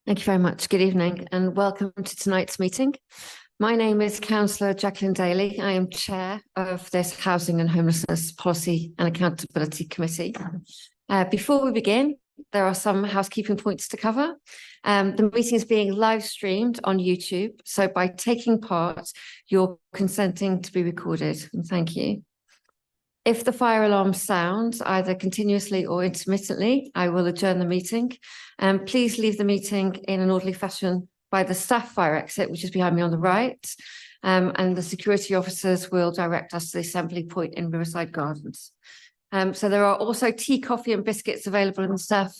Thank you very much. Good evening and welcome to tonight's meeting. My name is Councillor Jacqueline Daly. I am Chair of this Housing and Homelessness Policy and Accountability Committee. Before we begin, there are some housekeeping points to cover. The meeting is being live streamed on YouTube, so by taking part, you're consenting to be recorded. And thank you. If the fire alarm sounds either continuously or intermittently, I will adjourn the meeting. Please leave the meeting in an orderly fashion by the staff fire exit, which is behind me on the right. And the security officers will direct us to the assembly point in Riverside Gardens. So there are also tea, coffee and biscuits available in the staff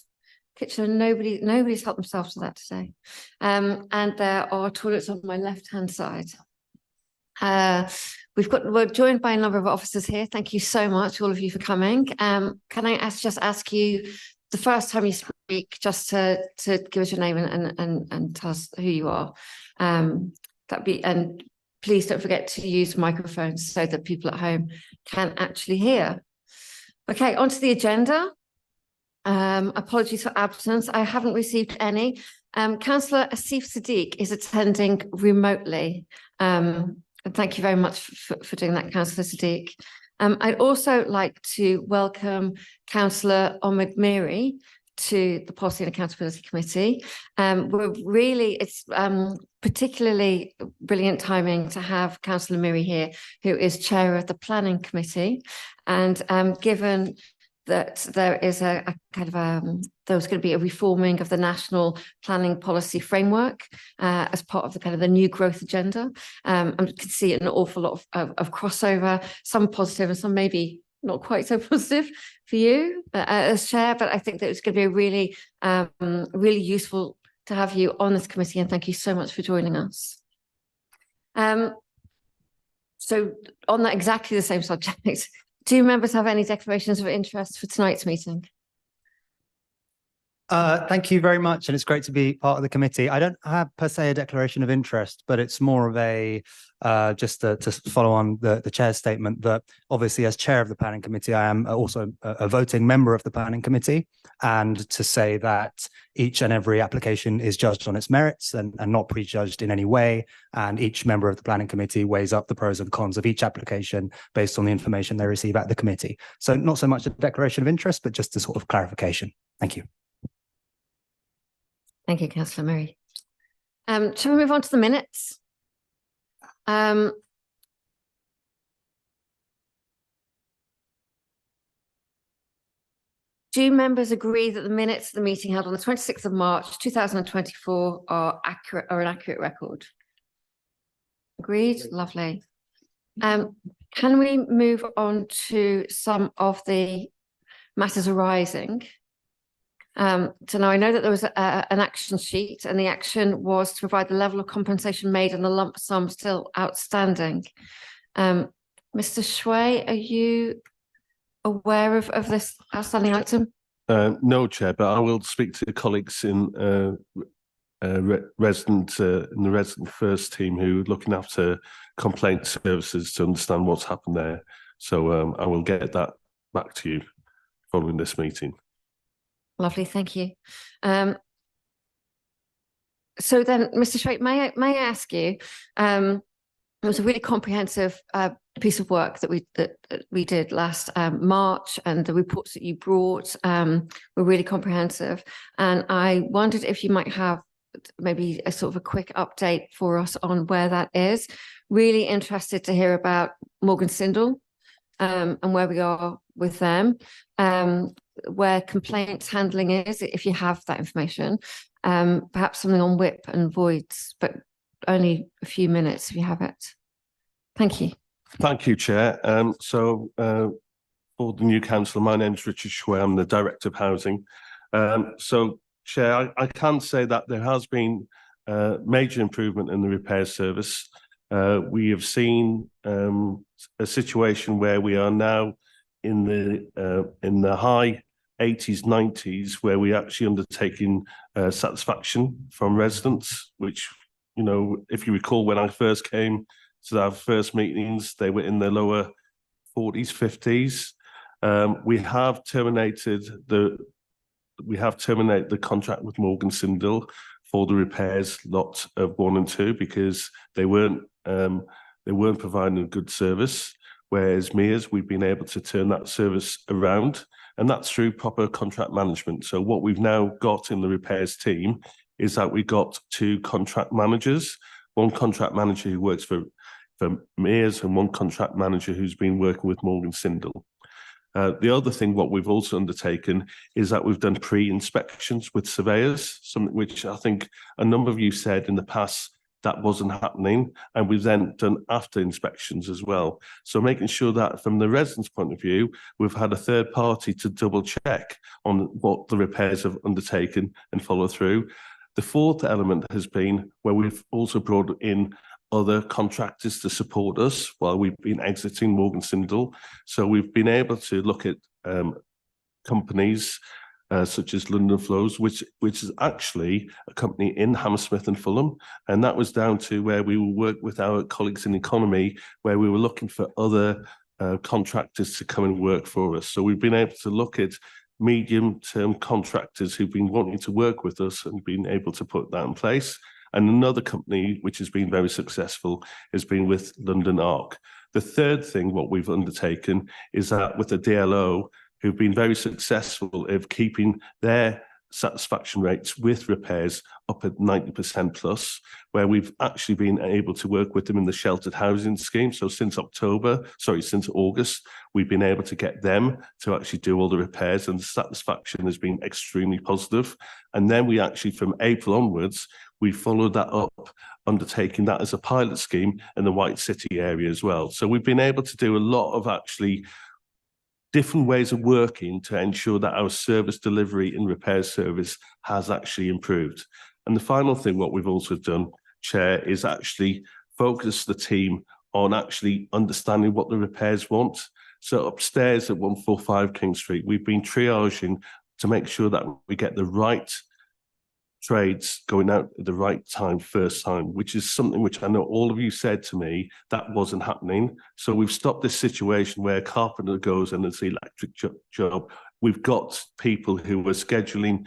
kitchen. Nobody's helped themselves to that today. And there are toilets on my left-hand side. We're joined by a number of officers here. Thank you so much, all of you, for coming. Can I ask you the first time you speak, just to give us your name and tell us who you are? And please don't forget to use microphones so that people at home can actually hear. Okay, onto the agenda. Apologies for absence. I haven't received any. Councillor Asif Sadiq is attending remotely. And thank you very much for doing that, Councillor Sadiq. I'd also like to welcome Councillor Omid Miri to the Policy and Accountability Committee. It's particularly brilliant timing to have Councillor Miri here, who is Chair of the Planning Committee. And given that there is there was going to be a reforming of the national planning policy framework as part of the new growth agenda. I can see an awful lot of crossover, some positive and some maybe not quite so positive for you as chair, but I think that it's going to be really useful to have you on this committee, and thank you so much for joining us. So on that exactly the same subject, do members have any declarations of interest for tonight's meeting? Thank you very much, and it's great to be part of the committee. I don't have per se a declaration of interest, but it's more of a just to follow on the chair's statement that obviously as chair of the planning committee, I am also a voting member of the planning committee, and to say that each and every application is judged on its merits and not prejudged in any way, and each member of the planning committee weighs up the pros and cons of each application based on the information they receive at the committee. So not so much a declaration of interest, but just a sort of clarification. Thank you. Thank you, Councillor Murray. Shall we move on to the minutes? Do members agree that the minutes of the meeting held on the 26th of March 2024 are an accurate record? Agreed? Lovely. Can we move on to some of the matters arising? So now I know that there was an action sheet, and the action was to provide the level of compensation made and the lump sum still outstanding. Mr. Shui, are you aware of this outstanding item? No, Chair, but I will speak to colleagues in the resident first team who are looking after complaint services to understand what's happened there. So I will get that back to you following this meeting. Lovely, thank you. So then, Mr. Schwait, may I ask you, it was a really comprehensive piece of work that we did last March, and the reports that you brought were really comprehensive. And I wondered if you might have maybe a sort of a quick update for us on where that is. Really interested to hear about Morgan Sindall and where we are with them. Where complaints handling is, if you have that information, perhaps something on whip and voids, but only a few minutes if you have it. Thank you. Thank you, Chair. For the new council, my name is Richard Shui. I'm the Director of Housing. Chair, I can say that there has been major improvement in the repair service. We have seen a situation where we are now in the high 80s, 90s, where we actually undertaking satisfaction from residents, which, you know, if you recall, when I first came to our first meetings, they were in the lower 40s, 50s. We have terminated the we have terminated the contract with Morgan Sindall for the repairs lot of 1 and 2 because they weren't providing a good service. Whereas Mears, we've been able to turn that service around, and that's through proper contract management. So what we've now got in the repairs team is that we got 2 contract managers, 1 contract manager who works for Mears and 1 contract manager who's been working with Morgan Sindall. The other thing, what we've also undertaken is that we've done pre-inspections with surveyors, something which I think a number of you said in the past that wasn't happening, and we've then done after inspections as well. So making sure that from the residents' point of view, we've had a third party to double check on what the repairs have undertaken and follow through. The fourth element has been where we've also brought in other contractors to support us while we've been exiting Morgan Sindall. So we've been able to look at companies such as London Flows, which is actually a company in Hammersmith and Fulham. And that was down to where we will work with our colleagues in economy, where we were looking for other contractors to come and work for us. So we've been able to look at medium-term contractors who've been wanting to work with us and been able to put that in place. And another company which has been very successful has been with London Arc. The third thing, what we've undertaken, is that with the DLO, who've been very successful of keeping their satisfaction rates with repairs up at 90% plus, where we've actually been able to work with them in the sheltered housing scheme. So since August, we've been able to get them to actually do all the repairs, and the satisfaction has been extremely positive. And then we actually, from April onwards, we followed that up, undertaking that as a pilot scheme in the White City area as well. So we've been able to do a lot of actually different ways of working to ensure that our service delivery and repair service has actually improved. And the final thing, what we've also done, Chair, is actually focus the team on actually understanding what the repairs want. So upstairs at 145 King Street, we've been triaging to make sure that we get the right trades going out at the right time, first time, which is something which I know all of you said to me that wasn't happening. So we've stopped this situation where a carpenter goes and it's the electric job. We've got people who are scheduling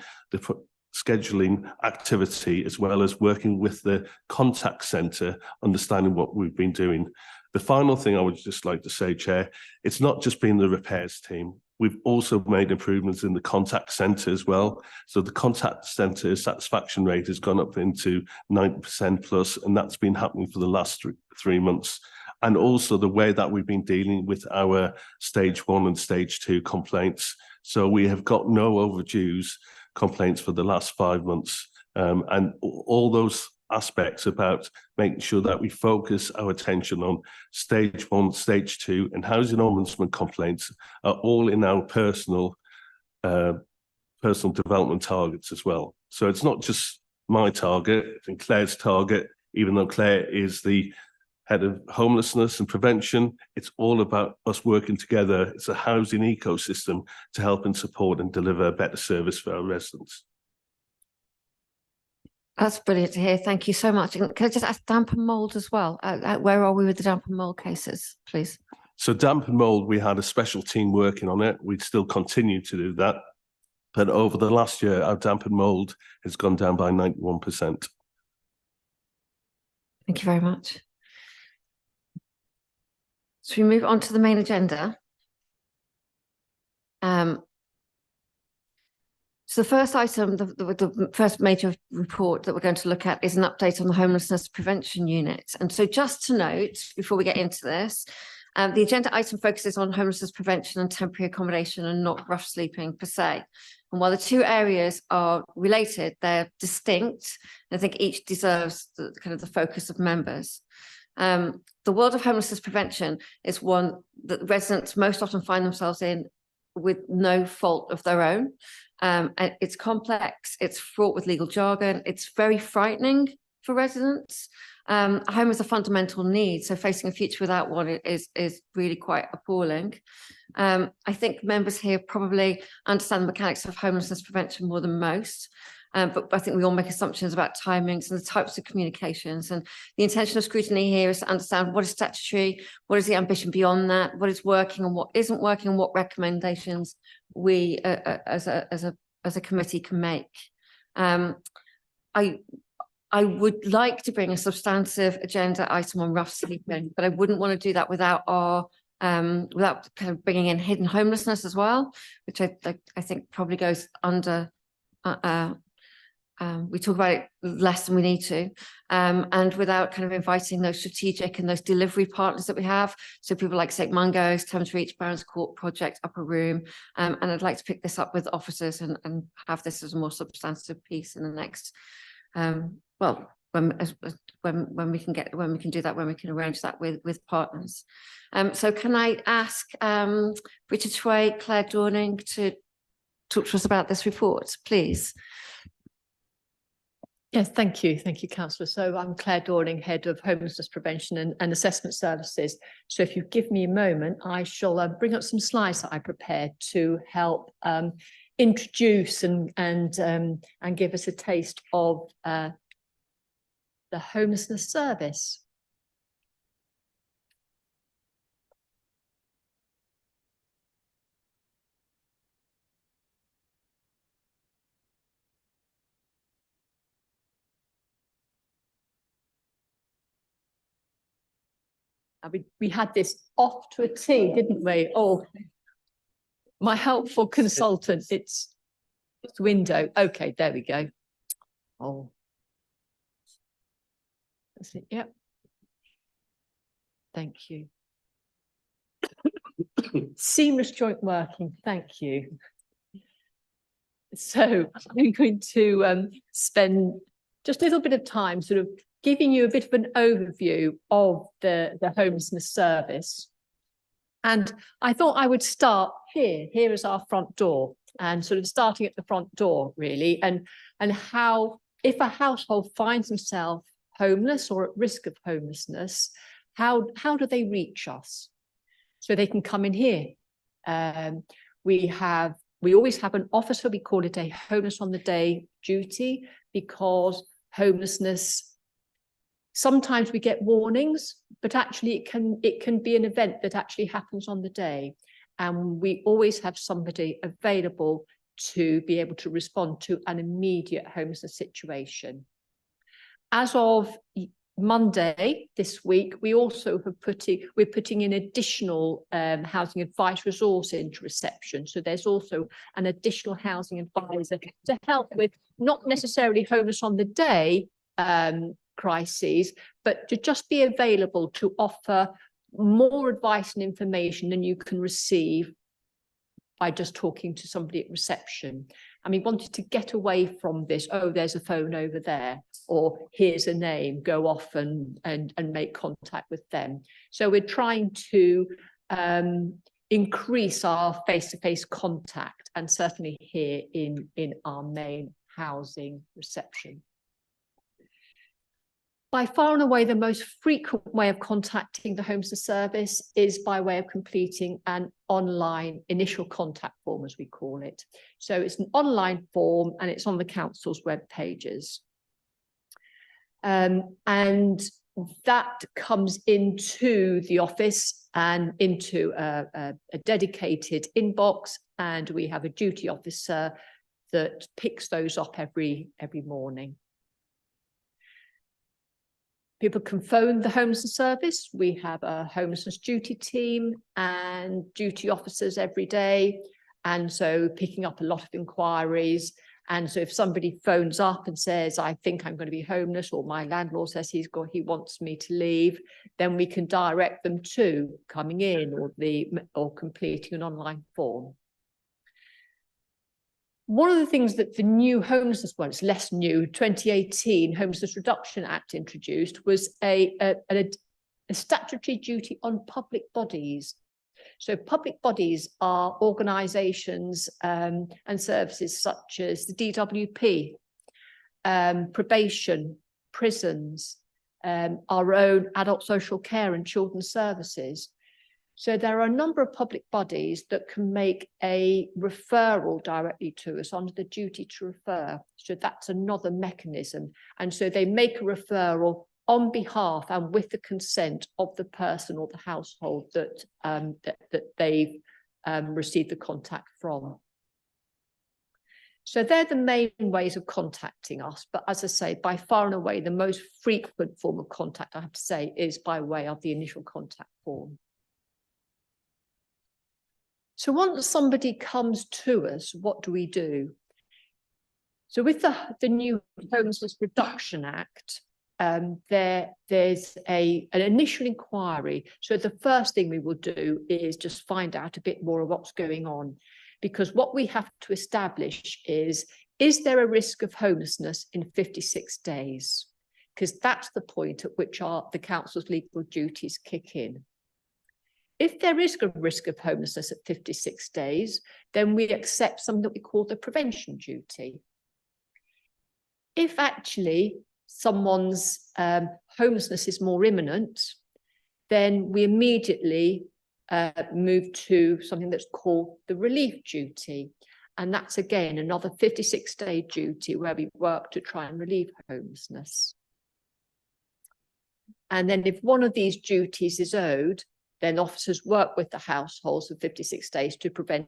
activity as well as working with the contact centre, understanding what we've been doing. The final thing I would just like to say, Chair, it's not just been the repairs team. We've also made improvements in the contact centre as well. So the contact centre satisfaction rate has gone up into 90% plus, and that's been happening for the last 3 months. And also the way that we've been dealing with our stage 1 and stage 2 complaints. So we have got no overdues complaints for the last 5 months. And all those aspects about making sure that we focus our attention on stage 1, stage 2, and housing ombudsman complaints are all in our personal development targets as well. So it's not just my target and Claire's target, even though Claire is the head of homelessness and prevention. It's all about us working together. It's a housing ecosystem to help and support and deliver a better service for our residents. That's brilliant to hear. Thank you so much. And can I just ask damp and mould as well? Where are we with the damp and mould cases, please? So damp and mould, we had a special team working on it. We'd still continue to do that. But over the last year, our damp and mould has gone down by 91%. Thank you very much. So we move on to the main agenda. So the first item, the first major report that we're going to look at is an update on the homelessness prevention unit. And so just to note, before we get into this, the agenda item focuses on homelessness prevention and temporary accommodation and not rough sleeping per se. And while the two areas are related, they're distinct. I think each deserves the focus of members. The world of homelessness prevention is one that residents most often find themselves in with no fault of their own. And it's complex, it's fraught with legal jargon, it's very frightening for residents. A home is a fundamental need, so facing a future without one is really quite appalling. I think members here probably understand the mechanics of homelessness prevention more than most. But I think we all make assumptions about timings and the types of communications. And the intention of scrutiny here is to understand what is statutory, what is the ambition beyond that, what is working and what isn't working, and what recommendations we as a as a committee can make. I would like to bring a substantive agenda item on rough sleeping, but I wouldn't want to do that without our without kind of bringing in hidden homelessness as well, which I think probably goes under. We talk about it less than we need to, and without kind of inviting those strategic and those delivery partners that we have. So people like St Mungo's, Thames Reach, Barons Court Project, Upper Room, and I'd like to pick this up with officers and have this as a more substantive piece in the next. Well, when we can do that, when we can arrange that with partners. So can I ask Richard Tway, Claire Dorning to talk to us about this report, please? Yes, thank you, Councillor. So I'm Claire Dorning, Head of Homelessness Prevention and Assessment Services. So if you give me a moment, I shall bring up some slides that I prepared to help introduce and give us a taste of the Homelessness Service. We had this off to a T, didn't we? Oh, my helpful consultant, it's window. Okay, there we go. Oh, that's it. Yep. Thank you. Seamless joint working. Thank you. So I'm going to spend just a little bit of time sort of giving you a bit of an overview of the Homelessness Service. And I thought I would start here. Here is our front door, and sort of starting at the front door, really, and how, if a household finds themselves homeless or at risk of homelessness, how do they reach us? So they can come in here. We always have an officer. We call it a homeless on the day duty, because homelessness, sometimes we get warnings, but actually it can be an event that actually happens on the day. And we always have somebody available to be able to respond to an immediate homelessness situation. As of Monday this week, we also have we're putting in additional housing advice resource into reception. So there's also an additional housing advisor to help with not necessarily homeless on the day crises, but to just be available to offer more advice and information than you can receive by just talking to somebody at reception. And we wanted to get away from this, oh, there's a phone over there, or here's a name, go off and make contact with them. So we're trying to increase our face-to-face contact, and certainly here in our main housing reception. By far and away, the most frequent way of contacting the Homelessness Service is by way of completing an online initial contact form, as we call it. So it's an online form, and it's on the council's web pages. And that comes into the office and into a dedicated inbox, and we have a duty officer that picks those up every morning. People can phone the Homelessness Service. We have a homelessness duty team and duty officers every day. And so picking up a lot of inquiries. And so if somebody phones up and says, I think I'm going to be homeless, or my landlord says he wants me to leave, then we can direct them to coming in or completing an online form. One of the things that the new homelessness, well, it's less new, 2018 Homelessness Reduction Act introduced was a statutory duty on public bodies. So public bodies are organisations and services such as the DWP, probation, prisons, our own adult social care and children's services. So there are a number of public bodies that can make a referral directly to us under the duty to refer. So that's another mechanism. And so they make a referral on behalf and with the consent of the person or the household that, that they've received the contact from. So they're the main ways of contacting us. But as I say, by far and away, the most frequent form of contact, I have to say, is by way of the initial contact form. So once somebody comes to us, what do we do? So with the new Homelessness Reduction Act, there's an initial inquiry. So the first thing we will do is just find out a bit more of what's going on, because what we have to establish is there a risk of homelessness in 56 days? Because that's the point at which the council's legal duties kick in. If there is a risk of homelessness at 56 days, then we accept something that we call the prevention duty. If actually someone's homelessness is more imminent, then we immediately move to something that's called the relief duty. And that's again another 56-day duty where we work to try and relieve homelessness. And then if one of these duties is owed, then officers work with the households for 56 days to prevent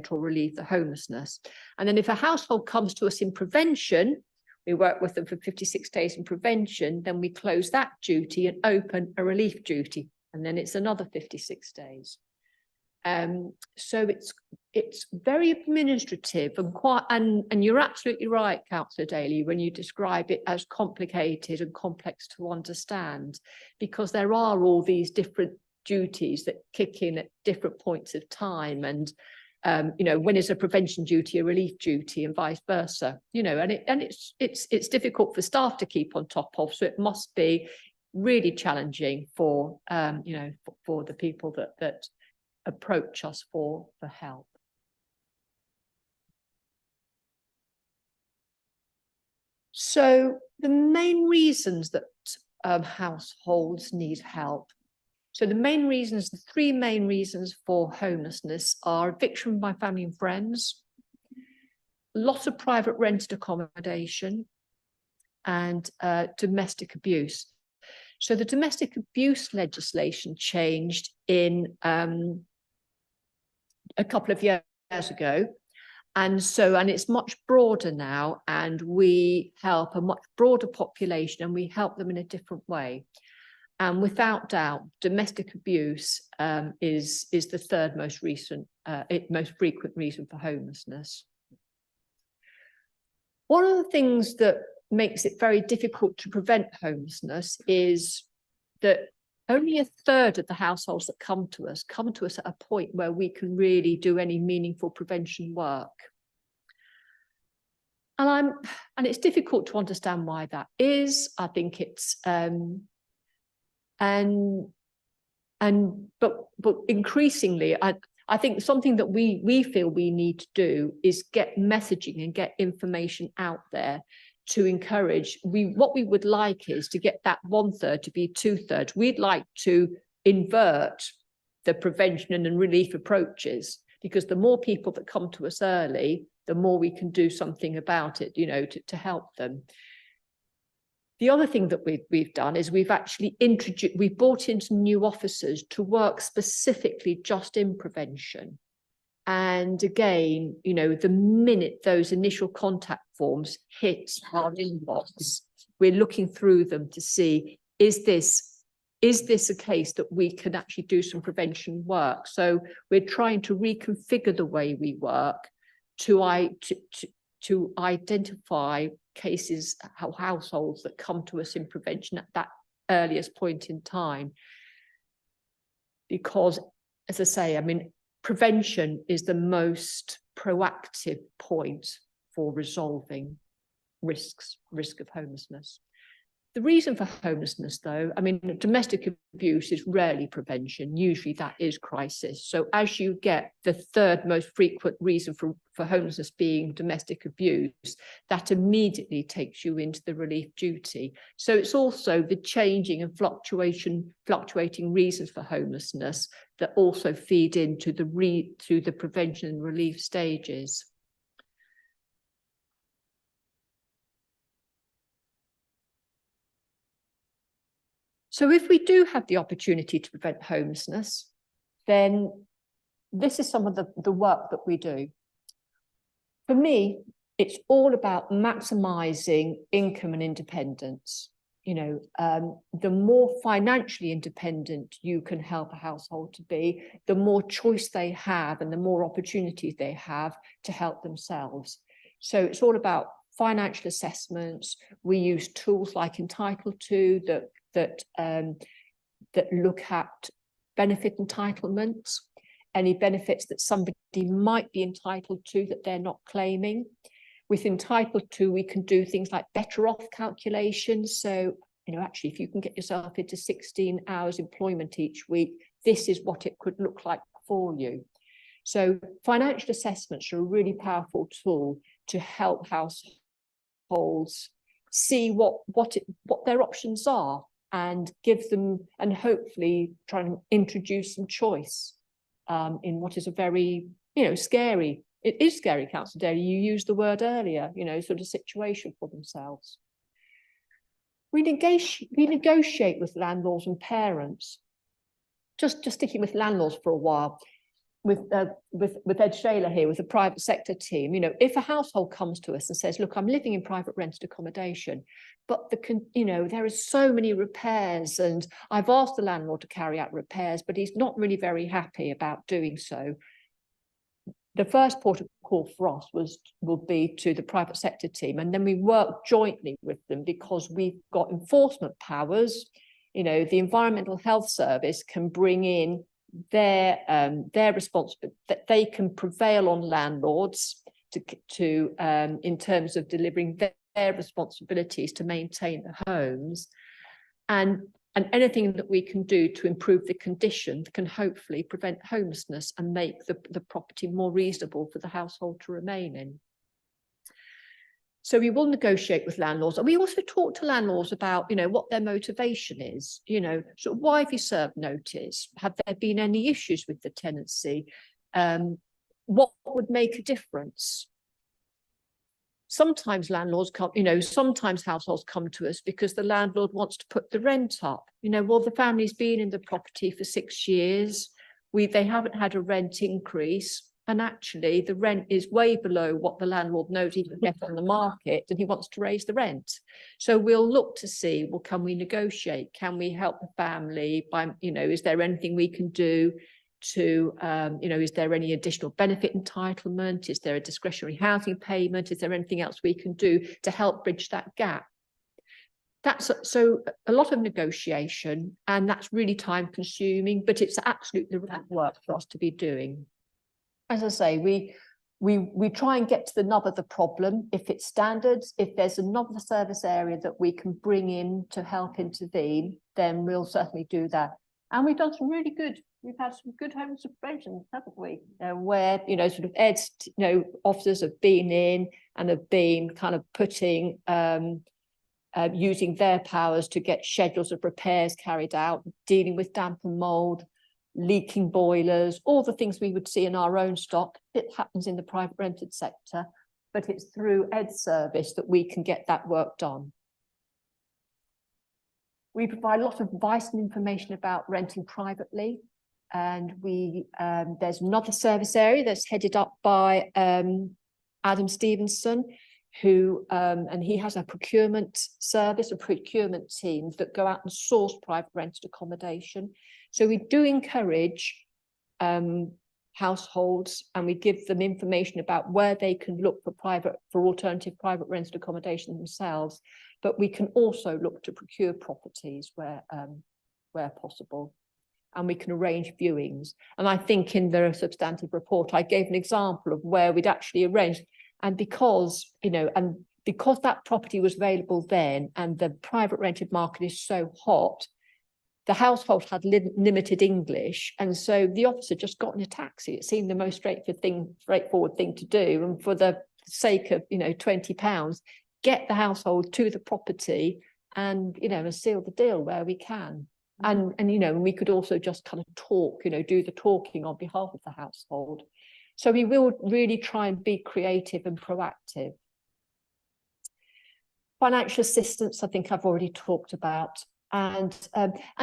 or relieve the homelessness. And then if a household comes to us in prevention, we work with them for 56 days in prevention, then we close that duty and open a relief duty. And then it's another 56 days. So it's very administrative and quite, and you're absolutely right, Councillor Daly, when you describe it as complicated and complex to understand, because there are all these different duties that kick in at different points of time, and you know, when is a prevention duty a relief duty and vice versa, you know, and it's difficult for staff to keep on top of, so it must be really challenging for you know, for the people that approach us for help. So the main reasons that households need help. So the main reasons, the three main reasons for homelessness are eviction by family and friends, lots of private rented accommodation, and domestic abuse. So the domestic abuse legislation changed in a couple of years ago. And it's much broader now, and we help a much broader population, and we help them in a different way. And without doubt, domestic abuse is the third most frequent reason for homelessness. One of the things that makes it very difficult to prevent homelessness is that only a third of the households that come to us at a point where we can really do any meaningful prevention work. And it's difficult to understand why that is. I think it's but increasingly, I think something that we feel we need to do is get messaging and get information out there to encourage. What we would like is to get that 1/3 to be 2/3. We'd like to invert the prevention and relief approaches, because the more people that come to us early, the more we can do something about it, you know, to help them. The other thing that we've done is we've brought in some new officers to work specifically just in prevention. And again, you know, the minute those initial contact forms hit our inbox, we're looking through them to see, is this a case that we can actually do some prevention work? So we're trying to reconfigure the way we work to identify cases, households that come to us in prevention at that earliest point in time. Because, as I say, I mean, prevention is the most proactive point for resolving risk of homelessness. The reason for homelessness, though, I mean, domestic abuse is rarely prevention. Usually that is crisis. So as you get the third most frequent reason for homelessness being domestic abuse, that immediately takes you into the relief duty. So it's also the changing and fluctuating reasons for homelessness that also feed into the prevention and relief stages. So if we do have the opportunity to prevent homelessness, then this is some of the work that we do. For me, it's all about maximising income and independence. You know, the more financially independent you can help a household to be, the more choice they have and the more opportunities they have to help themselves. So it's all about financial assessments. We use tools like Entitled To that look at benefit entitlements, any benefits that somebody might be entitled to that they're not claiming. With Entitled To, we can do things like better off calculations. So, you know, actually, if you can get yourself into 16 hours employment each week, this is what it could look like for you. So financial assessments are a really powerful tool to help households see what their options are and give them, and hopefully try and introduce some choice in what is a very, you know, scary. It is scary, Councillor Daly, you used the word earlier, you know, sort of situation for themselves. We negotiate with landlords and parents. Just sticking with landlords for a while, with Ed Shaler here, with the private sector team, you know, if a household comes to us and says, look, I'm living in private rented accommodation, but you know, there are so many will and I've asked the landlord to carry out repairs, but he's not really very happy about doing so. The first port of call for us will be to the private sector team, and then we work jointly with them because we've got enforcement powers. You know, the Environmental Health Service can bring in their responsibility, that they can prevail on landlords to in terms of delivering their responsibilities to maintain the homes, and anything that we can do to improve the condition can hopefully prevent homelessness and make the property more reasonable for the household to remain in. So we will negotiate with landlords, and we also talk to landlords about, you know, what their motivation is. You know, so why have you served notice? Have there been any issues with the tenancy? What would make a difference? Sometimes landlords come, you know, sometimes households come to us because the landlord wants to put the rent up. You know, well, the family's been in the property for 6 years. They haven't had a rent increase. And actually, the rent is way below what the landlord knows he can get on the market, and he wants to raise the rent. So we'll look to see, well, can we negotiate? Can we help the family by, you know, is there anything we can do to, you know, is there any additional benefit entitlement? Is there a discretionary housing payment? Is there anything else we can do to help bridge that gap? That's so a lot of negotiation, and that's really time consuming, but it's absolutely the right work for us to be doing. As I say, we try and get to the nub of the problem. If it's standards, if there's another service area that we can bring in to help intervene, then we'll certainly do that. And we've done some really good, we've had some good homeless prevention, haven't we? Where, you know, sort of Ed's, you know, officers have been in and have been kind of putting, using their powers to get schedules of repairs carried out, dealing with damp and mould, leaking boilers, all the things we would see in our own stock. It happens in the private rented sector, but it's through Ed's service that we can get that work done. We provide a lot of advice and information about renting privately, and there's another service area that's headed up by Adam Stevenson, who and he has a procurement service, a procurement team that go out and source private rented accommodation. So we do encourage households, and we give them information about where they can look for alternative private rented accommodation themselves. But we can also look to procure properties where possible, and we can arrange viewings. And I think in the substantive report, I gave an example of where we'd actually arranged. And because, you know, and because that property was available then, and the private rented market is so hot, the household had limited English, and so the officer just got in a taxi. It seemed the most straightforward thing to do, and for the sake of, you know, £20, get the household to the property, and, you know, and seal the deal where we can. And you know, we could also just kind of talk, you know, do the talking on behalf of the household. So we will really try and be creative and proactive. Financial assistance, I think I've already talked about. And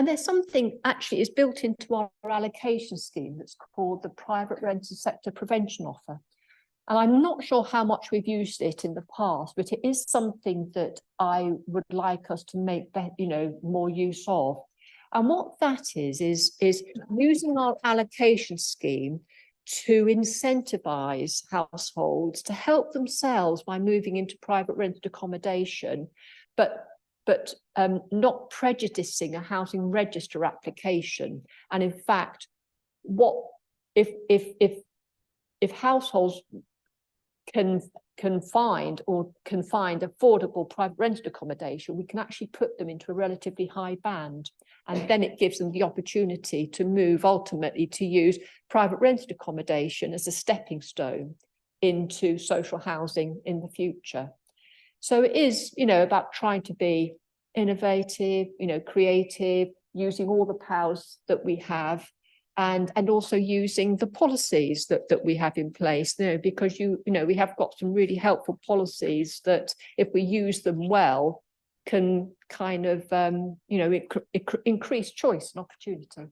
there's something actually is built into our allocation scheme that's called the Private Rented Sector Prevention Offer. And I'm not sure how much we've used it in the past, but it is something that I would like us to make, more use of. And what that is using our allocation scheme to incentivize households to help themselves by moving into private rented accommodation, but not prejudicing a housing register application. And in fact, what if households can find affordable private rented accommodation, we can actually put them into a relatively high band, and then it gives them the opportunity to move ultimately to use private rented accommodation as a stepping stone into social housing in the future. So it is, about trying to be innovative, creative, using all the powers that we have, and also using the policies that we have in place, because we have got some really helpful policies that, if we use them well, can kind of increase choice and opportunity.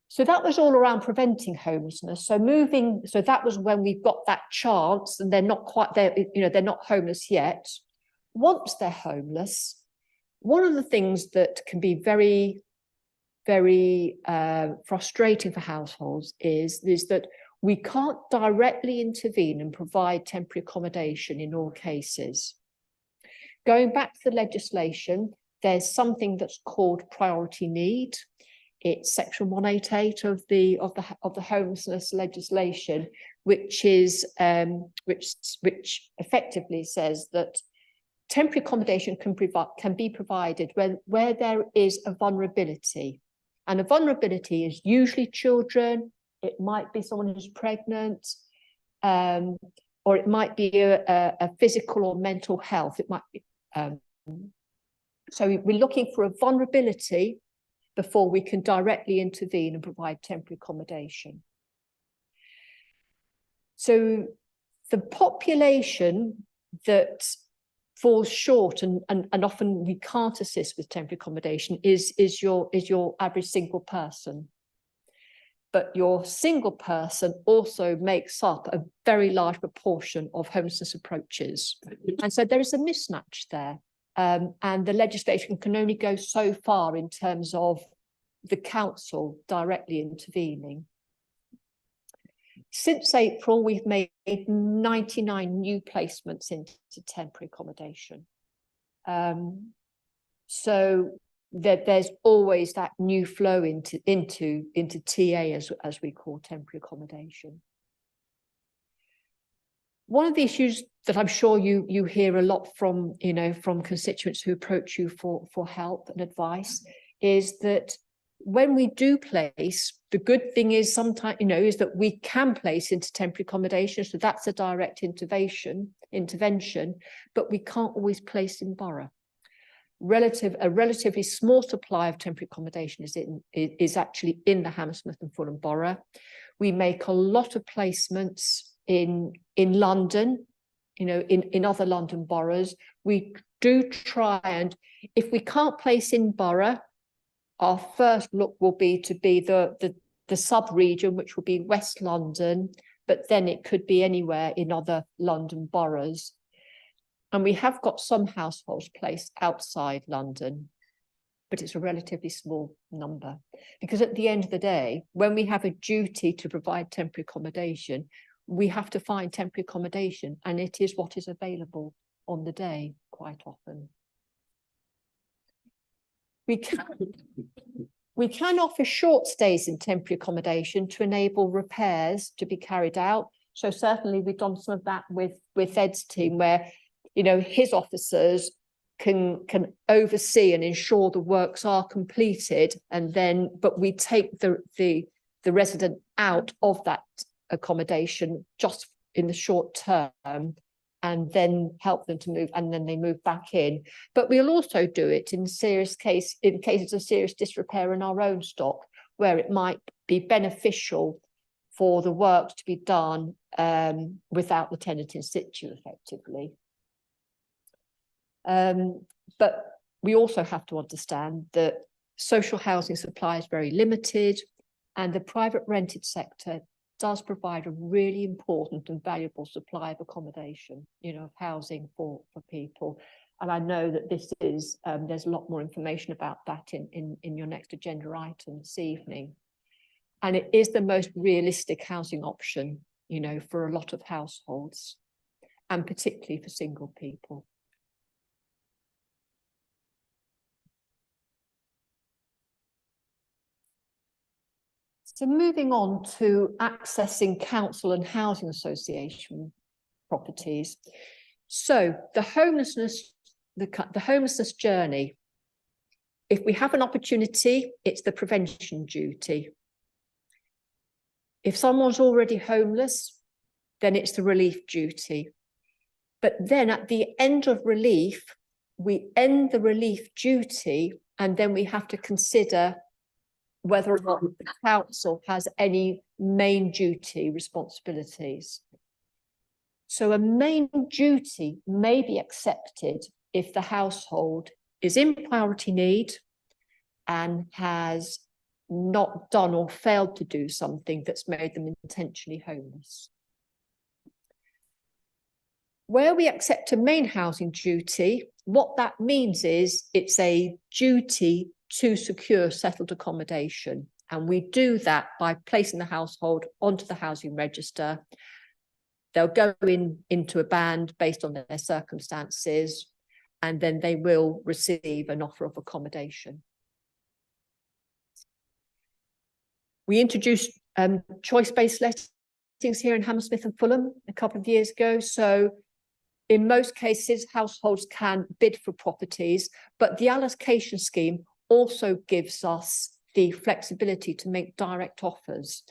So that was all around preventing homelessness. So that was when we've got that chance, and they're not quite there, they're not homeless yet. Once they're homeless, one of the things that can be very, very frustrating for households is that we can't directly intervene and provide temporary accommodation in all cases. Going back to the legislation, there's something that's called priority need. It's section 188 of the homelessness legislation, which effectively says that temporary accommodation can be provided where there is a vulnerability, and a vulnerability is usually children. It might be someone who's pregnant, or it might be a physical or mental health. It might be. So we're looking for a vulnerability before we can directly intervene and provide temporary accommodation. So the population that falls short and often we can't assist with temporary accommodation is your average single person. But your single person also makes up a very large proportion of homelessness approaches. And so there is a mismatch there. And the legislation can only go so far in terms of the council directly intervening. Since April, we've made 99 new placements into temporary accommodation. So there's always that new flow into TA, as we call temporary accommodation. One of the issues that I'm sure you hear a lot from constituents who approach you for help and advice is that when we do place, the good thing is sometimes is that we can place into temporary accommodation, so that's a direct intervention, but we can't always place in borough. A relatively small supply of temporary accommodation is actually in the Hammersmith and Fulham borough. We make a lot of placements in London, in other London boroughs. We do try, and if we can't place in borough, our first look will be to be the sub-region, which will be West London, but then it could be anywhere in other London boroughs. And we have got some households placed outside London, but it's a relatively small number. Because at the end of the day, when we have a duty to provide temporary accommodation, we have to find temporary accommodation, and it is what is available on the day quite often. We can offer short stays in temporary accommodation to enable repairs to be carried out. So certainly we've done some of that with Ed's team, where his officers can oversee and ensure the works are completed, but we take the resident out of that accommodation just in the short term, and then help them to move, and then they move back in. But we'll also do it in cases of serious disrepair in our own stock, where it might be beneficial for the work to be done without the tenant in situ effectively. But we also have to understand that social housing supply is very limited, and the private rented sector does provide a really important and valuable supply of accommodation, you know, of housing for people. And I know that this is, there's a lot more information about that in your next agenda item this evening. And it is the most realistic housing option, you know, for a lot of households, and particularly for single people. So moving on to accessing council and housing association properties. So the homelessness journey, if we have an opportunity, it's the prevention duty. If someone's already homeless, then it's the relief duty. But then at the end of relief, we end the relief duty, and then we have to consider whether or not the council has any main duty responsibilities. So a main duty may be accepted if the household is in priority need and has not done or failed to do something that's made them intentionally homeless. Where we accept a main housing duty, what that means is it's a duty to secure settled accommodation. And we do that by placing the household onto the housing register. They'll go into a band based on their circumstances, and then they will receive an offer of accommodation. We introduced choice-based lettings here in Hammersmith and Fulham a couple of years ago. So in most cases, households can bid for properties, but the allocation scheme also gives us the flexibility to make direct offers.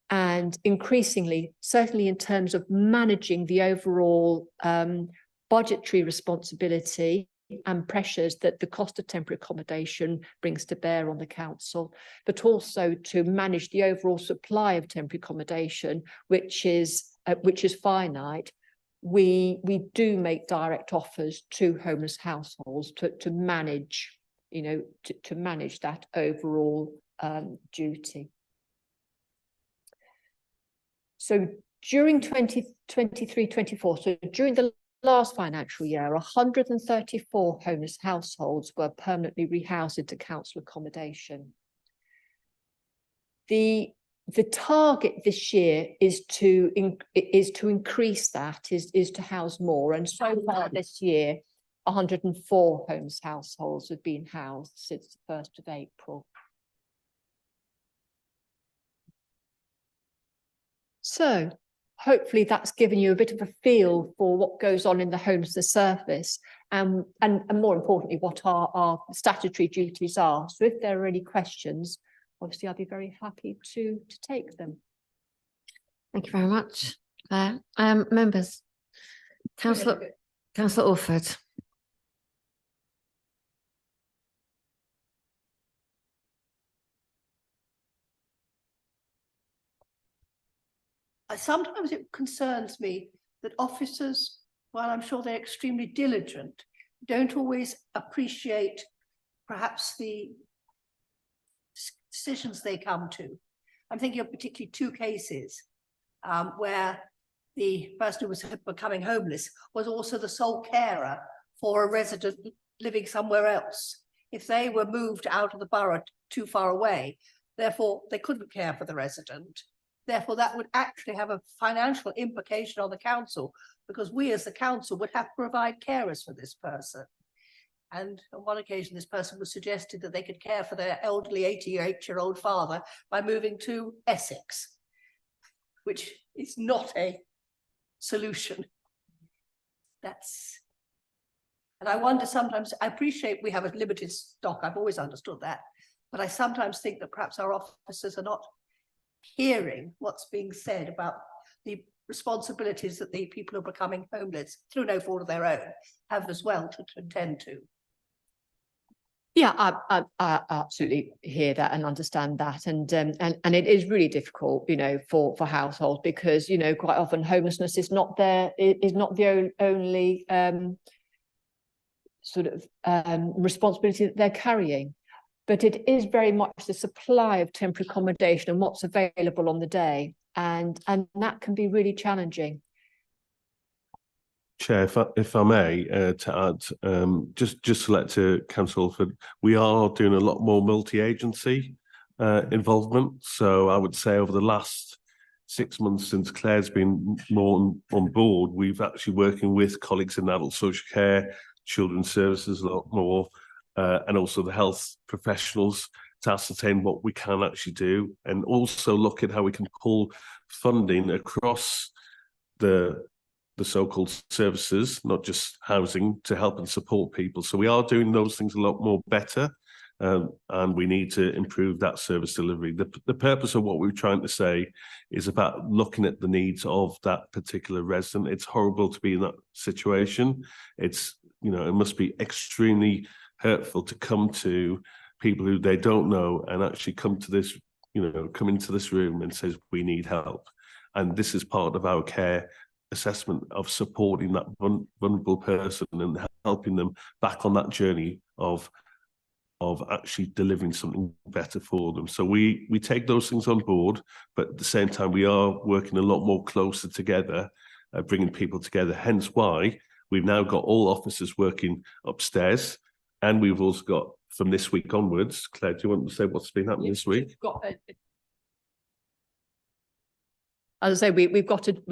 And increasingly, certainly in terms of managing the overall budgetary responsibility and pressures that the cost of temporary accommodation brings to bear on the council, but also to manage the overall supply of temporary accommodation, which is finite. We do make direct offers to homeless households to manage, you know, to manage that overall duty. So during 2023-24, so during the last financial year, 134 homeless households were permanently rehoused into council accommodation. The target this year is to increase that, is to house more. And so far this year, 104 homeless households have been housed since the 1st of April. So hopefully that's given you a bit of a feel for what goes on in the homelessness service, and more importantly, what our statutory duties are. So if there are any questions, obviously I'll be very happy to take them. Thank you very much, Claire. Members, Councillor Orford. Sometimes it concerns me that officers, while I'm sure they're extremely diligent, don't always appreciate perhaps the decisions they come to. I'm thinking of particularly two cases where the person who was becoming homeless was also the sole carer for a resident living somewhere else. If they were moved out of the borough too far away, therefore they couldn't care for the resident. Therefore, that would actually have a financial implication on the council, because we as the council would have to provide carers for this person. And on one occasion, this person was suggested that they could care for their elderly 88-year-old father by moving to Essex, which is not a solution. And I wonder sometimes, I appreciate we have a limited stock, I've always understood that, but I sometimes think that perhaps our officers are not hearing what's being said about the responsibilities that the people who are becoming homeless through no fault of their own have as well to attend to. Yeah, I absolutely hear that and understand that, and it is really difficult, you know, for households, because, you know, quite often homelessness is not the only sort of responsibility that they're carrying. But it is very much the supply of temporary accommodation and what's available on the day. And that can be really challenging. Chair, if I may, to add, just to let to Councillor Alford, we are doing a lot more multi-agency involvement. So I would say over the last 6 months since Claire's been more on board, we've actually working with colleagues in adult social care, children's services a lot more, and also the health professionals to ascertain what we can actually do, and also look at how we can pull funding across the so-called services, not just housing, to help and support people. So we are doing those things a lot more better, and we need to improve that service delivery. The purpose of what we're trying to say is about looking at the needs of that particular resident. It's horrible to be in that situation. It's, you know, it must be extremely hurtful to come to people who they don't know and actually come to this, you know, come into this room and says, we need help. And this is part of our care assessment of supporting that vulnerable person and helping them back on that journey of actually delivering something better for them. So we take those things on board, but at the same time, we are working a lot more closer together, bringing people together. Hence why we've now got all officers working upstairs, and we've also got, from this week onwards, Claire, do you want to say what's been happening this week? We've got as I say, we've got to,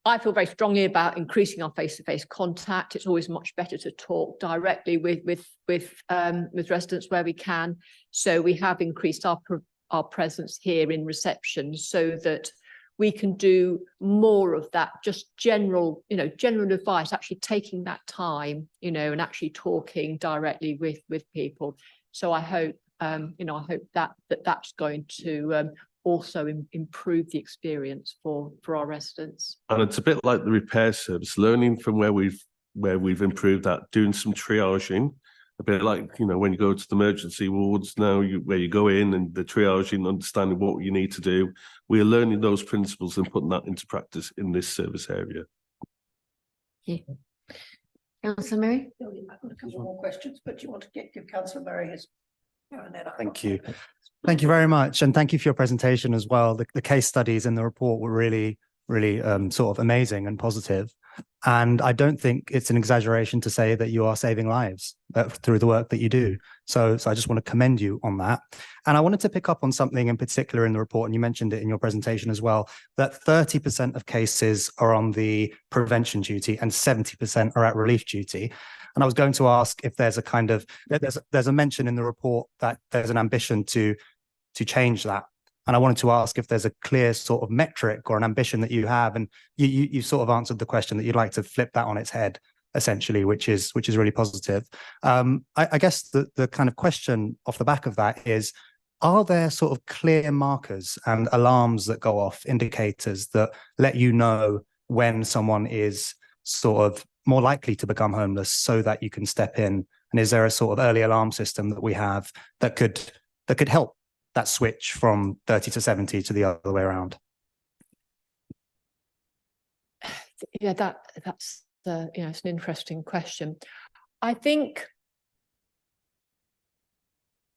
I feel very strongly about increasing our face-to-face contact. It's always much better to talk directly with residents where we can. So we have increased our presence here in reception so that we can do more of that, just general advice, actually taking that time, and actually talking directly with people. So I hope, I hope that's going to also improve the experience for our residents. And it's a bit like the repair service, learning from where we've improved that, doing some triaging, a bit like, when you go to the emergency wards now, where you go in and the triaging, understanding what you need to do. We're learning those principles and putting that into practice in this service area. Yeah. Councillor Murray? I've got a couple more questions, but do you want to give Councillor Murray his? Thank you. Thank you very much. And thank you for your presentation as well. The case studies in the report were really sort of amazing and positive. And I don't think it's an exaggeration to say that you are saving lives through the work that you do. So I just want to commend you on that. And I wanted to pick up on something in particular in the report, and you mentioned it in your presentation as well, that 30% of cases are on the prevention duty and 70% are at relief duty. And I was going to ask if there's a kind of, there's a mention in the report that there's an ambition to change that. And I wanted to ask if there's a clear sort of metric or an ambition that you have. And you sort of answered the question that you'd like to flip that on its head, essentially, which is really positive. I guess the kind of question off the back of that is, are there sort of clear markers and alarms that go off, indicators that let you know when someone is sort of more likely to become homeless so that you can step in? And is there a sort of early alarm system that we have that could help that switch from 30 to 70 to the other way around? Yeah, that's it's an interesting question. I think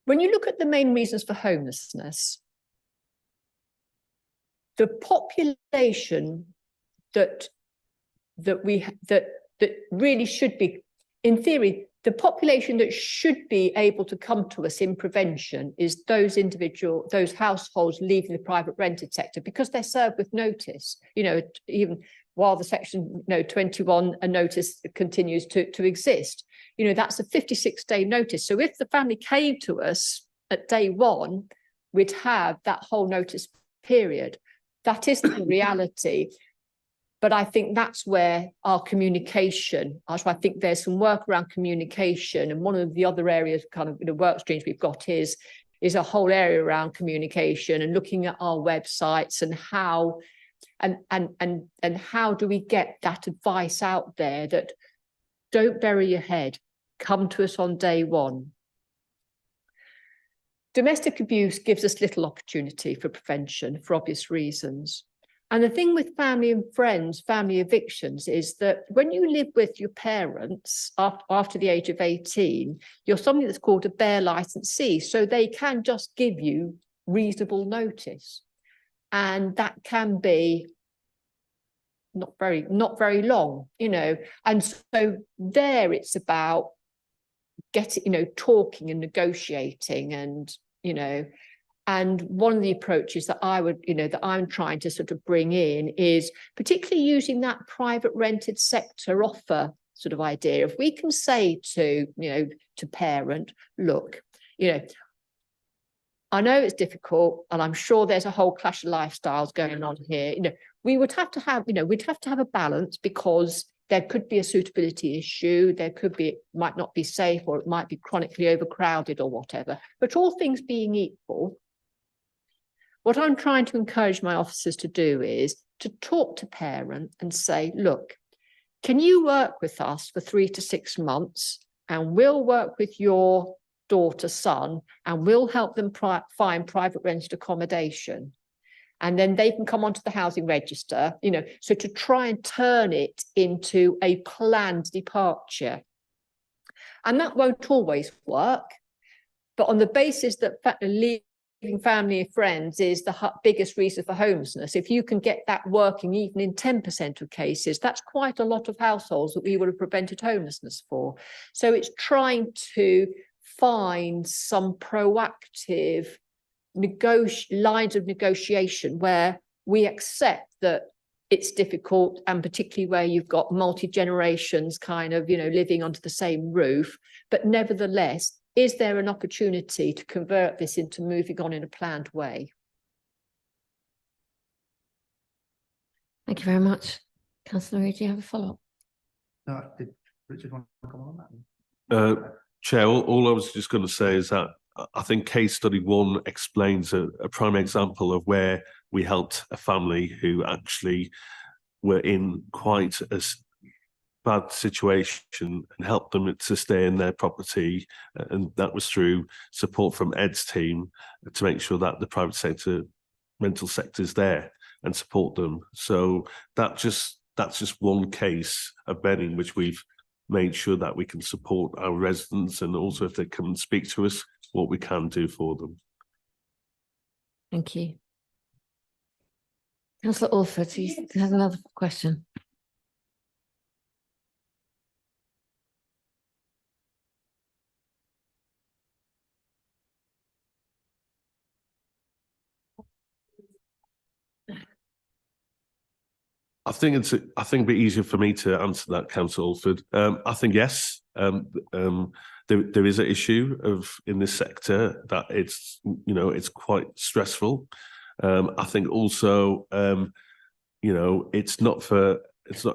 when you look at the main reasons for homelessness, the population that really should be, in theory, the population that should be able to come to us in prevention is those households leaving the private rented sector, because they're served with notice, even while the section 21 a notice continues to exist. That's a 56-day notice. So if the family came to us at day one, we'd have that whole notice period. That isn't the reality. But I think that's where our communication, I think there's some work around communication. And one of the other areas, kind of the work streams we've got is a whole area around communication and looking at our websites and how and how do we get that advice out there that don't bury your head, come to us on day one. Domestic abuse gives us little opportunity for prevention for obvious reasons. And the thing with family and friends, family evictions, is that when you live with your parents after the age of 18, you're something that's called a bare licensee. So they can just give you reasonable notice. And that can be not very long, you know. And so there it's about getting, you know, talking and negotiating and, you know, and one of the approaches that I would, you know, that I'm trying to sort of bring in is particularly using that private rented sector offer sort of idea. If we can say to, you know, to parent, look, you know, I know it's difficult and I'm sure there's a whole clash of lifestyles going on here. You know, we would have to have, you know, we'd have to have a balance because there could be a suitability issue. There could be, it might not be safe, or it might be chronically overcrowded or whatever. But all things being equal, what I'm trying to encourage my officers to do is to talk to parent and say, look, can you work with us for 3 to 6 months and we'll work with your daughter, son, and we'll help them find private rented accommodation. And then they can come onto the housing register, you know, so to try and turn it into a planned departure. And that won't always work, but on the basis that leaving family and friends is the biggest reason for homelessness, if you can get that working even in 10% of cases, that's quite a lot of households that we would have prevented homelessness for. So it's trying to find some proactive lines of negotiation where we accept that it's difficult, and particularly where you've got multi-generations kind of, you know, living under the same roof, but nevertheless, is there an opportunity to convert this into moving on in a planned way? Thank you very much. Councillor Reid, do you have a follow-up? No, did Richard want to come on that? Chair, all I was just going to say is that I think case study 1 explains a prime example of where we helped a family who actually were in quite a bad situation and helped them to stay in their property. And that was through support from Ed's team to make sure that the private sector, rental sector is there and support them. So that's just one case of many in which we've made sure that we can support our residents, and also if they come and speak to us, what we can do for them. Thank you. Councillor Alford, he has another question. I think it'd be easier for me to answer that, Councillor Alford. I think yes. There is an issue in this sector that it's, you know, it's quite stressful. I think also, you know, it's not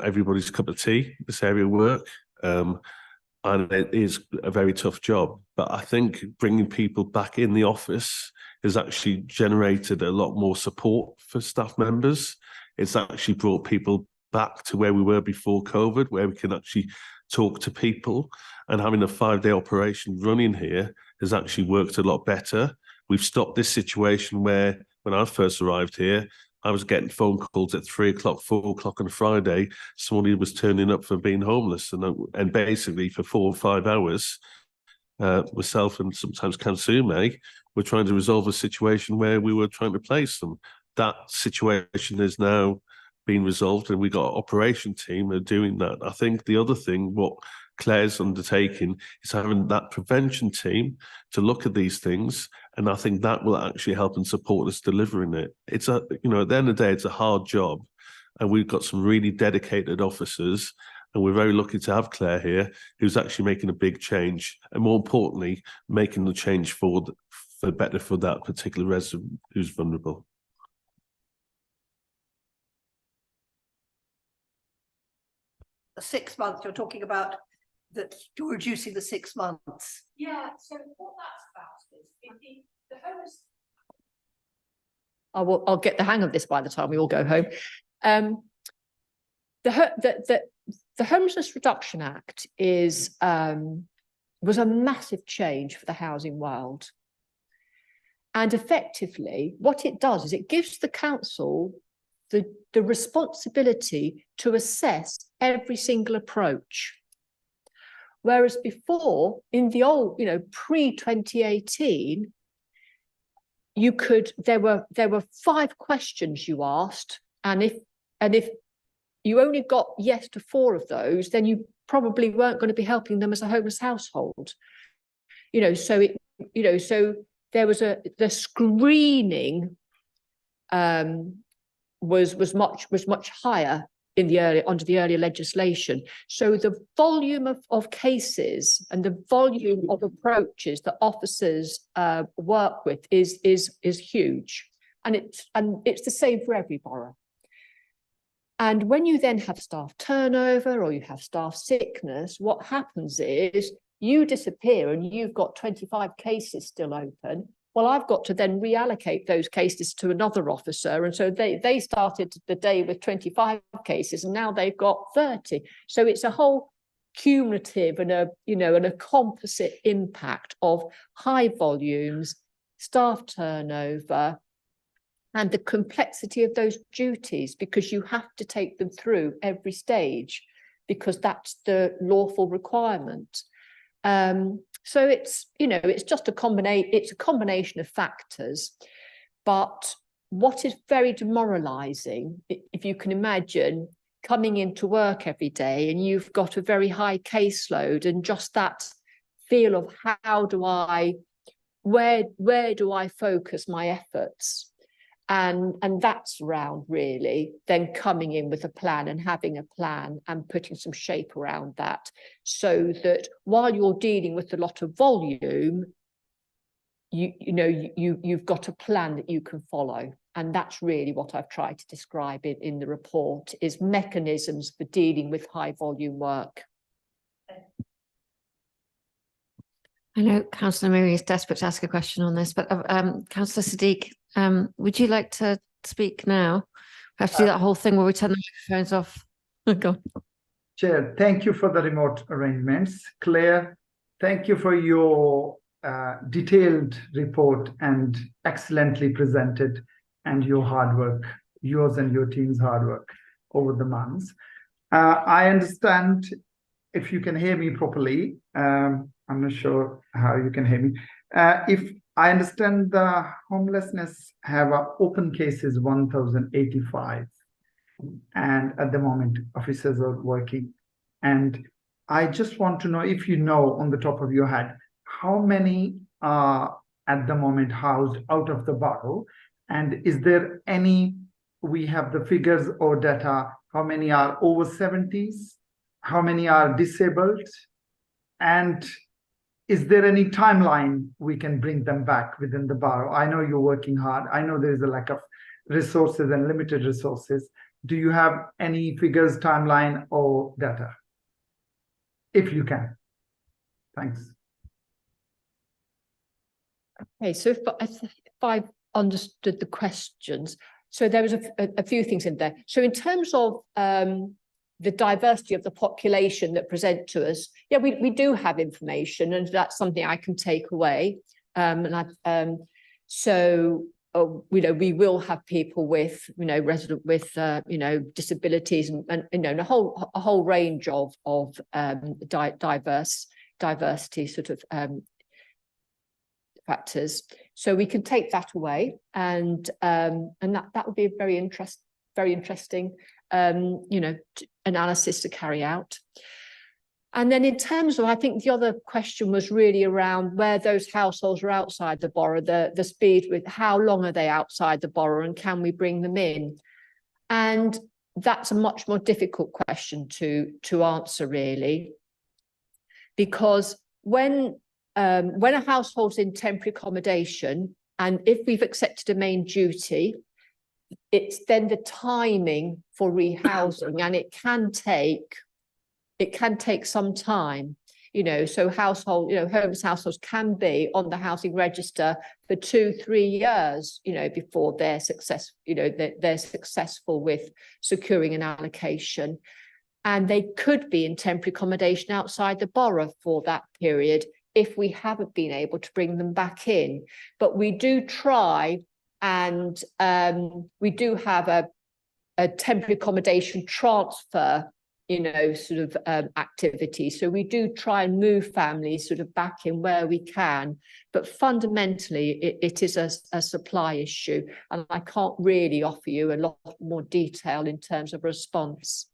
everybody's cup of tea, this area of work, and it is a very tough job. But I think bringing people back in the office has actually generated a lot more support for staff members. It's actually brought people back to where we were before COVID, where we can actually talk to people, and having a 5-day operation running here has actually worked a lot better. We've stopped this situation where when I first arrived here, I was getting phone calls at 3 o'clock, 4 o'clock on a Friday. Somebody was turning up for being homeless, and basically for 4 or 5 hours, myself and sometimes Kansume were trying to resolve a situation where we were trying to place them. That situation is now being resolved, and we got an operation team are doing that. I think the other thing, what Claire's undertaking, is having that prevention team to look at these things, and I think that will actually help and support us delivering it. It's a, you know, at the end of the day, it's a hard job, and we've got some really dedicated officers, and we're very lucky to have Claire here, who's actually making a big change, and more importantly, making the change for better for that particular resident who's vulnerable. The 6 months you're talking about, that you're reducing the 6 months. Yeah, so what that's about is the homeless. I'll get the hang of this by the time we all go home. The Homelessness Reduction Act was a massive change for the housing world. And effectively, what it does is it gives the council the responsibility to assess every single approach. Whereas before, in the old, pre-2018, there were 5 questions you asked, and if you only got yes to 4 of those, then you probably weren't going to be helping them as a homeless household. So there was the screening was much higher under the earlier legislation. So the volume of cases and the volume of approaches that officers work with is huge, and it's the same for every borough. And when you then have staff turnover or you have staff sickness, what happens is you disappear and you've got 25 cases still open. Well, I've got to then reallocate those cases to another officer. And so they started the day with 25 cases and now they've got 30. So it's a whole cumulative and a composite impact of high volumes, staff turnover, and the complexity of those duties, because you have to take them through every stage because that's the lawful requirement. So it's just a combination of factors. But what is very demoralizing, if you can imagine coming into work every day and you've got a very high caseload, and just that feel of where do I focus my efforts? And that's around really then coming in with a plan and having a plan and putting some shape around that, so that while you're dealing with a lot of volume, you've got a plan that you can follow. And that's really what I've tried to describe in the report, is mechanisms for dealing with high volume work. I know Councillor Miri is desperate to ask a question on this, but Councillor Siddique, would you like to speak now? We have to do that whole thing where we turn the microphones off. Go on. Chair, thank you for the remote arrangements. Claire, thank you for your detailed report and excellently presented, and your hard work, yours and your team's hard work over the months. I understand, if you can hear me properly, I'm not sure how you can hear me. If I understand, the homelessness have open cases 1,085, and at the moment officers are working. And I just want to know, if you know on the top of your head, how many are at the moment housed out of the borough, and is there any, we have the figures or data, how many are over 70s, how many are disabled, and is there any timeline we can bring them back within the borough? I know you're working hard. I know there is a lack of resources and limited resources. Do you have any figures, timeline, or data? If you can. Thanks. Okay, so if I've understood the questions, so there was a few things in there. So in terms of the diversity of the population that present to us, yeah, we do have information, and that's something I can take away. We will have people with, resident with, disabilities and a whole range of diversity sort of factors. So we can take that away, and that would be a very interesting analysis to carry out. And then in terms of, I think the other question was really around where those households are outside the borough, the speed with how long are they outside the borough, and can we bring them in? And that's a much more difficult question to answer really, because when a household's in temporary accommodation, and if we've accepted a main duty, it's then the timing for rehousing, and it can take some time, so homeless households can be on the housing register for 2-3 years, before they're successful with securing an allocation. And they could be in temporary accommodation outside the borough for that period if we haven't been able to bring them back in. But we do try, and we do have a temporary accommodation transfer, you know, sort of activity. So we do try and move families sort of back in where we can, but fundamentally it is a supply issue, and I can't really offer you a lot more detail in terms of response.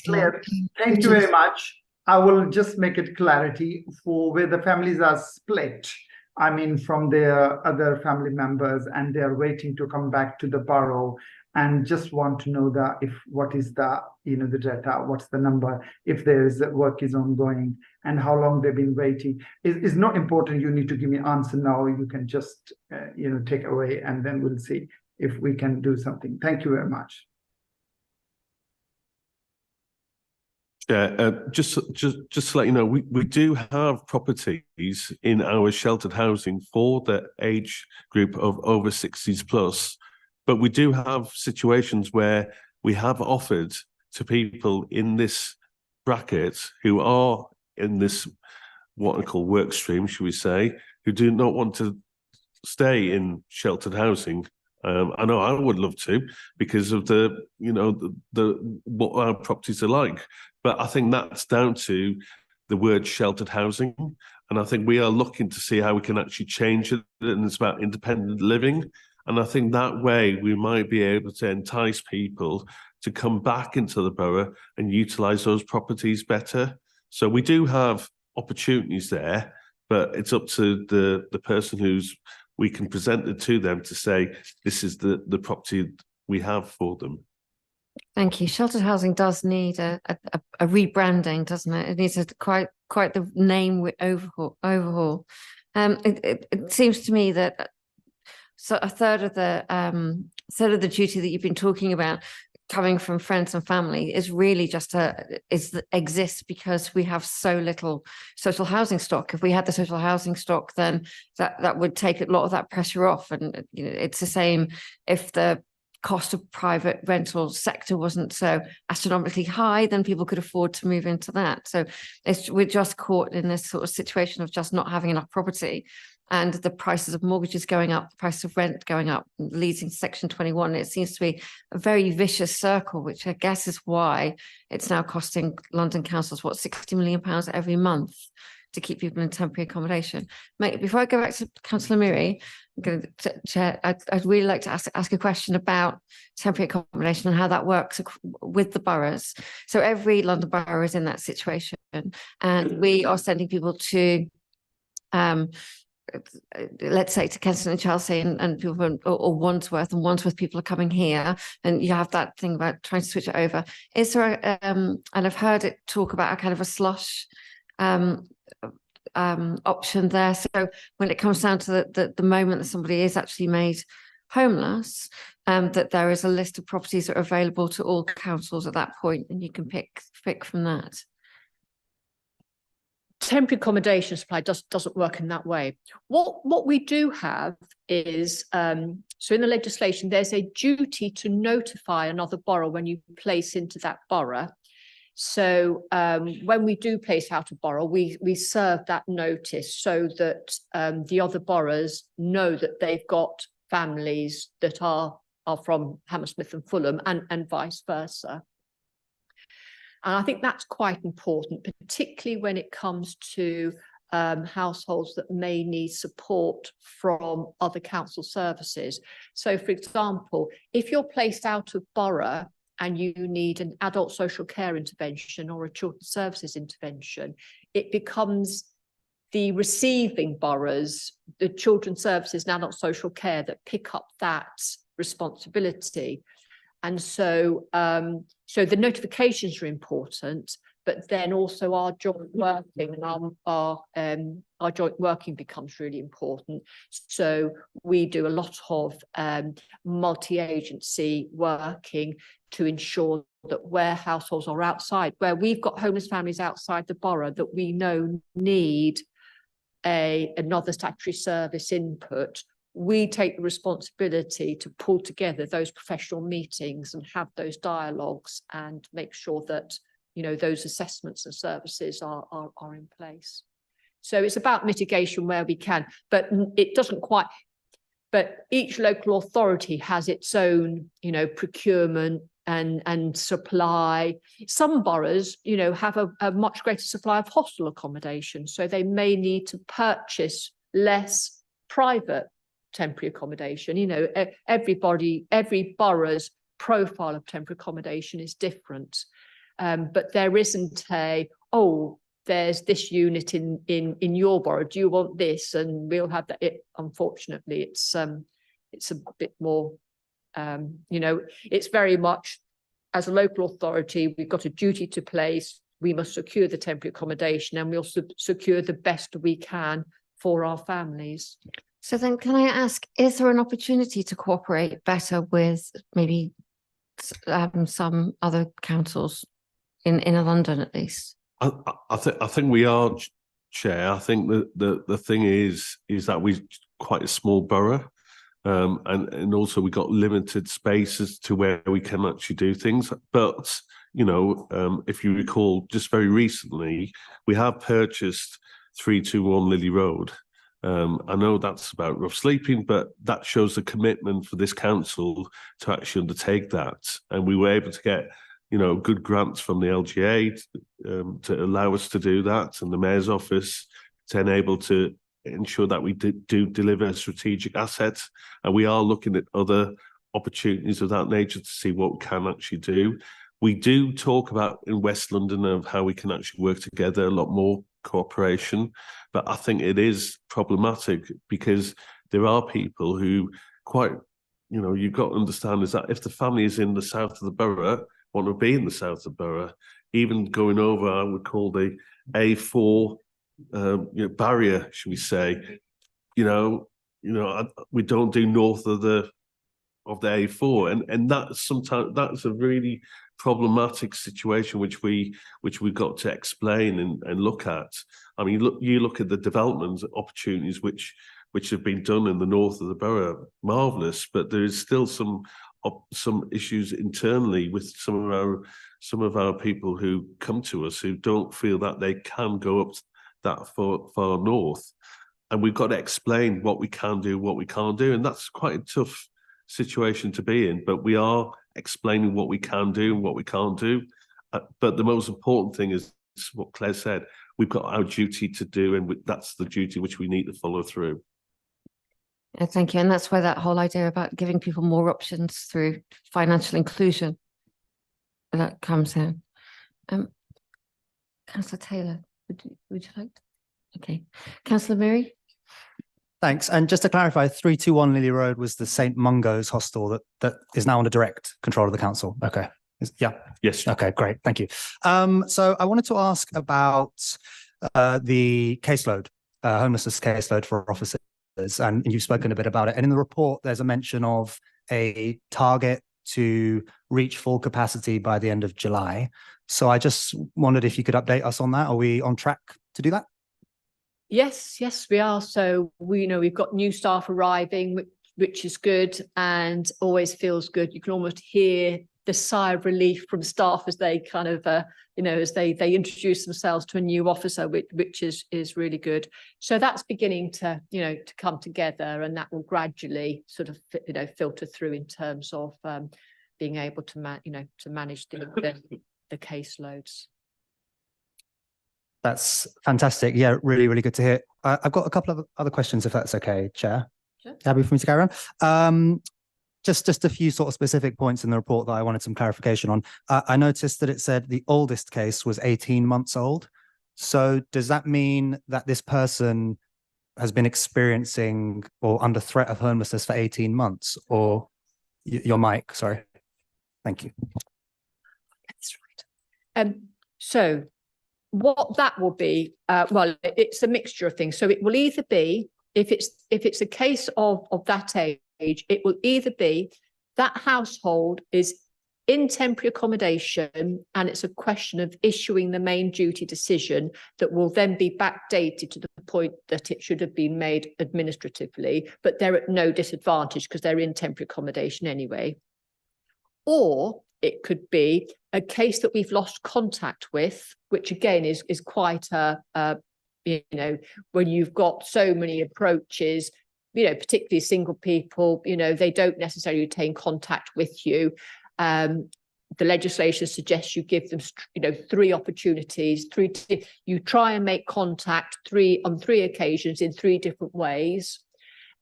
Claire, thank you very much. I will just make it clarity for where the families are split. I mean, from their other family members, and they're waiting to come back to the borough, and just want to know that what is the, you know, the data, what's the number, if there is work is ongoing, and how long they've been waiting. It's not important. You need to give me an answer now. You can just, you know, take away, and then we'll see if we can do something. Thank you very much. Yeah, just to let you know, we do have properties in our sheltered housing for the age group of over 60s plus, but we do have situations where we have offered to people in this bracket who are in this, what I call work stream, should we say, who do not want to stay in sheltered housing. I know I would love to, because of the, you know, the what our properties are like. But I think that's down to the word sheltered housing. And I think we are looking to see how we can actually change it. And it's about independent living. And I think that way we might be able to entice people to come back into the borough and utilise those properties better. So we do have opportunities there, but it's up to the person who's we can present it to them to say, this is the property we have for them. Thank you. Sheltered housing does need a rebranding, doesn't it? It needs a quite the name overhaul. It seems to me that a third of the duty that you've been talking about coming from friends and family is really just exists because we have so little social housing stock. If we had the social housing stock, then that would take a lot of that pressure off. And you know, it's the same if the cost of private rental sector wasn't so astronomically high, then people could afford to move into that. So we're just caught in this sort of situation of just not having enough property, and the prices of mortgages going up, the price of rent going up, leads into Section 21. It seems to be a very vicious circle, which I guess is why it's now costing London councils, what, £60 million every month to keep people in temporary accommodation. Mate, before I go back to Councillor Miri, I'm going to chair, I'd really like to ask a question about temporary accommodation and how that works with the boroughs. So every London borough is in that situation, and we are sending people to let's say to Kensington and Chelsea and people from, or Wandsworth, and Wandsworth people are coming here, and you have that thing about trying to switch it over. Is there and I've heard it talk about a kind of a slush option there. So when it comes down to the moment that somebody is actually made homeless, that there is a list of properties that are available to all councils at that point, and you can pick from that. Temporary accommodation supply doesn't work in that way. What we do have is, so in the legislation, there's a duty to notify another borough when you place into that borough. So when we do place out a borough, we serve that notice so that the other boroughs know that they've got families that are from Hammersmith and Fulham, and vice versa. And I think that's quite important, particularly when it comes to households that may need support from other council services. So, for example, if you're placed out of borough and you need an adult social care intervention or a children's services intervention, it becomes the receiving boroughs, the children's services and adult social care, that pick up that responsibility. And so, so the notifications are important, but then also our joint working and our joint working becomes really important. So we do a lot of multi-agency working to ensure that where households are outside, where we've got homeless families outside the borough that we know need another statutory service input, we take the responsibility to pull together those professional meetings and have those dialogues and make sure that, you know, those assessments and services are in place. So it's about mitigation where we can, but it doesn't quite, but each local authority has its own, procurement and supply. Some boroughs, have a much greater supply of hostel accommodation, so they may need to purchase less private temporary accommodation. Every borough's profile of temporary accommodation is different, but there isn't there's this unit in your borough, do you want this, and we'll have that. Unfortunately, it's a bit more, it's very much, as a local authority, we've got a duty to place. We must secure the temporary accommodation, and we'll secure the best we can for our families. So then can I ask, is there an opportunity to cooperate better with maybe some other councils in London at least? I think we are, Chair. I think that the thing is that we're quite a small borough, and also we got limited spaces to where we can actually do things. But if you recall, just very recently we have purchased 321 Lily Road. I know that's about rough sleeping, but that shows the commitment for this council to actually undertake that, and we were able to get good grants from the LGA to allow us to do that, and the Mayor's office to enable to ensure that we do deliver strategic assets. And we are looking at other opportunities of that nature to see what we can actually do. We do talk about in West London of how we can actually work together, a lot more cooperation, but I think it is problematic because there are people who you've got to understand is that if the family is in the south of the borough, want to be in the south of the borough, even going over, I would call the A4 barrier, should we say? We don't do north of the A4, and that's sometimes that's a really problematic situation which we've got to explain and look at. I mean, you look at the development opportunities which have been done in the north of the borough, marvellous, but there is still some issues internally with some of our people who come to us who don't feel that they can go up that far north, and we've got to explain what we can do, what we can't do, and that's quite a tough situation to be in. But we are explaining what we can do and what we can't do. But the most important thing is what Claire said: we've got our duty to do, and that's the duty which we need to follow through. Thank you. And that's where that whole idea about giving people more options through financial inclusion that comes in. Councillor Taylor, would you like to? Okay. Councillor Mary? Thanks. And just to clarify, 321 Lily Road was the St Mungo's hostel that is now under direct control of the council. Okay. Yeah. Yes. Okay, great. Thank you. So I wanted to ask about the caseload, homelessness caseload for officers. And you've spoken a bit about it. And in the report, there's a mention of a target to reach full capacity by the end of July. So I just wondered if you could update us on that. Are we on track to do that? Yes, we are. So we've got new staff arriving, which is good and always feels good. You can almost hear the sigh of relief from staff as they kind of, as they introduce themselves to a new officer, which is really good. So that's beginning to, to come together, and that will gradually sort of, filter through in terms of being able to, manage the caseloads. That's fantastic. Yeah, really, really good to hear. I've got a couple of other questions, if that's okay, Chair. Sure. Happy for me to carry on? Just a few sort of specific points in the report that I wanted some clarification on. I noticed that it said the oldest case was 18 months old. So does that mean that this person has been experiencing or under threat of homelessness for 18 months? Or your mic, sorry. Thank you. That's right. So what that will be, well, it's a mixture of things. So it will either be, if it's a case of that age, it will either be that household is in temporary accommodation and it's a question of issuing the main duty decision that will then be backdated to the point that it should have been made administratively, but they're at no disadvantage because they're in temporary accommodation anyway. Or it could be a case that we've lost contact with, which again is quite a when you've got so many approaches, particularly single people, they don't necessarily retain contact with you. The legislation suggests you give them, 3 opportunities. You try and make contact on 3 occasions in 3 different ways,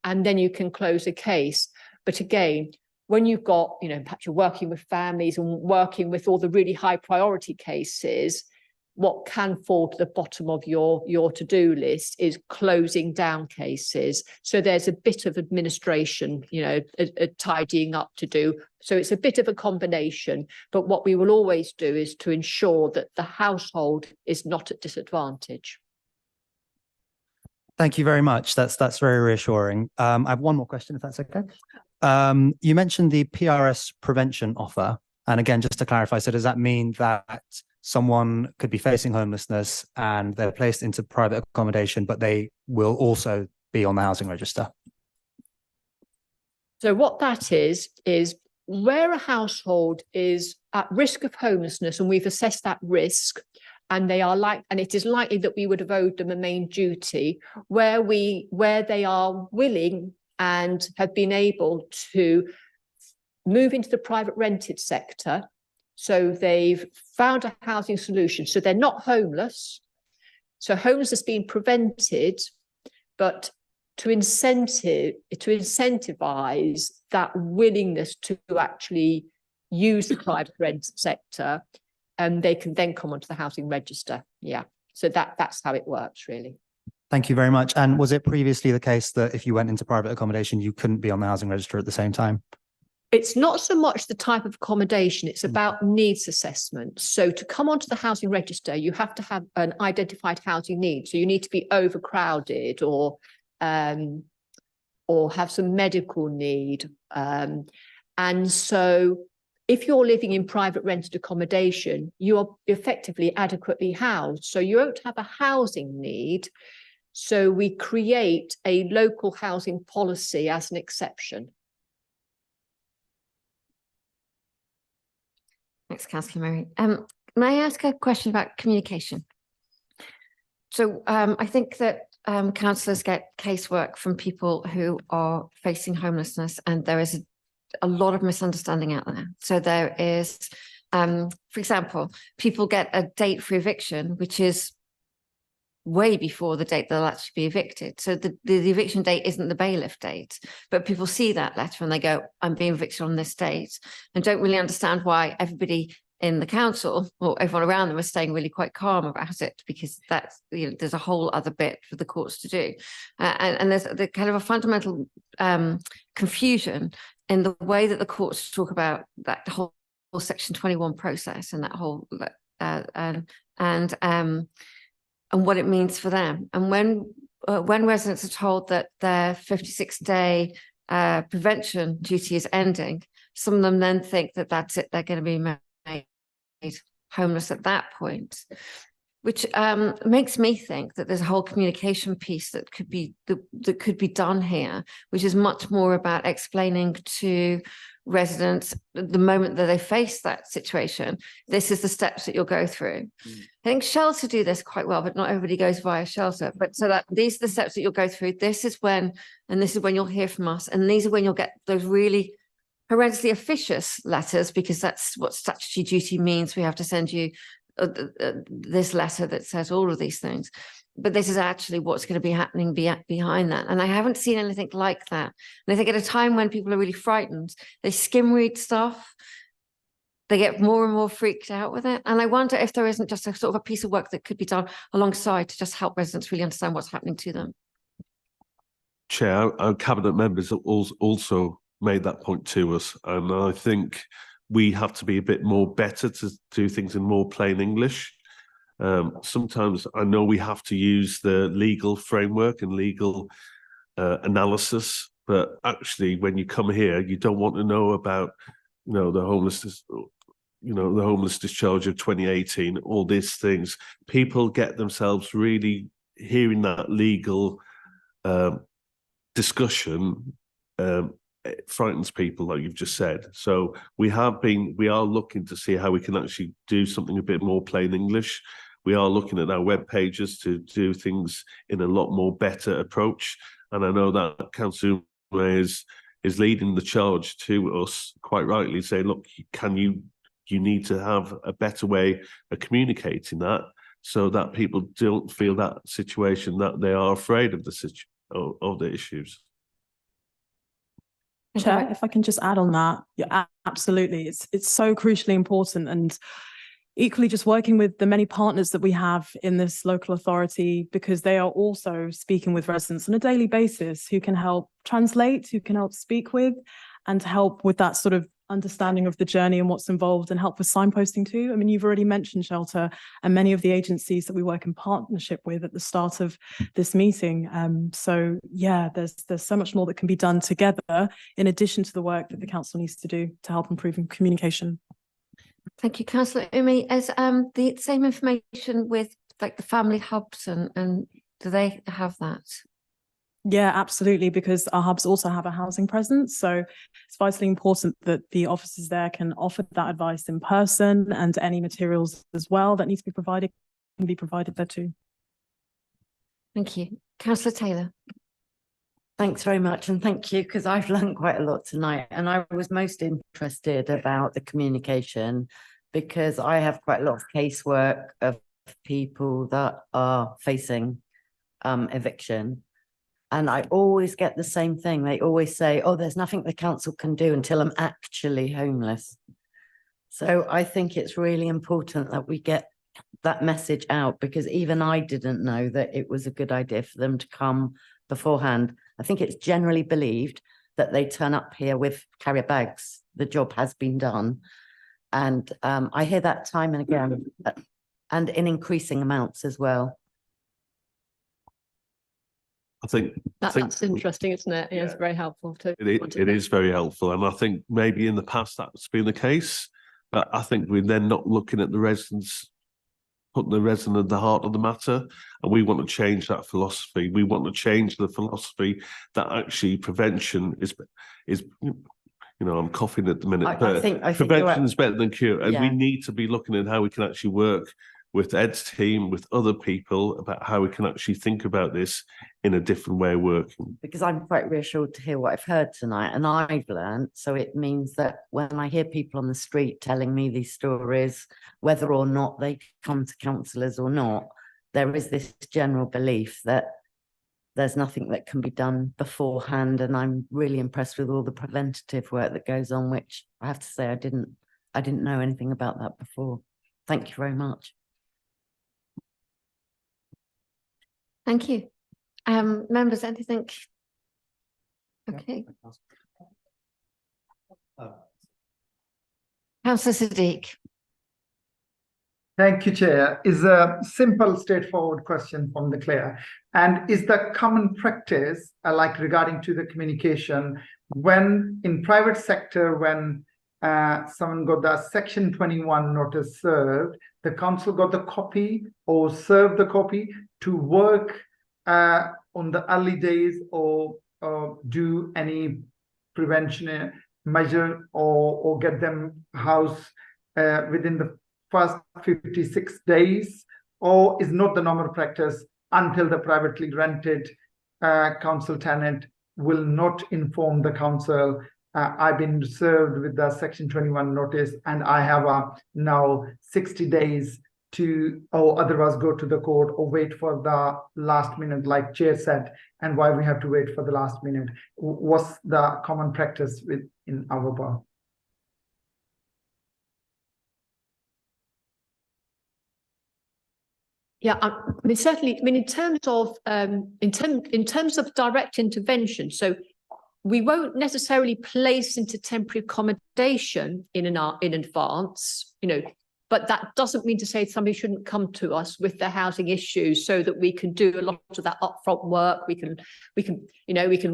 and then you can close a case. But again, when you've got, perhaps you're working with families and working with all the really high priority cases, what can fall to the bottom of your to-do list is closing down cases. So there's a bit of administration, a tidying up to do. So it's a bit of a combination. But what we will always do is to ensure that the household is not at disadvantage. Thank you very much. That's very reassuring. I have one more question, if that's okay. You mentioned the PRS prevention offer. And again, just to clarify, so does that mean that someone could be facing homelessness and they're placed into private accommodation, but they will also be on the housing register? So what that is where a household is at risk of homelessness, and we've assessed that risk, and it is likely that we would have owed them a main duty, where they are willing and have been able to move into the private rented sector. So they've found a housing solution. So they're not homeless. So homelessness being prevented, but to incentivize that willingness to actually use the private rent sector, and they can then come onto the housing register. Yeah. So that's how it works, really. Thank you very much. And was it previously the case that if you went into private accommodation, you couldn't be on the housing register at the same time? It's not so much the type of accommodation, it's about needs assessment. So to come onto the housing register, you have to have an identified housing need. So you need to be overcrowded or have some medical need. And so if you're living in private rented accommodation, you are effectively adequately housed. So you won't have a housing need. So we create a local housing policy as an exception. Thanks, Councillor Murray. May I ask a question about communication? So I think that councillors get casework from people who are facing homelessness, and there is a lot of misunderstanding out there. So there is, for example, people get a date for eviction, which is way before the date they'll actually be evicted. So the eviction date isn't the bailiff date, but people see that letter and they go, I'm being evicted on this date, and don't really understand why everybody in the council or everyone around them is staying really quite calm about it, because that's, there's a whole other bit for the courts to do. And there's the kind of a fundamental confusion in the way that the courts talk about that whole Section 21 process and that whole and what it means for them. And when residents are told that their 56-day prevention duty is ending, some of them then think that that's it, they're going to be made homeless at that point, which makes me think that there's a whole communication piece that could be done here, which is much more about explaining to residents the moment that they face that situation, this is the steps that you'll go through. I think shelter do this quite well, but not everybody goes via shelter. But so that these are the steps that you'll go through. This is when you'll hear from us, and these are when you'll get those really horrendously officious letters, because that's what statutory duty means. We have to send you this letter that says all of these things. But this is actually what's going to be happening behind that. And I haven't seen anything like that. And I think at a time when people are really frightened, they skim read stuff, they get more and more freaked out with it. And I wonder if there isn't just a sort of a piece of work that could be done alongside to just help residents really understand what's happening to them. Chair, our cabinet members also made that point to us. And I think we have to be a bit more better to do things in more plain English. Sometimes I know we have to use the legal framework and legal analysis, but actually when you come here, you don't want to know about, the homelessness, the homeless discharge of 2018, all these things. People get themselves really hearing that legal discussion. It frightens people, like you've just said. So we are looking to see how we can actually do something a bit more plain English. We are looking at our web pages to do things in a lot more better approach. And I know that Councillor is leading the charge to us, quite rightly, saying, look, you need to have a better way of communicating that, so that people don't feel that situation, that they are afraid of the issues. Chair, if I can just add on that, yeah, absolutely. It's so crucially important, and equally just working with the many partners that we have in this local authority, because they are also speaking with residents on a daily basis who can help translate, who can help speak with, and help with that sort of understanding of the journey and what's involved, and help with signposting too. I mean, you've already mentioned Shelter and many of the agencies that we work in partnership with at the start of this meeting. So yeah, there's so much more that can be done together in addition to the work that the council needs to do to help improve communication. Thank you, Councillor Umi. Is the same information with like the family hubs and do they have that? Yeah, absolutely, because our hubs also have a housing presence. So it's vitally important that the officers there can offer that advice in person, and any materials as well that need to be provided can be provided there too. Thank you. Councillor Taylor. Thanks very much, and thank you, because I've learned quite a lot tonight, and I was most interested about the communication, because I have quite a lot of casework of people that are facing eviction. And I always get the same thing. They always say, oh, there's nothing the council can do until I'm actually homeless. So I think it's really important that we get that message out, because even I didn't know that it was a good idea for them to come beforehand. I think it's generally believed that they turn up here with carrier bags. The job has been done. And I hear that time and again, and in increasing amounts as well. I think That's interesting, isn't it? Yeah, it's very helpful too. It is very helpful, and I think maybe in the past that's been the case, but I think we're then not looking at the residents, putting the resident at the heart of the matter, and we want to change that philosophy. We want to change the philosophy that actually prevention is. You know, I'm coughing at the minute, I think prevention is better than cure, and we Yeah. need to be looking at how we can actually work with Ed's team, with other people, about how we can actually think about this in a different way of working. Because I'm quite reassured to hear what I've heard tonight, and I've learned. So it means that when I hear people on the street telling me these stories, whether or not they come to councillors or not, there is this general belief that there's nothing that can be done beforehand. And I'm really impressed with all the preventative work that goes on, which I have to say I didn't know anything about that before. Thank you very much. Thank you. Members, anything? Okay. Councillor Siddique. Thank you, Chair. Is a simple, straightforward question from the Claire. And is the common practice, like regarding to the communication, when in private sector, when someone got the Section 21 notice served, the council got the copy or served the copy to work on the early days, or do any prevention measure, or get them house within the first 56 days, or is not the normal practice until the privately rented council tenant will not inform the council? I've been served with the Section 21 notice, and I have now 60 days to, or otherwise go to the court or wait for the last minute, like Chair said, and why we have to wait for the last minute. What's the common practice in our bar? Yeah, I mean, certainly, I mean, in terms of direct intervention, so we won't necessarily place into temporary accommodation in advance, you know, but that doesn't mean to say somebody shouldn't come to us with their housing issues, so that we can do a lot of that upfront work. We can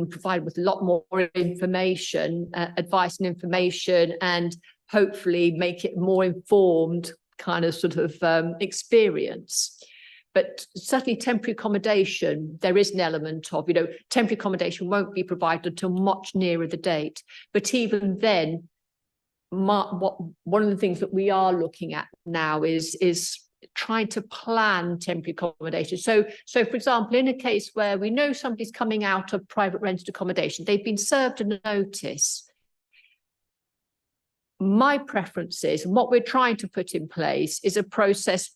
provide with a lot more information, advice and information, and hopefully make it more informed kind of sort of experience. But certainly temporary accommodation, there is an element of, you know, temporary accommodation won't be provided until much nearer the date. But even then, one of the things that we are looking at now is trying to plan temporary accommodation. So for example, in a case where we know somebody's coming out of private rented accommodation, they've been served a notice. My preference is, and what we're trying to put in place, is a process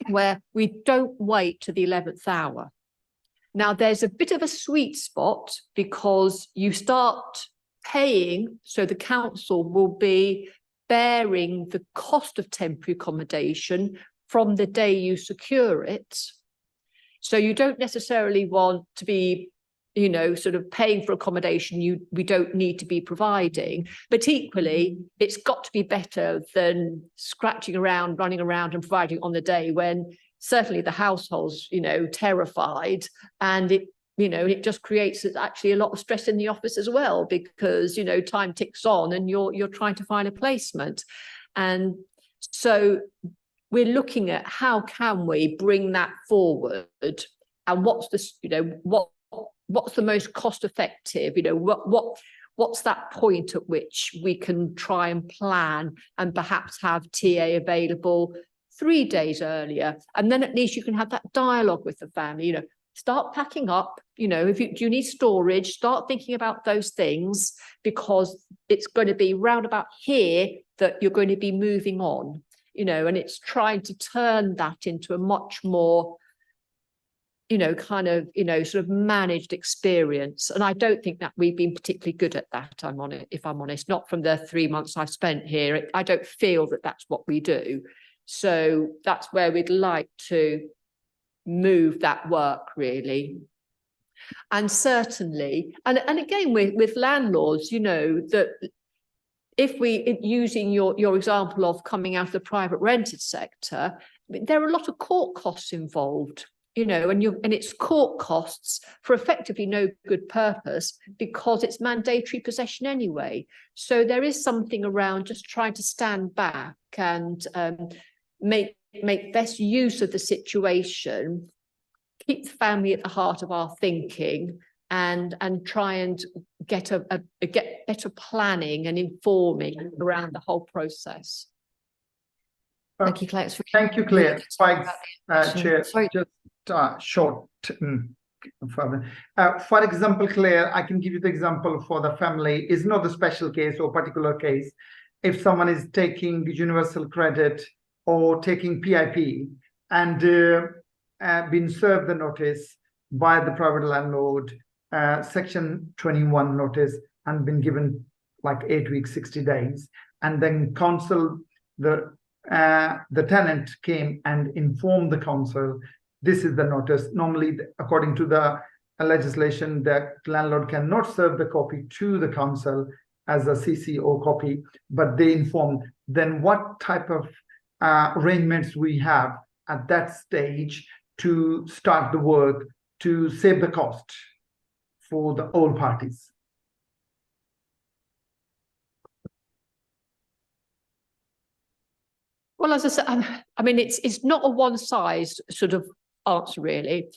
where we don't wait to the 11th hour. Now, there's a bit of a sweet spot because you start paying, so the council will be bearing the cost of temporary accommodation from the day you secure it. So you don't necessarily want to be, you know, sort of paying for accommodation we don't need to be providing. But equally, it's got to be better than scratching around, running around and providing on the day when certainly the household's, you know, terrified, and it, you know, it just creates actually a lot of stress in the office as well, because, you know, time ticks on and you're trying to find a placement. And so we're looking at how can we bring that forward, and what's the, you know, what's the most cost effective, you know, what's that point at which we can try and plan and perhaps have TA available 3 days earlier, and then at least you can have that dialogue with the family, you know, start packing up, you know, do you need storage, start thinking about those things, because it's going to be round about here that you're going to be moving on, you know, and it's trying to turn that into a much more, you know, kind of, you know, sort of managed experience. And I don't think that we've been particularly good at that, if I'm honest, not from the 3 months I've spent here. I don't feel that that's what we do. So that's where we'd like to move that work, really. And certainly, and again, with landlords, you know, that if we, using your example of coming out of the private rented sector, there are a lot of court costs involved, you know, and it's court costs for effectively no good purpose, because it's mandatory possession anyway. So there is something around just trying to stand back and make best use of the situation, keep the family at the heart of our thinking, and try and get get better planning and informing around the whole process. Thank you, Claire. Thank you, Claire. Spikes, Chair, Sorry. just short further. For example, Claire, I can give you the example for the family. Is not the special case or particular case. If someone is taking universal credit or taking PIP and been served the notice by the private landlord, section 21 notice, and been given like 8 weeks, 60 days, and then council, the tenant came and informed the council, this is the notice. Normally, according to the legislation, the landlord cannot serve the copy to the council as a CCO copy, but they informed. Then what type of arrangements we have at that stage to start the work to save the cost for the all parties? Well, as I said, I mean, it's not a one size sort of answer really,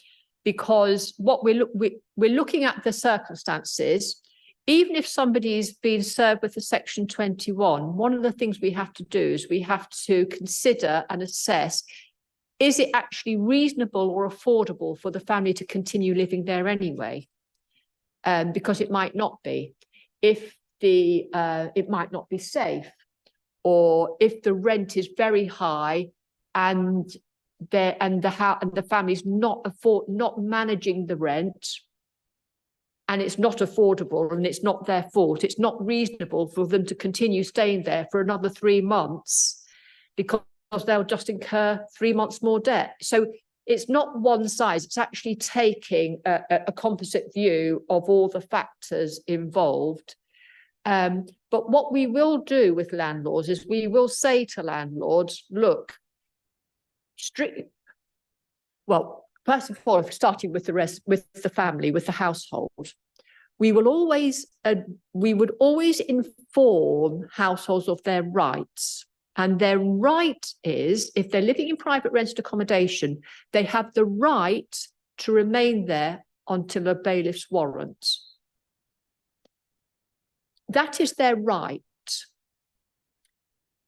because what we're looking at the circumstances. Even if somebody's been served with a section 21, one of the things we have to do is we have to consider and assess, is it actually reasonable or affordable for the family to continue living there anyway? Because it might not be. If it might not be safe, or if the rent is very high and the family's not managing the rent, and it's not affordable, and it's not their fault, it's not reasonable for them to continue staying there for another 3 months, because they'll just incur 3 months more debt. So it's not one size, it's actually taking a composite view of all the factors involved. But what we will do with landlords is we will say to landlords, look, first of all, starting with with the family, with the household, we would always inform households of their rights. And their right is, if they're living in private rented accommodation, they have the right to remain there until a bailiff's warrant. That is their right.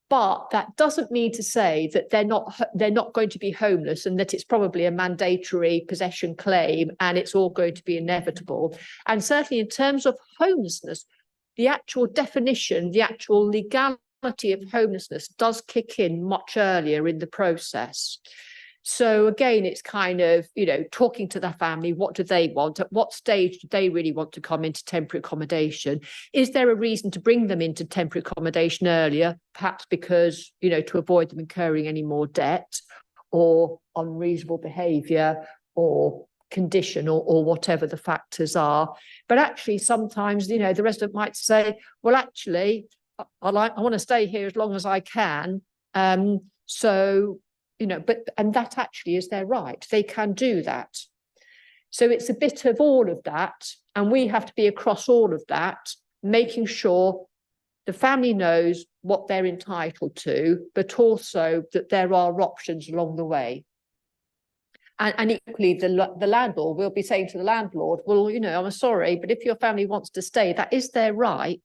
But that doesn't mean to say that they're not going to be homeless and that it's probably a mandatory possession claim and it's all going to be inevitable. And certainly in terms of homelessness, the actual definition, the actual legality of homelessness does kick in much earlier in the process. So again, it's kind of, talking to the family, what do they want? At what stage do they really want to come into temporary accommodation? Is there a reason to bring them into temporary accommodation earlier? Perhaps because, to avoid them incurring any more debt or unreasonable behaviour or condition or whatever the factors are. But actually, sometimes, the resident might say, well, actually, I want to stay here as long as I can. And that actually is their right. They can do that. So it's a bit of all of that. And we have to be across all of that, making sure the family knows what they're entitled to, but also that there are options along the way. And equally, the landlord will be saying to the landlord, well, I'm sorry, but if your family wants to stay, that is their right.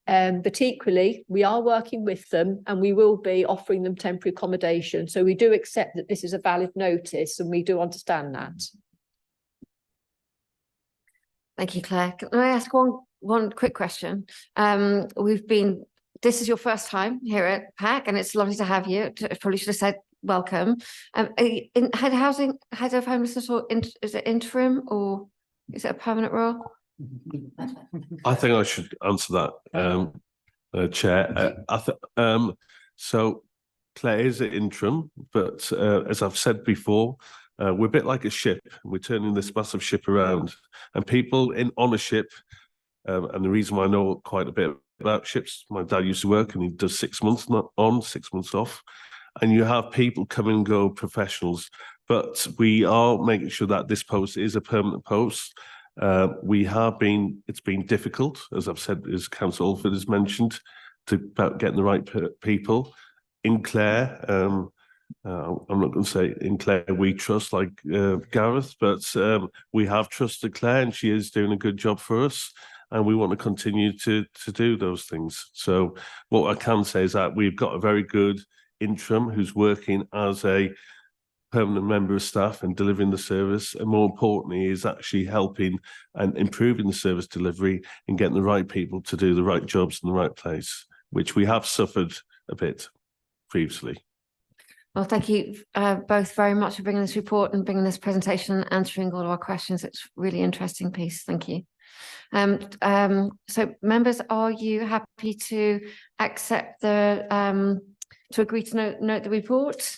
But equally, we are working with them and we will be offering them temporary accommodation. So we do accept that this is a valid notice and we do understand that. Thank you, Claire. Can I ask one quick question? This is your first time here at PAC and it's lovely to have you. I probably should have said welcome. Head of homelessness, or is it interim or is it a permanent role? I think I should answer that, Chair. So Claire is an interim, but as I've said before, we're a bit like a ship. We're turning this massive ship around, and people on a ship. And the reason why I know quite a bit about ships, my dad used to work, and he does 6 months not on, 6 months off, and you have people come and go, professionals. But we are making sure that this post is a permanent post. It's been difficult, as I've said, as Councillor Alford has mentioned, about getting the right people. In Claire, I'm not going to say in Claire we trust like Gareth, but we have trusted Claire and she is doing a good job for us. And we want to continue to do those things. So what I can say is that we've got a very good interim who's working as a permanent member of staff and delivering the service, and more importantly is actually helping and improving the service delivery and getting the right people to do the right jobs in the right place, which we have suffered a bit previously. Well, thank you both very much for bringing this report and bringing this presentation and answering all of our questions. It's a really interesting piece. Thank you. So members, are you happy to accept to agree to note the report?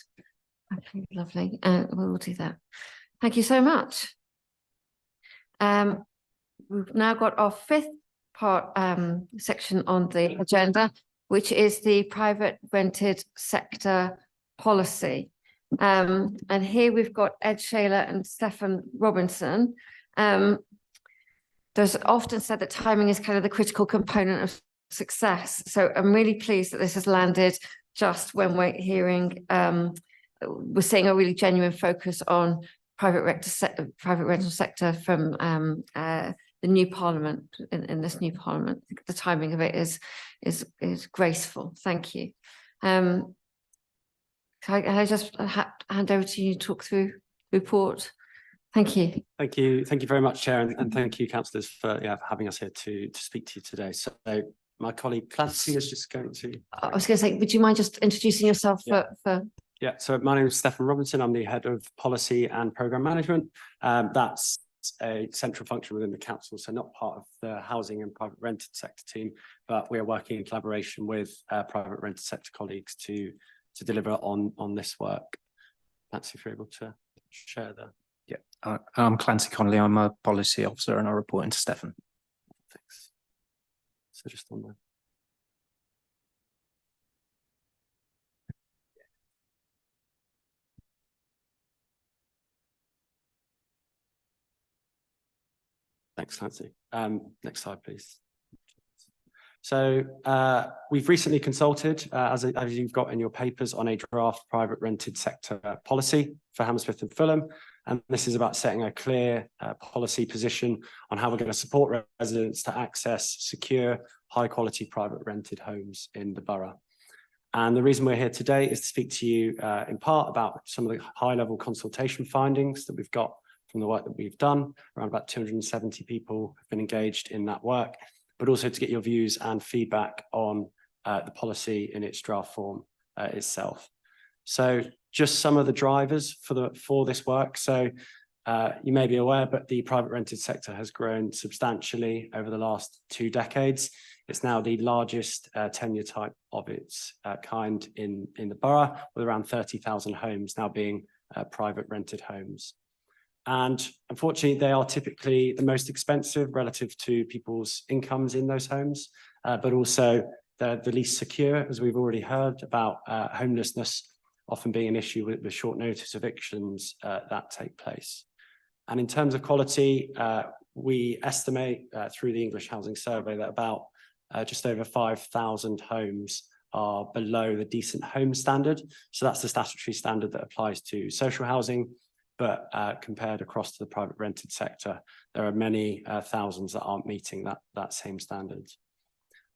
Okay, lovely. We will do that. Thank you so much. We've now got our fifth part section on the agenda, which is the private rented sector policy. And here we've got Ed Shaler and Stefan Robinson. There's often said that timing is kind of the critical component of success. So I'm really pleased that this has landed just when we're hearing we're seeing a really genuine focus on private rental sector from the new Parliament in this new Parliament. The timing of it is graceful. Thank you. Can I just hand over to you to talk through the report? Thank you. Thank you. Thank you very much, Chair, and thank you, councillors, for having us here to speak to you today. So my colleague Clancy is just going to. I was going to say, would you mind just introducing yourself for? Yeah, so my name is Stefan Robinson. I'm the head of policy and programme management. That's a central function within the council, so not part of the housing and private rented sector team, but we are working in collaboration with private rented sector colleagues to deliver on this work. Nancy, if you're able to share that. Yeah, I'm Clancy Connolly. I'm a policy officer and I report into Stefan. Thanks. So just on there. Thanks, Clancy. Next slide, please. So we've recently consulted, as you've got in your papers, on a draft private rented sector policy for Hammersmith and Fulham. And this is about setting a clear policy position on how we're going to support residents to access secure, high quality private rented homes in the borough. And the reason we're here today is to speak to you in part about some of the high-level consultation findings that we've got from the work that we've done. Around about 270 people have been engaged in that work, but also to get your views and feedback on the policy in its draft form itself. So just some of the drivers for this work. So you may be aware, but the private rented sector has grown substantially over the last 2 decades. It's now the largest tenure type of its kind in the borough, with around 30,000 homes now being private rented homes. And unfortunately, they are typically the most expensive relative to people's incomes in those homes, but also the least secure, as we've already heard about homelessness often being an issue with the short notice evictions that take place. And in terms of quality, we estimate through the English Housing Survey that about just over 5,000 homes are below the decent home standard. So that's the statutory standard that applies to social housing, but compared across to the private rented sector, there are many thousands that aren't meeting that same standard.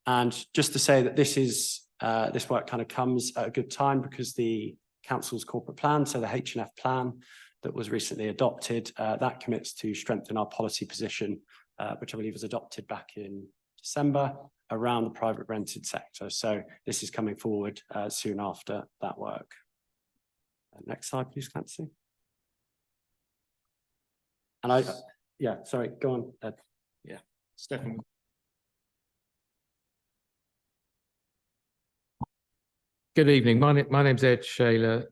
And just to say that this work kind of comes at a good time, because the council's corporate plan, so the H&F plan that was recently adopted, that commits to strengthen our policy position, which I believe was adopted back in December, around the private rented sector. So this is coming forward soon after that work. Next slide, please, Clancy. And yeah, sorry, go on, Ed. Yeah, Stefan. Good evening. My name's Ed Shaler,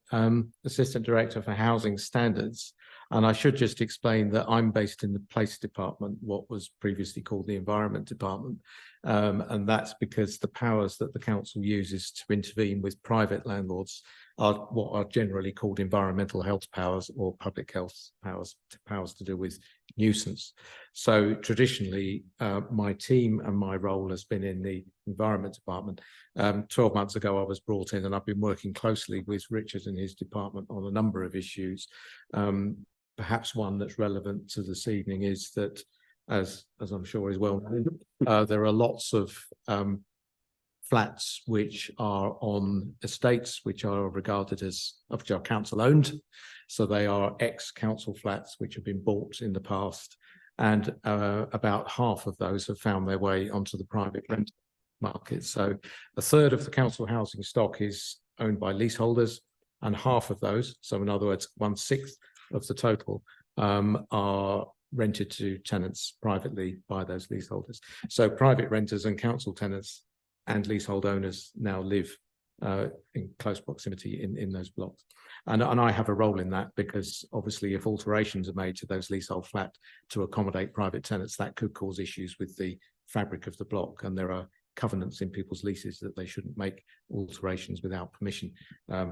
Assistant Director for Housing Standards. And I should just explain that I'm based in the Place Department, what was previously called the Environment Department. And that's because the powers that the council uses to intervene with private landlords are what are generally called environmental health powers or public health powers to do with nuisance. So traditionally, my team and my role has been in the Environment Department. 12 months ago, I was brought in, and I've been working closely with Richard and his department on a number of issues. Perhaps one that's relevant to this evening is that, as I'm sure is well known, there are lots of flats which are on estates which are regarded as, which are council owned. So they are ex-council flats which have been bought in the past, and about half of those have found their way onto the private rent market. So a third of the council housing stock is owned by leaseholders, and half of those, so in other words, 1/6 of the total, are rented to tenants privately by those leaseholders. So private renters and council tenants and leasehold owners now live in close proximity in those blocks. And I have a role in that, because obviously if alterations are made to those leasehold flat to accommodate private tenants, that could cause issues with the fabric of the block. And there are covenants in people's leases that they shouldn't make alterations without permission.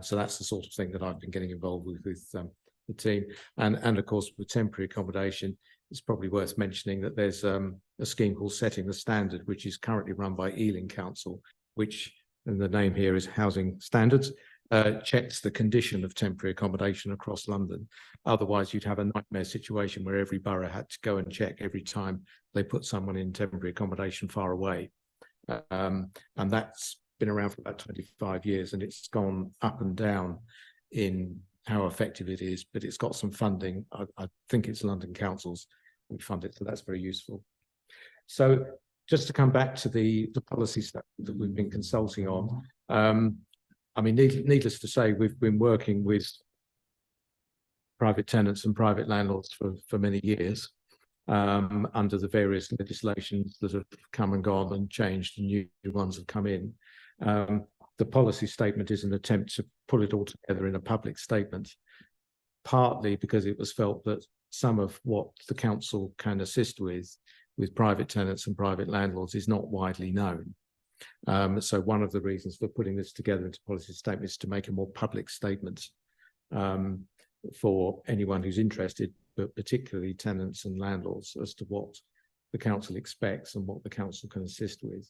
So that's the sort of thing that I've been getting involved with the team. And of course, with temporary accommodation, it's probably worth mentioning that there's a scheme called Setting the Standard, which is currently run by Ealing Council, which, and the name here is Housing Standards, checks the condition of temporary accommodation across London. Otherwise, you'd have a nightmare situation where every borough had to go and check every time they put someone in temporary accommodation far away. And that's been around for about 25 years, and it's gone up and down in how effective it is, but it's got some funding. I think it's London councils who fund it, so that's very useful. So just to come back to the policy stuff that we've been consulting on, I mean, needless to say, we've been working with private tenants and private landlords for many years, under the various legislations that have come and gone and changed, and new ones have come in. The policy statement is an attempt to pull it all together in a public statement, partly because it was felt that some of what the council can assist with private tenants and private landlords is not widely known. So one of the reasons for putting this together into policy statement is to make a more public statement for anyone who's interested, but particularly tenants and landlords, as to what the council expects and what the council can assist with.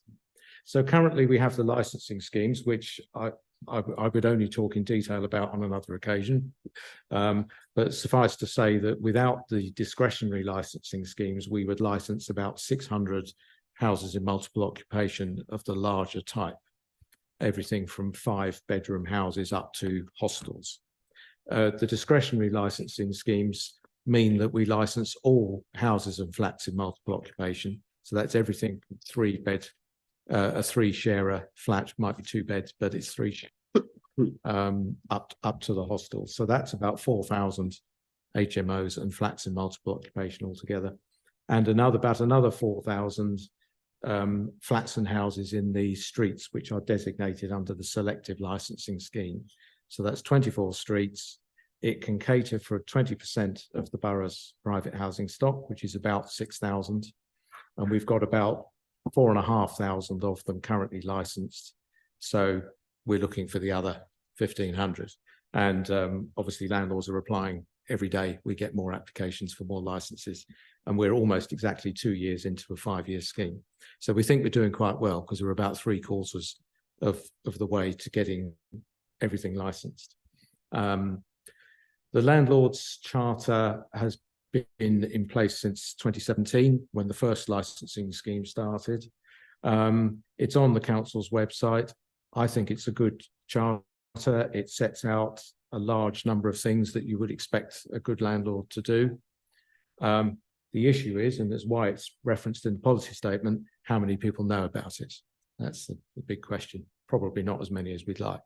So currently we have the licensing schemes, which I would only talk in detail about on another occasion. But suffice to say that without the discretionary licensing schemes, we would license about 600 houses in multiple occupation of the larger type. everything from 5-bedroom houses up to hostels. The discretionary licensing schemes mean that we license all houses and flats in multiple occupation. So that's everything from 3-bed, a 3-sharer flat, might be 2 beds, but it's 3 up to the hostels. So that's about 4,000 HMOs and flats in multiple occupation altogether, and about another 4,000 flats and houses in the streets, which are designated under the selective licensing scheme. So that's 24 streets. It can cater for 20% of the borough's private housing stock, which is about 6,000. And we've got about 4,500 of them currently licensed. So we're looking for the other 1,500. And obviously landlords are applying every day. We get more applications for more licenses. And we're almost exactly 2 years into a 5-year scheme. So we think we're doing quite well because we're about 3/4 of the way to getting everything licensed. The Landlords Charter has been in place since 2017 when the first licensing scheme started. It's on the council's website. I think it's a good charter. It sets out a large number of things that you would expect a good landlord to do. The issue is, and that's why it's referenced in the policy statement, how many people know about it? That's the big question. Probably not as many as we'd like.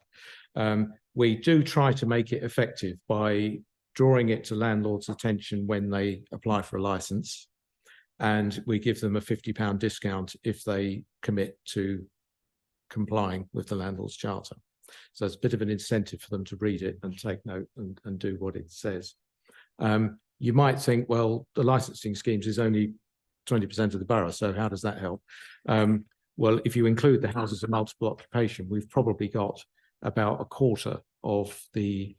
We do try to make it effective by drawing it to landlords' attention when they apply for a license, and we give them a £50 discount if they commit to complying with the Landlords Charter. So it's a bit of an incentive for them to read it and take note and do what it says. You might think, well, the licensing schemes is only 20% of the borough, so how does that help? Well, if you include the houses of multiple occupation, we've probably got about 1/4 of the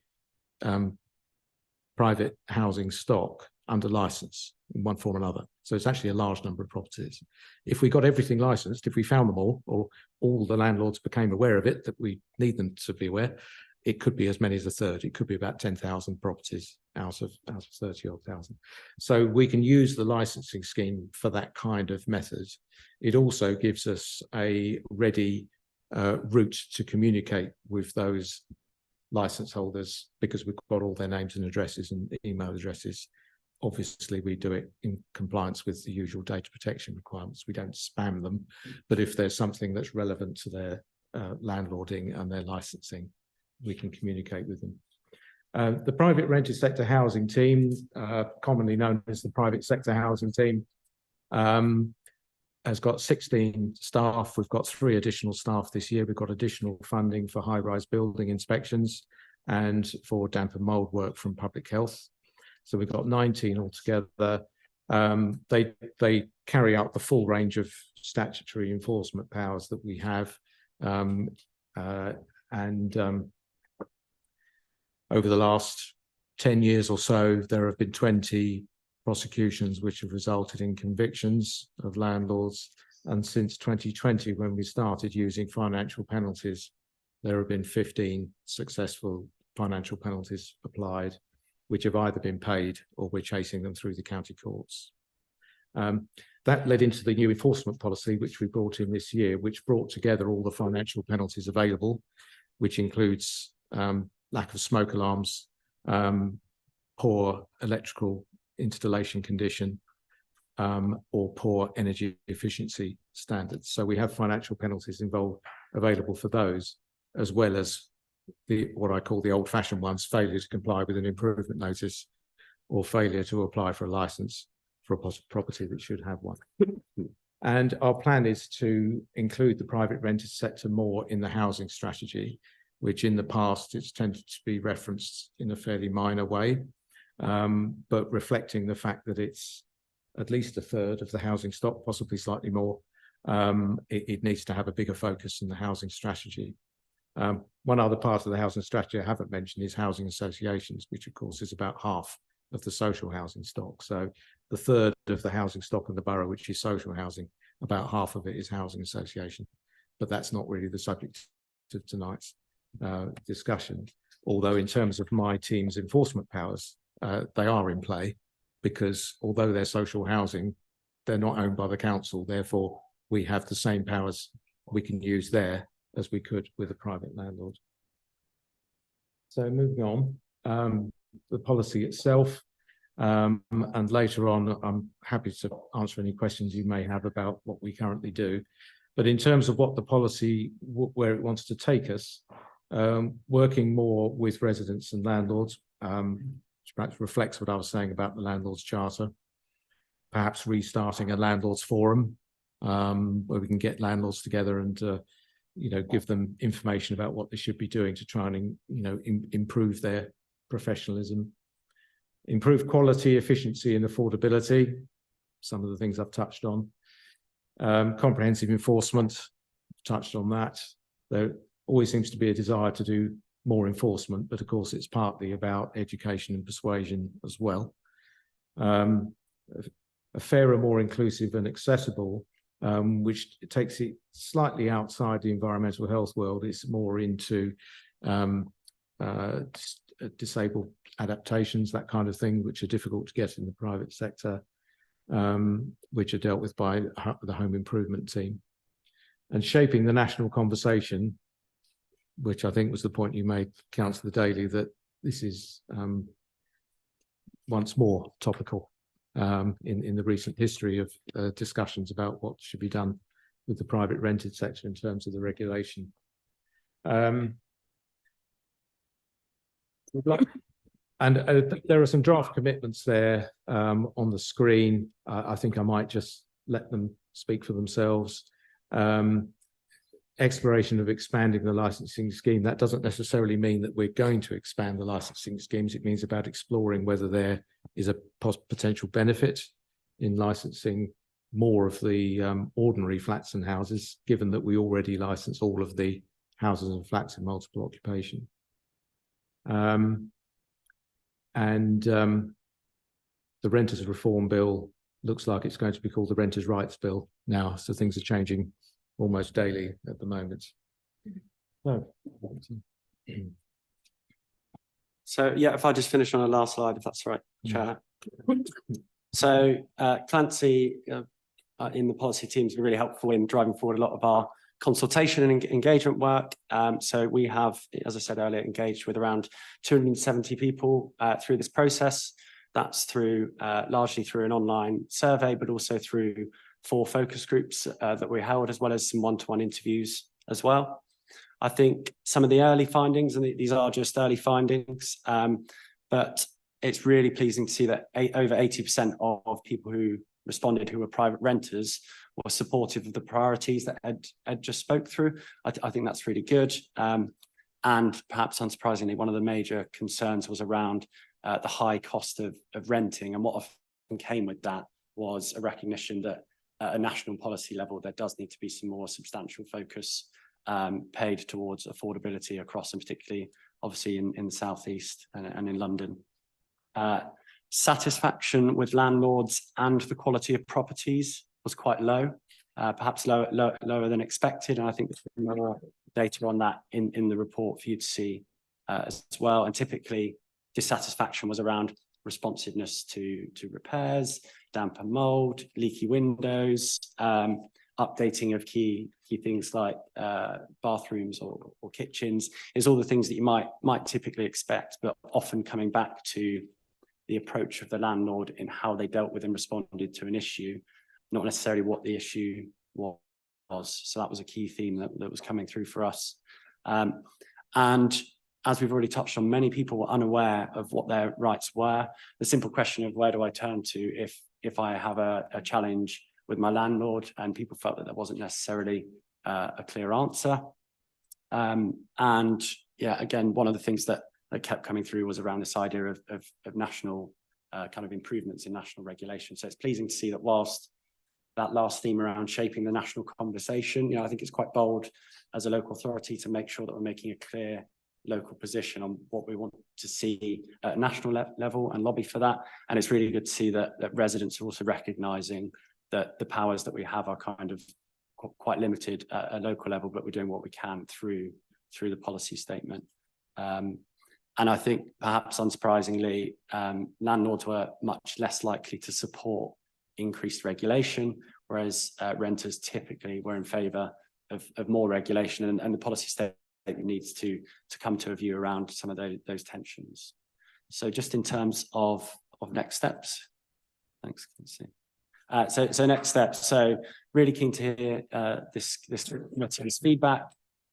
private housing stock under license in one form or another. So it's actually a large number of properties. If we got everything licensed, if we found them all, or all the landlords became aware of it, that we need them to be aware, it could be as many as 1/3. It could be about 10,000 properties out of 30-odd thousand. So we can use the licensing scheme for that kind of method. It also gives us a ready route to communicate with those license holders because we've got all their names and addresses and email addresses. Obviously, we do it in compliance with the usual data protection requirements. We don't spam them, but if there's something that's relevant to their landlording and their licensing, we can communicate with them. The private rented sector housing team, commonly known as the private sector housing team, has got 16 staff. We've got 3 additional staff this year. We've got additional funding for high-rise building inspections and for damp and mould work from public health. So we've got 19 altogether. They carry out the full range of statutory enforcement powers that we have. Over the last 10 years or so, there have been 20 prosecutions which have resulted in convictions of landlords. And since 2020, when we started using financial penalties, there have been 15 successful financial penalties applied, which have either been paid or we're chasing them through the county courts. That led into the new enforcement policy, which we brought in this year, which brought together all the financial penalties available, which includes lack of smoke alarms, poor electrical installation condition, or poor energy efficiency standards. So we have financial penalties available for those, as well as what I call the old-fashioned ones: failure to comply with an improvement notice or failure to apply for a license for a property that should have one. And our plan is to include the private rented sector more in the housing strategy, which in the past it's tended to be referenced in a fairly minor way, but reflecting the fact that it's at least 1/3 of the housing stock, possibly slightly more. It needs to have a bigger focus in the housing strategy. One other part of the housing strategy I haven't mentioned is housing associations, which of course is about half of the social housing stock. So the 1/3 of the housing stock in the borough, which is social housing, about half of it is housing association. But that's not really the subject of tonight's discussion. Although in terms of my team's enforcement powers, they are in play, because although they're social housing, they're not owned by the council. Therefore, we have the same powers we can use there as we could with a private landlord. So moving on, the policy itself, and later on, I'm happy to answer any questions you may have about what we currently do. But in terms of what the policy, where it wants to take us, working more with residents and landlords, which perhaps reflects what I was saying about the Landlords Charter, perhaps restarting a landlords forum, where we can get landlords together and give them information about what they should be doing to try and improve their professionalism, improve quality, efficiency and affordability, some of the things I've touched on. Comprehensive enforcement, touched on that. There always seems to be a desire to do more enforcement, but of course it's partly about education and persuasion as well. A fairer, more inclusive and accessible, which takes it slightly outside the environmental health world. It's more into disabled adaptations, that kind of thing, which are difficult to get in the private sector, which are dealt with by the home improvement team. And shaping the national conversation, which I think was the point you made, Councillor Daly, that this is once more topical in the recent history of discussions about what should be done with the private rented sector in terms of the regulation. And there are some draft commitments there on the screen. I think I might just let them speak for themselves. Exploration of expanding the licensing scheme. That doesn't necessarily mean that we're going to expand the licensing schemes. It means about exploring whether there is a potential benefit in licensing more of the ordinary flats and houses, given that we already license all of the houses and flats in multiple occupation. The Renters Reform Bill looks like it's going to be called the Renters' Rights Bill now, so things are changing almost daily at the moment. So yeah, if I just finish on the last slide, if that's right, Chair. So Clancy in the policy team has been really helpful in driving forward a lot of our consultation and engagement work. So we have, as I said earlier, engaged with around 270 people through this process. That's through largely through an online survey, but also through 4 focus groups that we held, as well as some one-to-one interviews as well. I think some of the early findings, and these are just early findings, but it's really pleasing to see that over 80% of people who responded who were private renters were supportive of the priorities that Ed just spoke through. I think that's really good. And perhaps unsurprisingly, one of the major concerns was around the high cost of renting. And what often came with that was a recognition that at a national policy level, there does need to be some more substantial focus paid towards affordability across, and particularly obviously in the Southeast and in London. Satisfaction with landlords and the quality of properties was quite low, perhaps lower than expected. And I think there's more data on that in the report for you to see as well. And typically dissatisfaction was around responsiveness to repairs, damp and mold, leaky windows, updating of key things like bathrooms or kitchens, is all the things that you might typically expect, but often coming back to the approach of the landlord in how they dealt with and responded to an issue, not necessarily what the issue was. So that was a key theme that was coming through for us. And as we've already touched on, many people were unaware of what their rights were. The simple question of where do I turn to if I have a challenge with my landlord, and people felt that there wasn't necessarily a clear answer. And yeah, again, one of the things that kept coming through was around this idea of national kind of improvements in national regulation. So it's pleasing to see that whilst that last theme around shaping the national conversation, I think it's quite bold as a local authority to make sure that we're making a clear local position on what we want to see at a national level and lobby for that. And it's really good to see that residents are also recognising that the powers that we have are kind of quite limited at a local level, but we're doing what we can through the policy statement. And I think perhaps unsurprisingly, landlords were much less likely to support increased regulation, whereas renters typically were in favour of more regulation, and the policy statement needs to come to a view around some of those tensions. So just in terms of next steps, thanks. So next steps. So really keen to hear this feedback.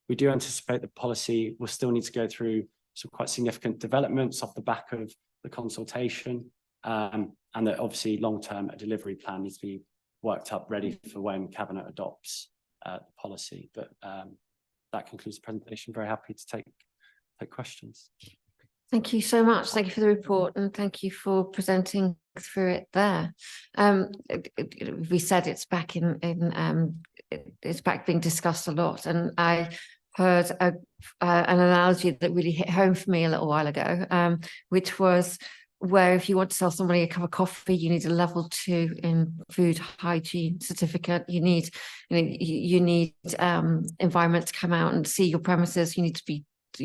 We do anticipate the policy will still need to go through some quite significant developments off the back of the consultation, and that obviously long-term a delivery plan needs to be worked up ready for when Cabinet adopts the policy. But that concludes the presentation. Very happy to take questions. Thank you so much. Thank you for the report, and thank you for presenting through it there. We said it's back it's back being discussed a lot, and I heard an analogy that really hit home for me a little while ago, which was where if you want to sell somebody a cup of coffee, you need a level 2 in food hygiene certificate. You need environment to come out and see your premises. You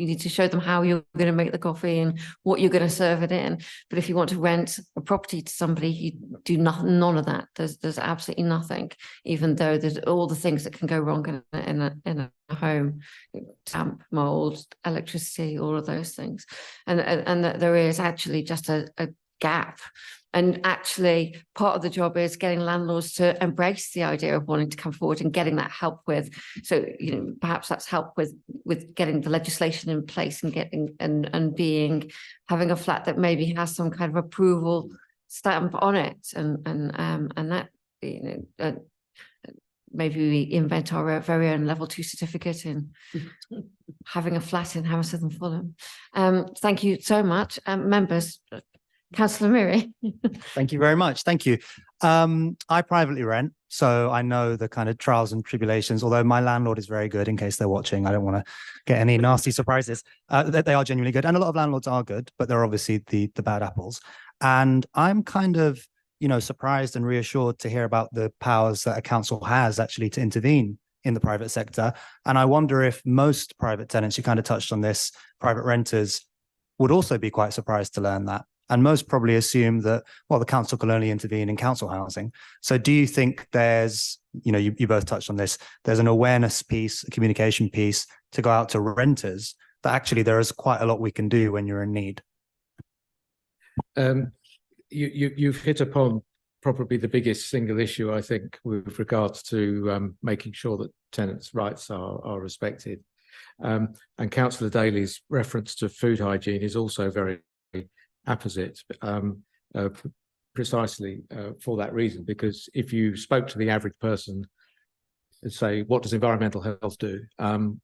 need to show them how you're going to make the coffee and what you're going to serve it in. But if you want to rent a property to somebody, you do none of that. There's absolutely nothing, even though there's all the things that can go wrong in a home, damp, mold, electricity, all of those things. And that there is actually just a gap. And actually, part of the job is getting landlords to embrace the idea of wanting to come forward and getting that help with. So, perhaps that's help with getting the legislation in place and getting having a flat that maybe has some kind of approval stamp on it, and that maybe we invent our very own level 2 certificate in having a flat in Hammersmith and Fulham. Thank you so much, members. Councillor Miri. Thank you very much. Thank you. I privately rent, so I know the kind of trials and tribulations, although my landlord is very good in case they're watching. I don't want to get any nasty surprises. They are genuinely good. And a lot of landlords are good, but they're obviously the bad apples. And I'm kind of, surprised and reassured to hear about the powers that a council has actually to intervene in the private sector. And I wonder if most private tenants, you kind of touched on this, private renters would also be quite surprised to learn that. And most probably assume that, well, the council can only intervene in council housing. So do you think there's, you both touched on this, there's an awareness piece, a communication piece to go out to renters that actually there is quite a lot we can do when you're in need? You've hit upon probably the biggest single issue, I think, with regards to making sure that tenants' rights are respected. And Councillor Daly's reference to food hygiene is also very apposite, precisely for that reason, because if you spoke to the average person and say, what does environmental health do?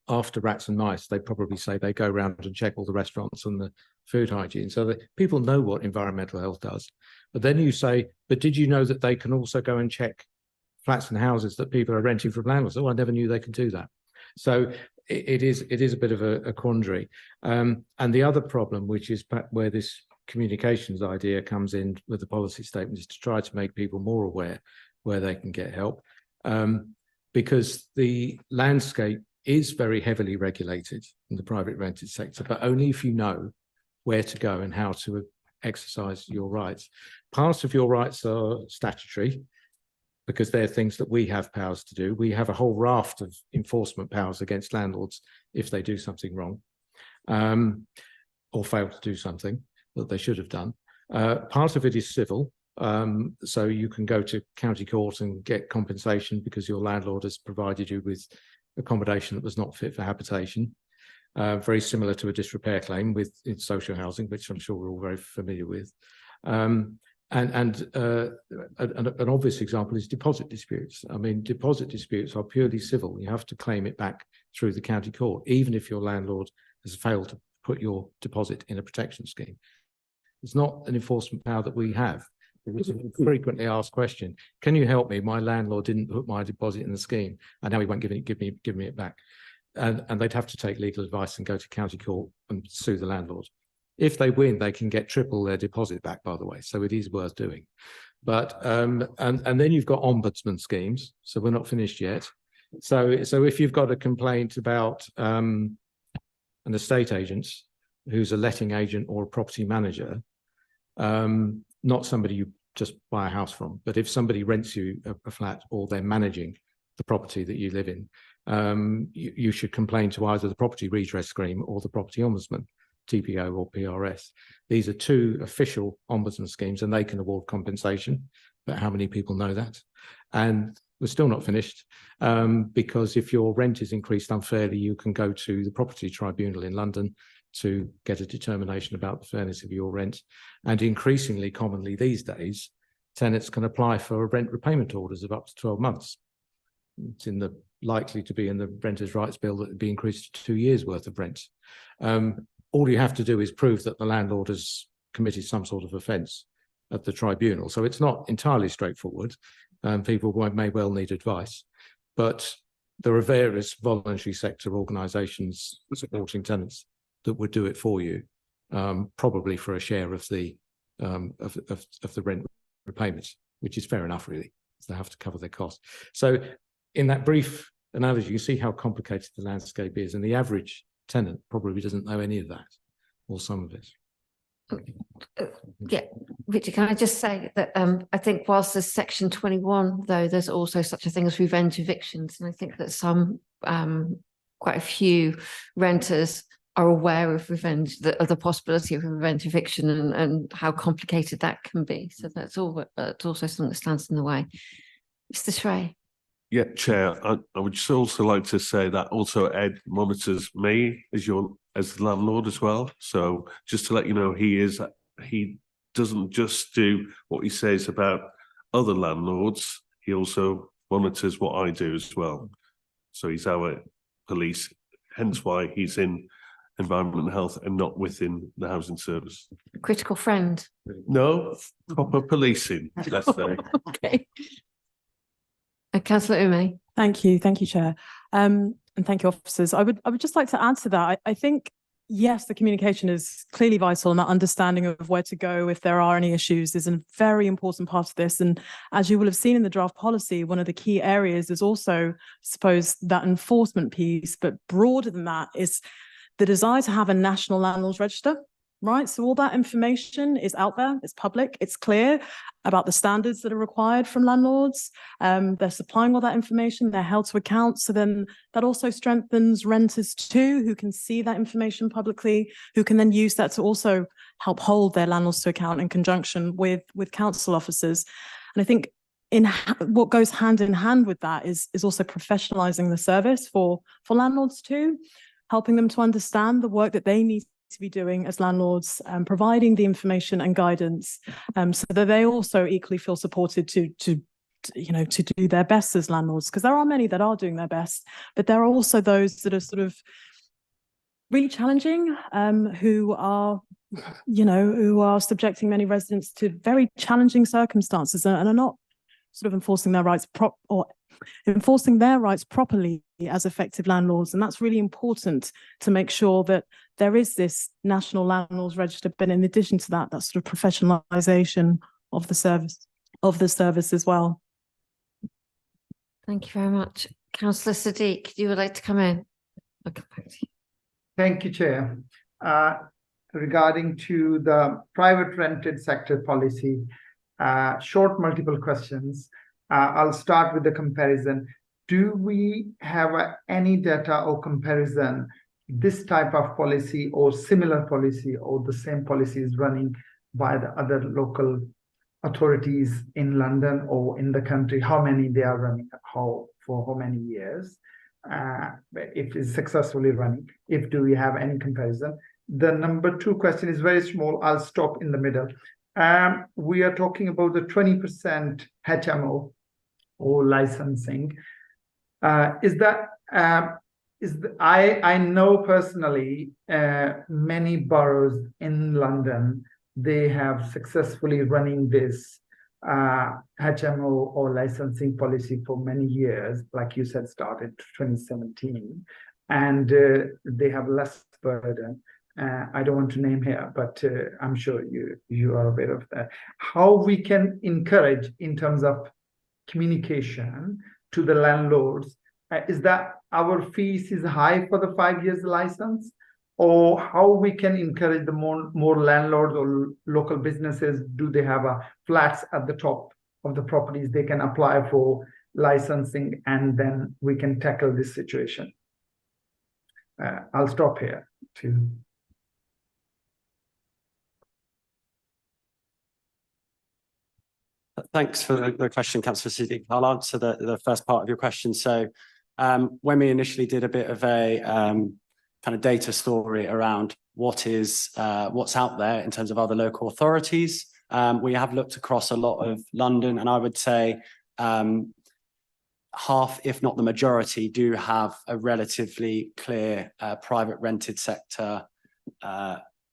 After rats and mice, they probably say they go around and check all the restaurants and the food hygiene. So that people know what environmental health does. But then you say, but did you know that they can also go and check flats and houses that people are renting from landlords? Oh, I never knew they could do that. So it is a bit of a quandary. And the other problem, which is where this communications idea comes in with the policy statement, is to try to make people more aware where they can get help, because the landscape is very heavily regulated in the private rented sector, but only if you know where to go and how to exercise your rights. Part of your rights are statutory, because they're things that we have powers to do. We have a whole raft of enforcement powers against landlords if they do something wrong, or fail to do something that they should have done. Part of it is civil, so you can go to county court and get compensation because your landlord has provided you with accommodation that was not fit for habitation. Very similar to a disrepair claim in social housing, which I'm sure we're all very familiar with. And an obvious example is deposit disputes. I mean, deposit disputes are purely civil. You have to claim it back through the county court, even if your landlord has failed to put your deposit in a protection scheme. It's not an enforcement power that we have. It's a frequently asked question. Can you help me? My landlord didn't put my deposit in the scheme, and now he won't give me it back. And they'd have to take legal advice and go to county court and sue the landlord. If they win, they can get triple their deposit back, by the way. So it is worth doing. But and then you've got ombudsman schemes. So we're not finished yet. So if you've got a complaint about an estate agent who's a letting agent or a property manager, not somebody you just buy a house from, but if somebody rents you a flat or they're managing the property that you live in, you should complain to either the property redress scheme or the property ombudsman, TPO or PRS. These are two official ombudsman schemes and they can award compensation, but how many people know that? And we're still not finished, because if your rent is increased unfairly, you can go to the property tribunal in London to get a determination about the fairness of your rent. And increasingly commonly these days, tenants can apply for rent repayment orders of up to 12 months. It's likely to be in the Renters' Rights Bill that would be increased to 2 years worth of rent. All you have to do is prove that the landlord has committed some sort of offence at the tribunal. So it's not entirely straightforward. People may well need advice, but there are various voluntary sector organisations supporting tenants that would do it for you, probably for a share of the rent repayments, which is fair enough, really. They have to cover their costs. So in that brief analogy, you see how complicated the landscape is, and the average tenant probably doesn't know any of that or some of it. Yeah, Richard, can I just say that I think whilst there's section 21, though, there's also such a thing as revenge evictions. And I think that quite a few renters are aware of of the possibility of revenge eviction and how complicated that can be. So that's also something that stands in the way. Mr. Shrey. Yeah, Chair, I would just also like to say that also Ed monitors me as the landlord as well. So just to let you know, he doesn't just do what he says about other landlords, he also monitors what I do as well. So he's our police, hence why he's in environment and health and not within the housing service. Critical friend. No, proper policing, let's say. Okay. Councillor Ume. Thank you, Chair, and thank you, officers. I would just like to add to that. I think yes, the communication is clearly vital, and that understanding of where to go if there are any issues is a very important part of this. And as you will have seen in the draft policy, one of the key areas is also, I suppose, that enforcement piece. But broader than that is the desire to have a national landlords register. Right, so all that information is out there, it's public, it's clear about the standards that are required from landlords. They're supplying all that information, they're held to account. So then that also strengthens renters too, who can see that information publicly, who can then use that to also help hold their landlords to account in conjunction with council officers. And I think what goes hand in hand with that is also professionalising the service for landlords too, helping them to understand the work that they need to be doing as landlords, providing the information and guidance, so that they also equally feel supported to do their best as landlords, because there are many that are doing their best, but there are also those that are sort of really challenging, who are subjecting many residents to very challenging circumstances and are not sort of enforcing their rights properly as effective landlords. And that's really important to make sure that there is this national landlords register, but in addition to that, that sort of professionalisation of the service as well. Thank you very much. Councillor Sadiq, you would like to come in? I'll come back to you. Thank you, Chair. Regarding to the private rented sector policy, short multiple questions. I'll start with the comparison. Do we have any data or comparison this type of policy or similar policy or the same policy is running by the other local authorities in London or in the country? How many they are running, for how many years? If it's successfully running, do we have any comparison? The number two question is very small. I'll stop in the middle. We are talking about the 20% HMO or licensing. I know personally many boroughs in London, they have successfully running this HMO or licensing policy for many years, like you said, started 2017, and they have less burden. I don't want to name here, but I'm sure you are aware of that. How we can encourage in terms of communication to the landlords, is that our fees is high for the 5 years license, or how we can encourage the more landlords or local businesses? Do they have flats at the top of the properties they can apply for licensing, and then we can tackle this situation. I'll stop here. Thanks for the question, Councillor Siddiq. I'll answer the first part of your question. So when we initially did a bit of a kind of data story around what's out there in terms of other local authorities, we have looked across a lot of London, and I would say half, if not the majority, do have a relatively clear private rented sector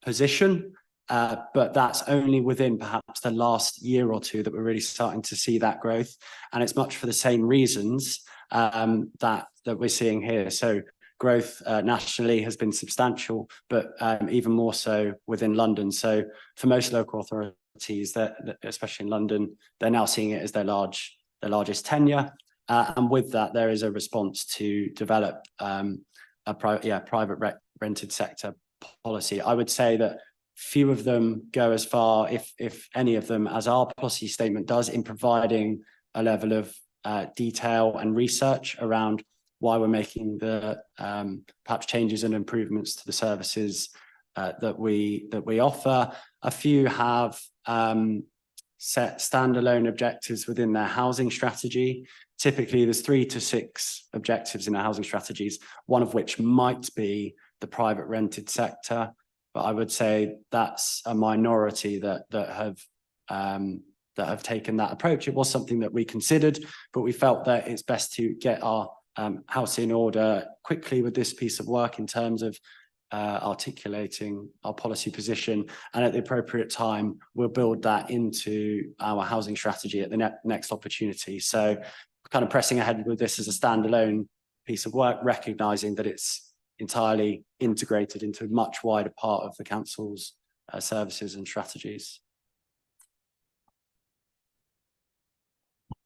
position. But that's only within perhaps the last year or two that we're really starting to see that growth. And it's much for the same reasons that we're seeing here. So growth nationally has been substantial, but even more so within London. So for most local authorities, that especially in London, they're now seeing it as their largest tenure. And with that, there is a response to develop a private rented sector policy. I would say that few of them go as far, if any of them, as our policy statement does, in providing a level of detail and research around why we're making the perhaps changes and improvements to the services that we offer. A few have set standalone objectives within their housing strategy. Typically, there's 3 to 6 objectives in our housing strategies, one of which might be the private rented sector. But I would say that's a minority that have taken that approach. It was something that we considered, but we felt that it's best to get our house in order quickly with this piece of work in terms of articulating our policy position, and at the appropriate time we'll build that into our housing strategy at the next opportunity. So kind of pressing ahead with this as a standalone piece of work, recognizing that it's entirely integrated into a much wider part of the council's services and strategies.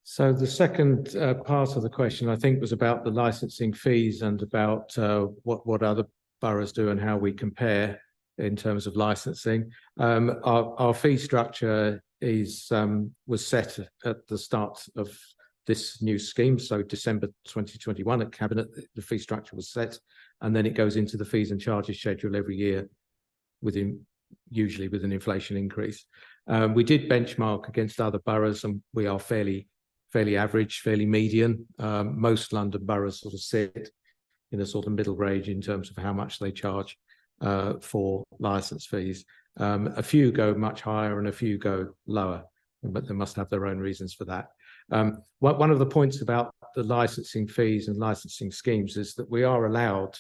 So the second part of the question, I think, was about the licensing fees and about what other boroughs do and how we compare in terms of licensing. Our fee structure was set at the start of this new scheme. So December 2021 at Cabinet, the fee structure was set, and then it goes into the fees and charges schedule every year, usually with an inflation increase. We did benchmark against other boroughs, and we are fairly average, fairly median. Most London boroughs sort of sit in a sort of middle range in terms of how much they charge for license fees. A few go much higher and a few go lower, but they must have their own reasons for that. One of the points about the licensing fees and licensing schemes is that we are allowed,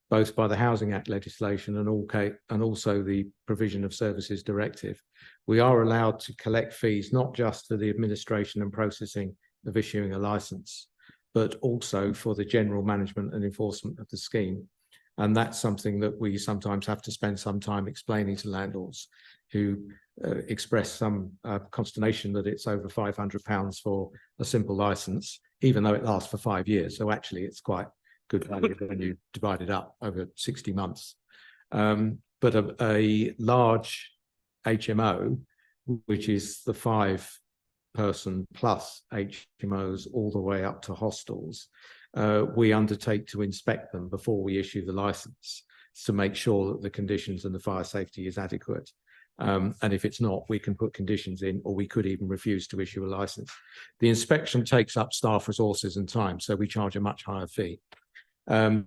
both by the Housing Act legislation and also the Provision of Services Directive, we are allowed to collect fees not just for the administration and processing of issuing a licence, but also for the general management and enforcement of the scheme. And that's something that we sometimes have to spend some time explaining to landlords who express some consternation that it's over £500 for a simple licence, even though it lasts for 5 years. So actually it's quite good value when you divide it up over 60 months. But a large HMO, which is the 5-person plus HMOs all the way up to hostels, we undertake to inspect them before we issue the licence to make sure that the conditions and the fire safety is adequate. And if it's not, we can put conditions in, or we could even refuse to issue a licence. The inspection takes up staff resources and time, so we charge a much higher fee. But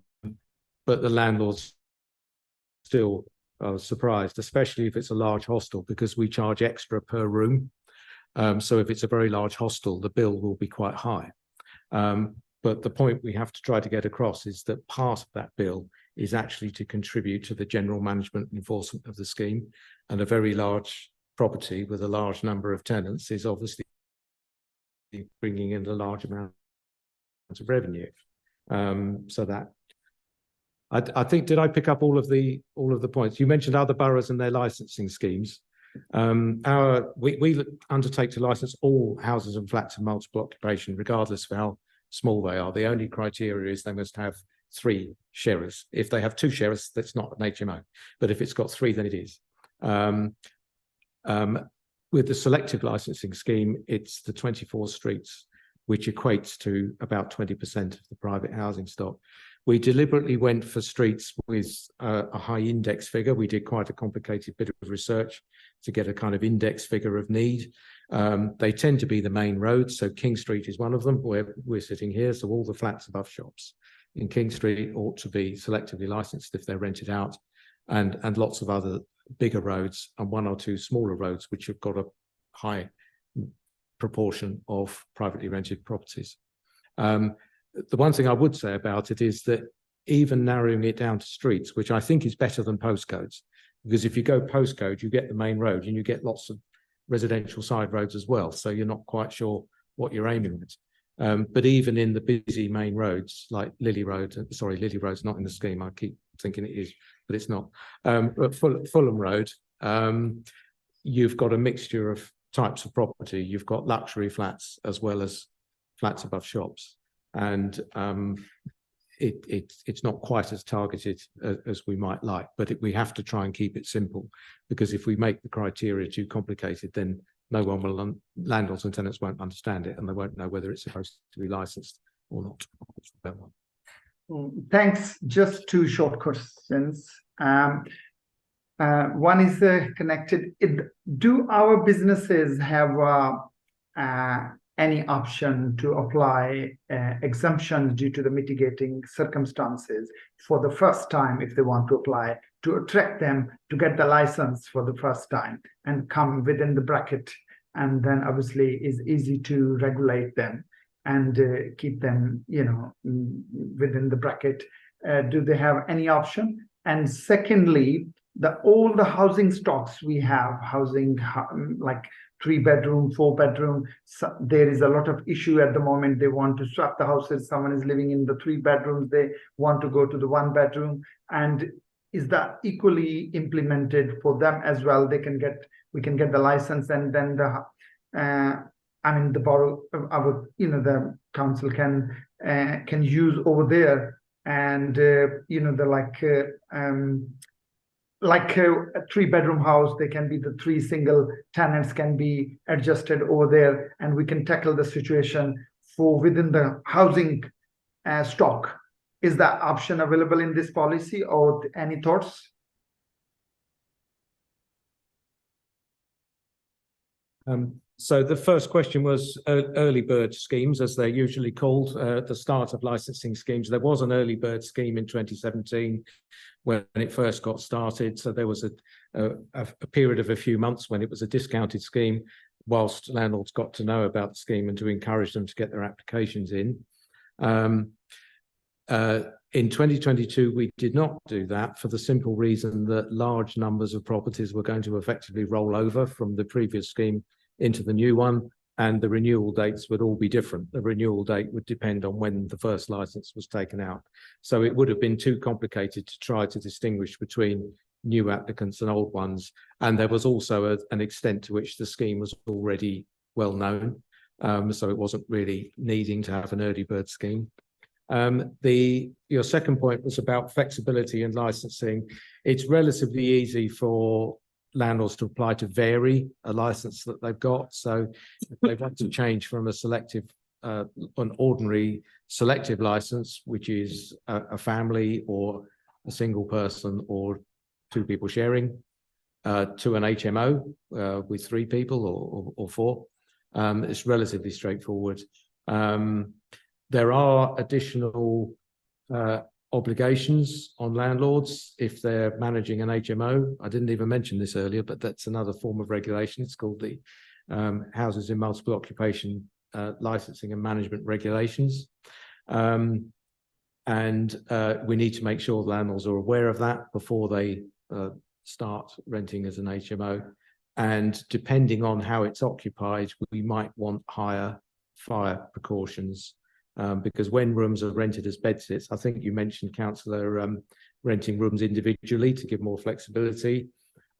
the landlords still are surprised, especially if it's a large hostel, because we charge extra per room. So if it's a very large hostel, the bill will be quite high. But the point we have to try to get across is that part of that bill is actually to contribute to the general management and enforcement of the scheme. And a very large property with a large number of tenants is obviously bringing in a large amount of revenue. So that I think, did I pick up all of the points? You mentioned other boroughs and their licensing schemes. We undertake to license all houses and flats of multiple occupation, regardless of how small they are. The only criteria is they must have 3 sharers. If they have 2 sharers, that's not an HMO. But if it's got 3, then it is. With the selective licensing scheme, it's the 24 streets which equates to about 20% of the private housing stock. We deliberately went for streets with a high index figure. We did quite a complicated bit of research to get a kind of index figure of need. They tend to be the main roads. So King Street is one of them, where we're sitting here. So all the flats above shops in King Street ought to be selectively licensed if they're rented out, and lots of other bigger roads and one or two smaller roads which have got a high proportion of privately rented properties. The one thing I would say about it is that even narrowing it down to streets, which I think is better than postcodes, because if you go postcode, you get the main road and you get lots of residential side roads as well. So you're not quite sure what you're aiming at. But even in the busy main roads like Lily Road, sorry, Lily Road's not in the scheme. I keep thinking it is, but it's not. But Fulham Road, you've got a mixture of types of property. You've got luxury flats as well as flats above shops. And it's not quite as targeted as we might like, but we have to try and keep it simple, because if we make the criteria too complicated, then no one will, landlords and tenants won't understand it, and they won't know whether it's supposed to be licensed or not. Thanks. Just two short questions. One is connected. Do our businesses have any option to apply exemptions due to the mitigating circumstances for the first time if they want to apply, to attract them to get the license for the first time and come within the bracket, and then obviously is easy to regulate them and keep them, you know, within the bracket? Do they have any option? And secondly, all the housing stocks we have, like 3-bedroom, 4-bedroom, so there is a lot of issue at the moment. They want to swap the houses. Someone is living in the 3 bedrooms, they want to go to the 1-bedroom. And is that equally implemented for them as well? We can get the license, and then the council can use over there, and like a 3-bedroom house, they can be the 3 single tenants can be adjusted over there, and we can tackle the situation for within the housing stock. Is that option available in this policy, or any thoughts? So the first question was early bird schemes, as they're usually called, at the start of licensing schemes. There was an early bird scheme in 2017 when it first got started. So there was a period of a few months when it was a discounted scheme, whilst landlords got to know about the scheme and to encourage them to get their applications in. In 2022, we did not do that for the simple reason that large numbers of properties were going to effectively roll over from the previous scheme into the new one, and the renewal dates would all be different. The renewal date would depend on when the first license was taken out. So it would have been too complicated to try to distinguish between new applicants and old ones. And there was also an extent to which the scheme was already well known. So it wasn't really needing to have an early bird scheme. Your second point was about flexibility in licensing. It's relatively easy for landlords to apply to vary a license that they've got. So if they want to change from a selective, an ordinary selective license, which is a family or a single person or 2 people sharing, to an HMO with 3 people or 4, it's relatively straightforward. There are additional obligations on landlords if they're managing an HMO. I didn't even mention this earlier, but that's another form of regulation. It's called the Houses in Multiple Occupation Licensing and Management Regulations. And we need to make sure landlords are aware of that before they start renting as an HMO. And depending on how it's occupied, we might want higher fire precautions. Because when rooms are rented as bedsits, I think you mentioned, Councillor, renting rooms individually to give more flexibility.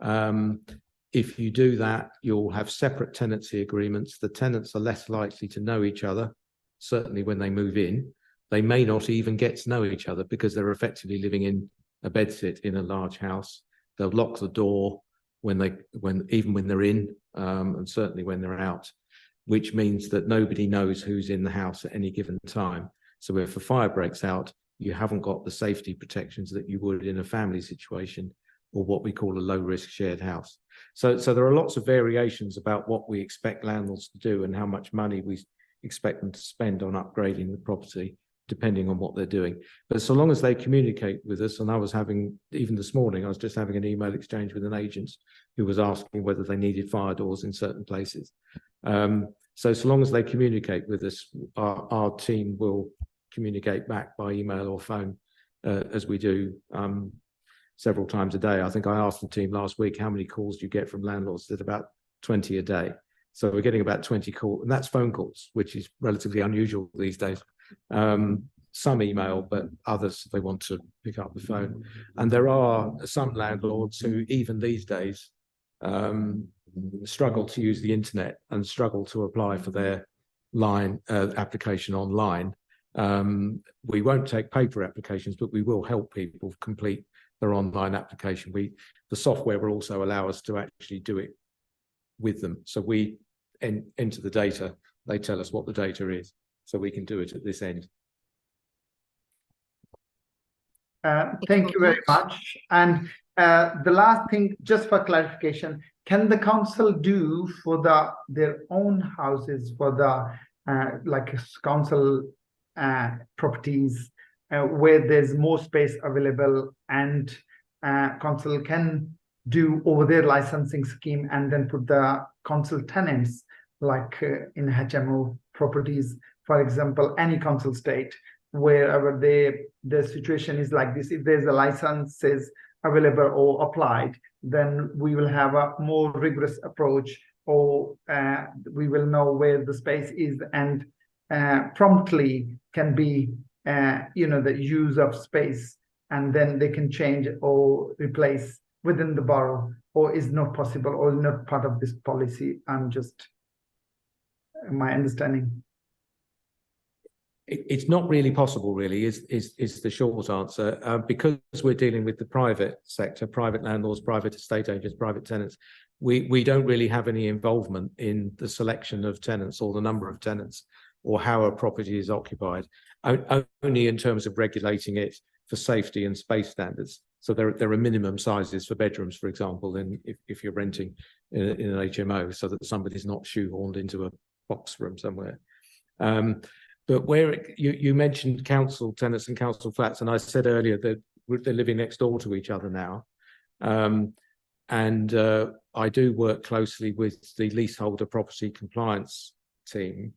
If you do that, you'll have separate tenancy agreements. The tenants are less likely to know each other, certainly when they move in. They may not even get to know each other because they're effectively living in a bedsit in a large house. They'll lock the door even when they're in, and certainly when they're out. which means that nobody knows who's in the house at any given time. So if a fire breaks out, you haven't got the safety protections that you would in a family situation or what we call a low-risk shared house. So there are lots of variations about what we expect landlords to do and how much money we expect them to spend on upgrading the property, depending on what they're doing. But so long as they communicate with us, and I was having, even this morning, I was just having an email exchange with an agent who was asking whether they needed fire doors in certain places. So long as they communicate with us, our team will communicate back by email or phone, as we do several times a day. I think I asked the team last week, how many calls do you get from landlords? It's about 20 a day. So we're getting about 20 calls, and that's phone calls, which is relatively unusual these days. Some email, but others, they want to pick up the phone. And there are some landlords who, even these days, struggle to use the internet and struggle to apply for their application online. We won't take paper applications, but we will help people complete their online application. The software will also allow us to actually do it with them. So we enter the data, they tell us what the data is, so we can do it at this end. Thank you very much. And the last thing, just for clarification, can the council do for their own houses, for the like council properties where there's more space available, and council can do over their licensing scheme and then put the council tenants like in HMO properties, for example, any council state, wherever the situation is like this, if there's a licenses available or applied, then we will have a more rigorous approach, or we will know where the space is, and promptly can be the use of space, and then they can change or replace within the borough, or is not possible or not part of this policy. I'm just my understanding. It's not really possible, really, is the short answer, because we're dealing with the private sector, private landlords, private estate agents, private tenants. We don't really have any involvement in the selection of tenants or the number of tenants or how a property is occupied, only in terms of regulating it for safety and space standards. So there are minimum sizes for bedrooms, for example, if you're renting in an HMO, so that somebody's not shoehorned into a box room somewhere. But where you mentioned council tenants and council flats, and I said earlier that they're living next door to each other now. I do work closely with the leaseholder property compliance team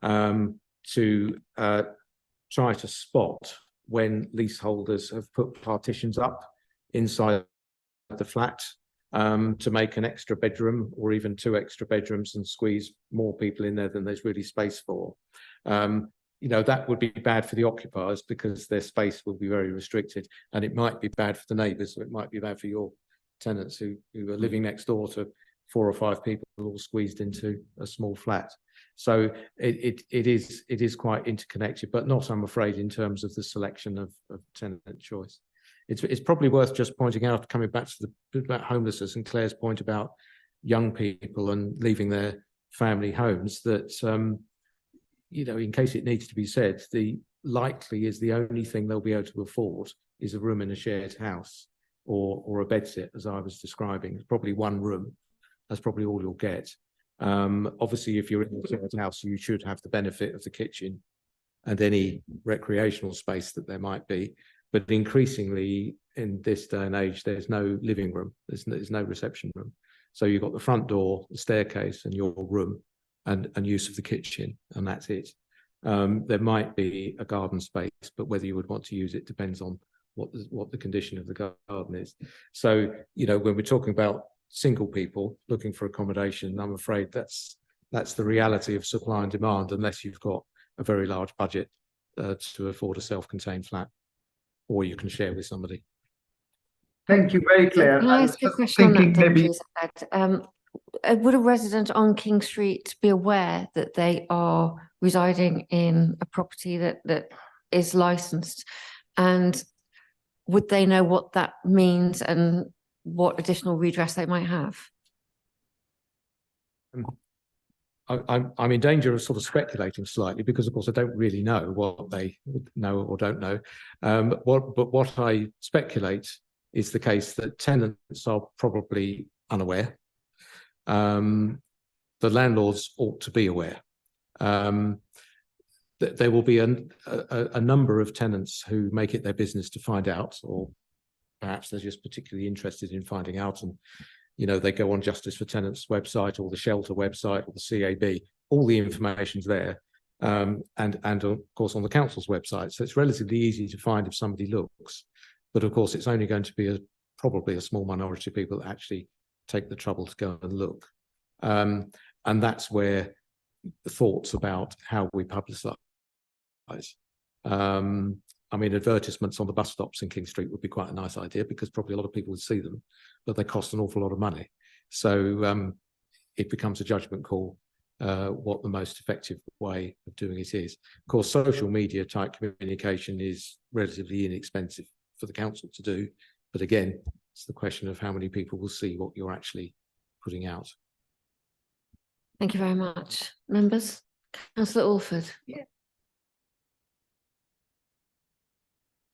to try to spot when leaseholders have put partitions up inside the flat to make an extra bedroom or even 2 extra bedrooms and squeeze more people in there than there's really space for. That would be bad for the occupiers because their space will be very restricted, and it might be bad for the neighbours. So it might be bad for your tenants who are living next door to 4 or 5 people all squeezed into a small flat. So it is quite interconnected, but not, I'm afraid, in terms of the selection of tenant choice. It's probably worth just pointing out, coming back to about homelessness and Claire's point about young people and leaving their family homes, that in case it needs to be said, the likely is the only thing they'll be able to afford is a room in a shared house or a bedsit, as I was describing. It's probably one room. That's probably all you'll get. Obviously, if you're in a shared house, you should have the benefit of the kitchen and any recreational space that there might be. But increasingly in this day and age, there's no living room. There's no reception room. So you've got the front door, the staircase, and your room, and use of the kitchen, and that's it. There might be a garden space, but whether you would want to use it depends on what the condition of the garden is. So, when we're talking about single people looking for accommodation, I'm afraid that's the reality of supply and demand, unless you've got a very large budget to afford a self-contained flat, or you can share with somebody. Thank you, very clear. Can I ask a question on that, then, please, Ed? Would a resident on King Street be aware that they are residing in a property that is licensed, and would they know what that means and what additional redress they might have? I'm in danger of sort of speculating slightly because, of course, I don't really know what they know or don't know. But what I speculate is the case that tenants are probably unaware. The landlords ought to be aware. There will be a number of tenants who make it their business to find out, or perhaps they're just particularly interested in finding out, and they go on Justice for Tenants website or the shelter website or the CAB. All the information's there, and of course on the council's website. So it's relatively easy to find if somebody looks. But of course, it's only going to be probably a small minority of people that actually take the trouble to go and look. And that's where the thoughts about how we publicise. I mean, advertisements on the bus stops in King Street would be quite a nice idea because probably a lot of people would see them, but they cost an awful lot of money. So it becomes a judgment call what the most effective way of doing it is. Of course, social media type communication is relatively inexpensive for the council to do. But again, it's the question of how many people will see what you're actually putting out. Thank you very much. Members? Councillor Alford. Yeah.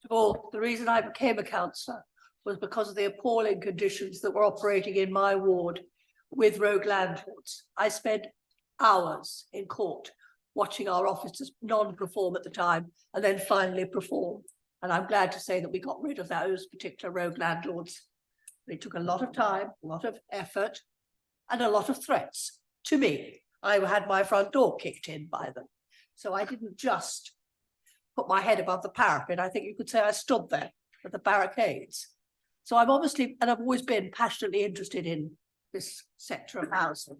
Well, the reason I became a councillor was because of the appalling conditions that were operating in my ward with rogue landlords. I spent hours in court watching our officers non-perform at the time and then finally perform. And I'm glad to say that we got rid of those particular rogue landlords. It took a lot of time, a lot of effort, and a lot of threats to me. I had my front door kicked in by them. So I didn't just put my head above the parapet. I think you could say I stood there at the barricades. So I'm obviously, and I've always been passionately interested in this sector of housing.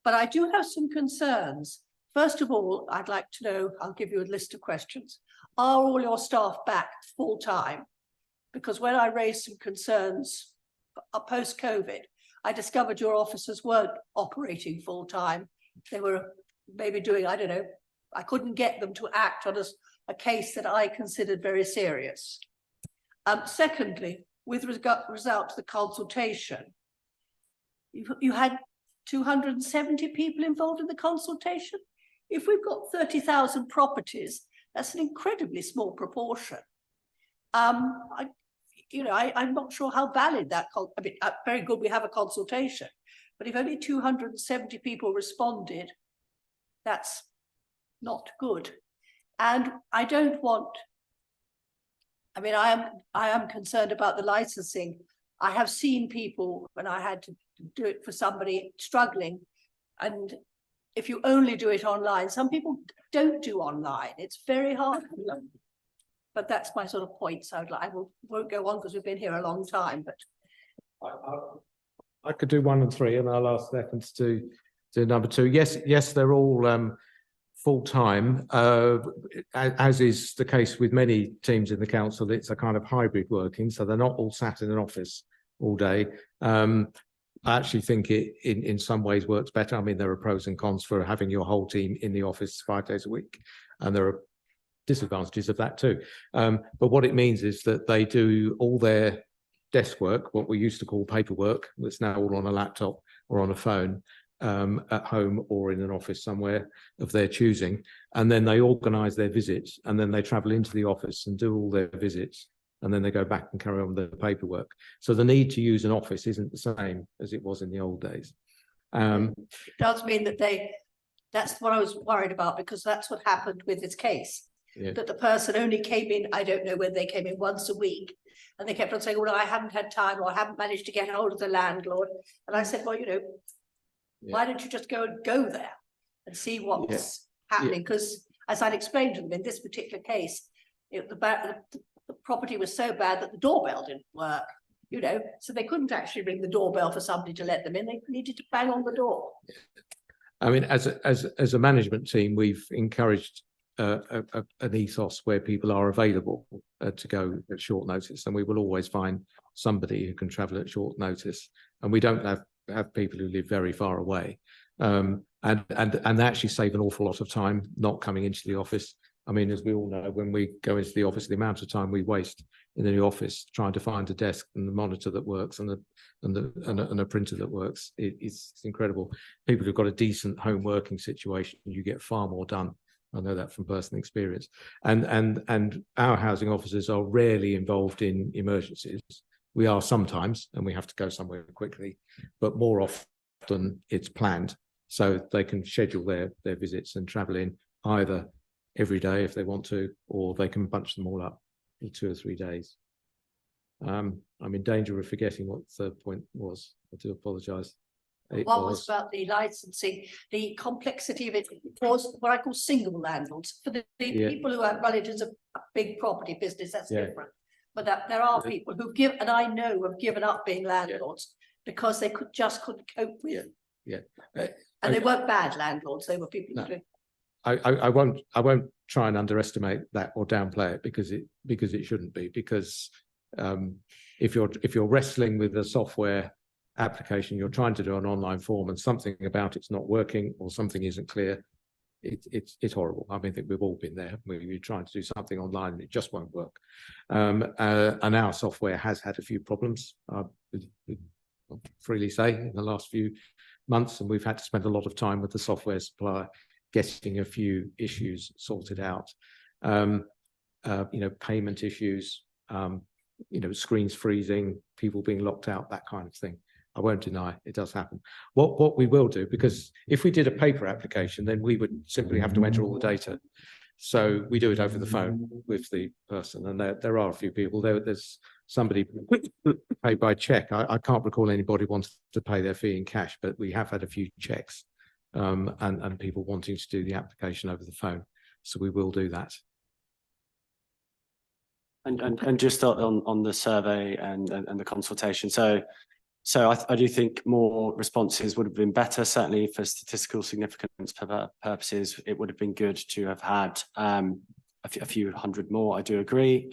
But I do have some concerns. First of all, I'd like to know, I'll give you a list of questions. Are all your staff back full time? Because when I raised some concerns post-COVID, I discovered your officers weren't operating full time. They were maybe doing, I don't know, I couldn't get them to act on a case that I considered very serious. Secondly, with regard to the consultation, you had 270 people involved in the consultation. If we've got 30,000 properties, that's an incredibly small proportion. I'm not sure how valid that, I mean, very good we have a consultation, but if only 270 people responded, that's not good. And I don't want, I mean, I am concerned about the licensing. I have seen people when I had to do it for somebody struggling, and if you only do it online, some people don't do online. It's very hard. But that's my sort of point. So I won't go on because we've been here a long time. But I could do 1 and 3, and I'll ask Stefan to do number 2. Yes, they're all full time, as is the case with many teams in the council. It's a kind of hybrid working, so they're not all sat in an office all day. I actually think it in some ways works better. I mean, there are pros and cons for having your whole team in the office 5 days a week, and there are disadvantages of that too. But what it means is that they do all their desk work, what we used to call paperwork, that's now all on a laptop or on a phone, at home or in an office somewhere of their choosing. And then they organise their visits, and then they travel into the office and do all their visits, and then they go back and carry on with the paperwork. So the need to use an office isn't the same as it was in the old days. it does mean that that's what I was worried about, because that's what happened with this case. Yeah. That the person only came in, I don't know whether they came in once a week, and they kept on saying, well, I haven't had time, or I haven't managed to get hold of the landlord. And I said, well, why don't you just go there and see what's happening? Because as I'd explained to them, in this particular case, the property was so bad that the doorbell didn't work, so they couldn't actually ring the doorbell for somebody to let them in. They needed to bang on the door. I mean, as a management team, we've encouraged an ethos where people are available to go at short notice, and we will always find somebody who can travel at short notice. And we don't have people who live very far away, and they actually save an awful lot of time not coming into the office I mean, as we all know, when we go into the office, the amount of time we waste in the office trying to find a desk and the monitor that works and a printer that works, it's incredible. People who've got a decent home working situation, you get far more done. I know that from personal experience. And our housing officers are rarely involved in emergencies. We are sometimes, and we have to go somewhere quickly, but more often it's planned, so they can schedule their visits and travel in either every day if they want to, or they can bunch them all up in 2 or 3 days. I'm in danger of forgetting what the point was. I do apologise. One was about the licensing, the complexity of it for what I call single landlords. For the people who are running as a big property business, that's different. But there are people who and I know have given up being landlords because they couldn't cope with. And they weren't bad landlords; they were people who. I won't try and underestimate that or downplay it because it shouldn't be, because if you're wrestling with a software application, you're trying to do an online form and something about it's not working or something isn't clear, it's horrible. I mean, I think we've all been there. We're trying to do something online and it just won't work. And our software has had a few problems, I'll freely say, in the last few months, and we've had to spend a lot of time with the software supplier getting a few issues sorted out. Payment issues, screens freezing, people being locked out, that kind of thing. I won't deny it does happen. What we will do, because if we did a paper application, then we would simply have to enter all the data. So we do it over the phone with the person, and there are a few people. There's somebody paid by check. I can't recall anybody wants to pay their fee in cash, but we have had a few checks and people wanting to do the application over the phone. So we will do that. And just on the survey and the consultation. So I do think more responses would have been better. Certainly for statistical significance purposes, it would have been good to have had a few hundred more. I do agree.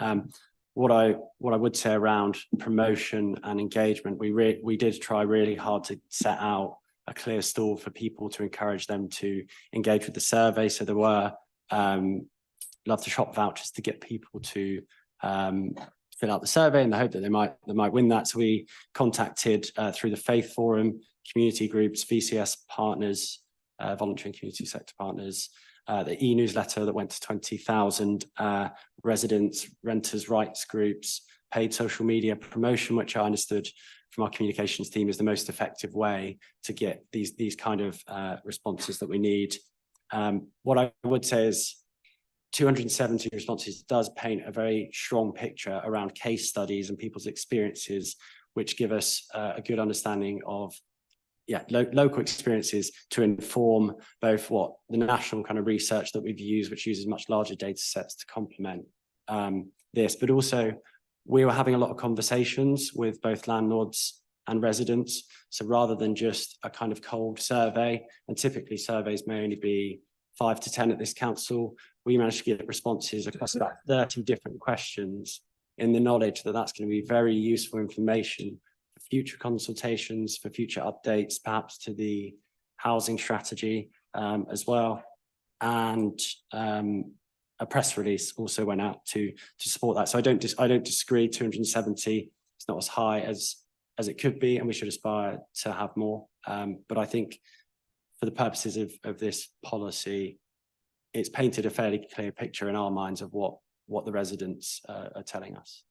What I would say around promotion and engagement, we did try really hard to set out a clear stall for people to encourage them to engage with the survey. So there were love to shop vouchers to get people to fill out the survey in the hope that they might win that. So we contacted through the Faith Forum, community groups, VCS partners, voluntary and community sector partners, the e-newsletter that went to 20,000 residents, renters' rights groups, paid social media promotion, which I understood from our communications team is the most effective way to get these kind of responses that we need. What I would say is 270 responses does paint a very strong picture around case studies and people's experiences, which give us a good understanding of local experiences to inform both what the national kind of research that we've used, which uses much larger data sets to complement this, but also we were having a lot of conversations with both landlords and residents. So rather than just a kind of cold survey, and typically surveys may only be 5 to 10 at this council, we managed to get responses across about 30 different questions in the knowledge that that's going to be very useful information for future consultations, for future updates, perhaps to the housing strategy as well. And a press release also went out to support that. So I don't disagree. 270 is not as high as it could be, and we should aspire to have more. But I think for the purposes of this policy, it's painted a fairly clear picture in our minds of what the residents are telling us.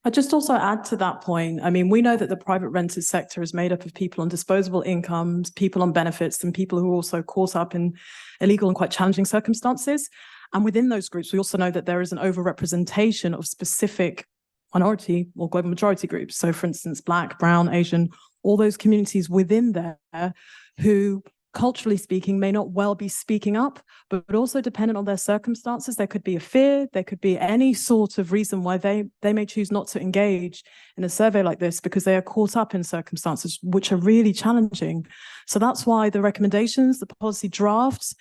I'd just also add to that point. I mean, we know that the private rented sector is made up of people on disposable incomes, people on benefits, and people who are also caught up in illegal and quite challenging circumstances. And within those groups, we also know that there is an overrepresentation of specific minority or global majority groups. So for instance, Black, Brown, Asian, all those communities within there who, culturally speaking, may not well be speaking up, but also dependent on their circumstances. There could be a fear, there could be any sort of reason why they may choose not to engage in a survey like this because they are caught up in circumstances which are really challenging. So that's why the recommendations, the policy drafts,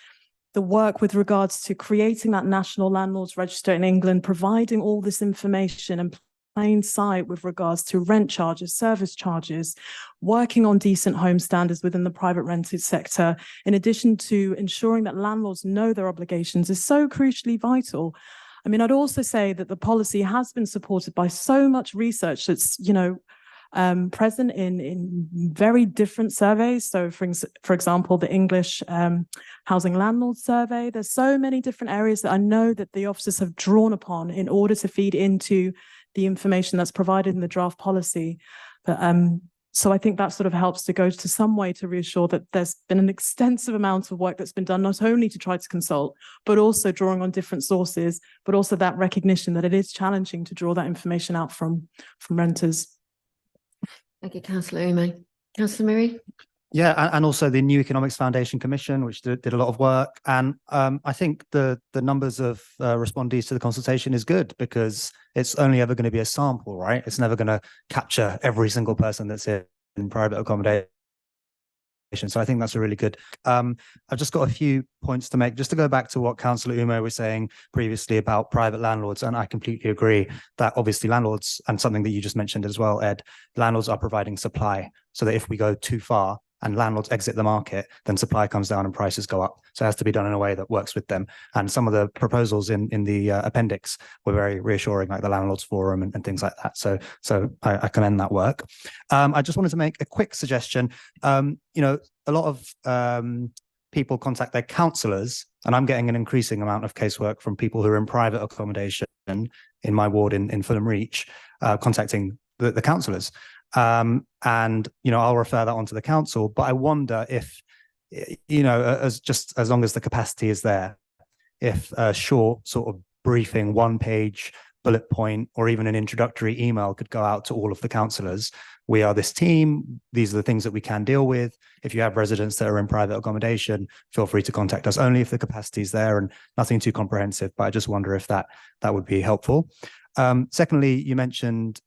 the work with regards to creating that national landlords register in England, providing all this information and plain sight with regards to rent charges, service charges, working on decent home standards within the private rented sector, in addition to ensuring that landlords know their obligations, is so crucially vital. I mean, I'd also say that the policy has been supported by so much research that's, present in very different surveys. So for example, the English Housing Landlord Survey, there's so many different areas that I know that the officers have drawn upon in order to feed into the information that's provided in the draft policy. But so I think that sort of helps to go to some way to reassure that there's been an extensive amount of work that's been done, not only to try to consult, but also drawing on different sources, but also that recognition that it is challenging to draw that information out from renters. Thank you, Councillor Ume. Councillor Murray? Yeah, and also the New Economics Foundation Commission, which did a lot of work. And I think the numbers of respondees to the consultation is good, because it's only ever going to be a sample, right? It's never going to capture every single person that's in private accommodation. So I think that's a really good. I've just got a few points to make, just to go back to what Councillor Ume was saying previously about private landlords. And I completely agree that obviously landlords, and something that you just mentioned as well, Ed, landlords are providing supply, so that if we go too far and landlords exit the market, then supply comes down and prices go up. So it has to be done in a way that works with them. And some of the proposals in the appendix were very reassuring, like the Landlords Forum and things like that. So I commend that work. I just wanted to make a quick suggestion. A lot of people contact their counsellors, and I'm getting an increasing amount of casework from people who are in private accommodation in my ward in Fulham Reach, contacting the counsellors. And I'll refer that on to the council, but I wonder if, as long as the capacity is there, if a short sort of briefing, 1-page bullet point, or even an introductory email could go out to all of the councillors. We are this team. These are the things that we can deal with. If you have residents that are in private accommodation, feel free to contact us, only if the capacity is there, and nothing too comprehensive, but I just wonder if that would be helpful. Secondly, you mentioned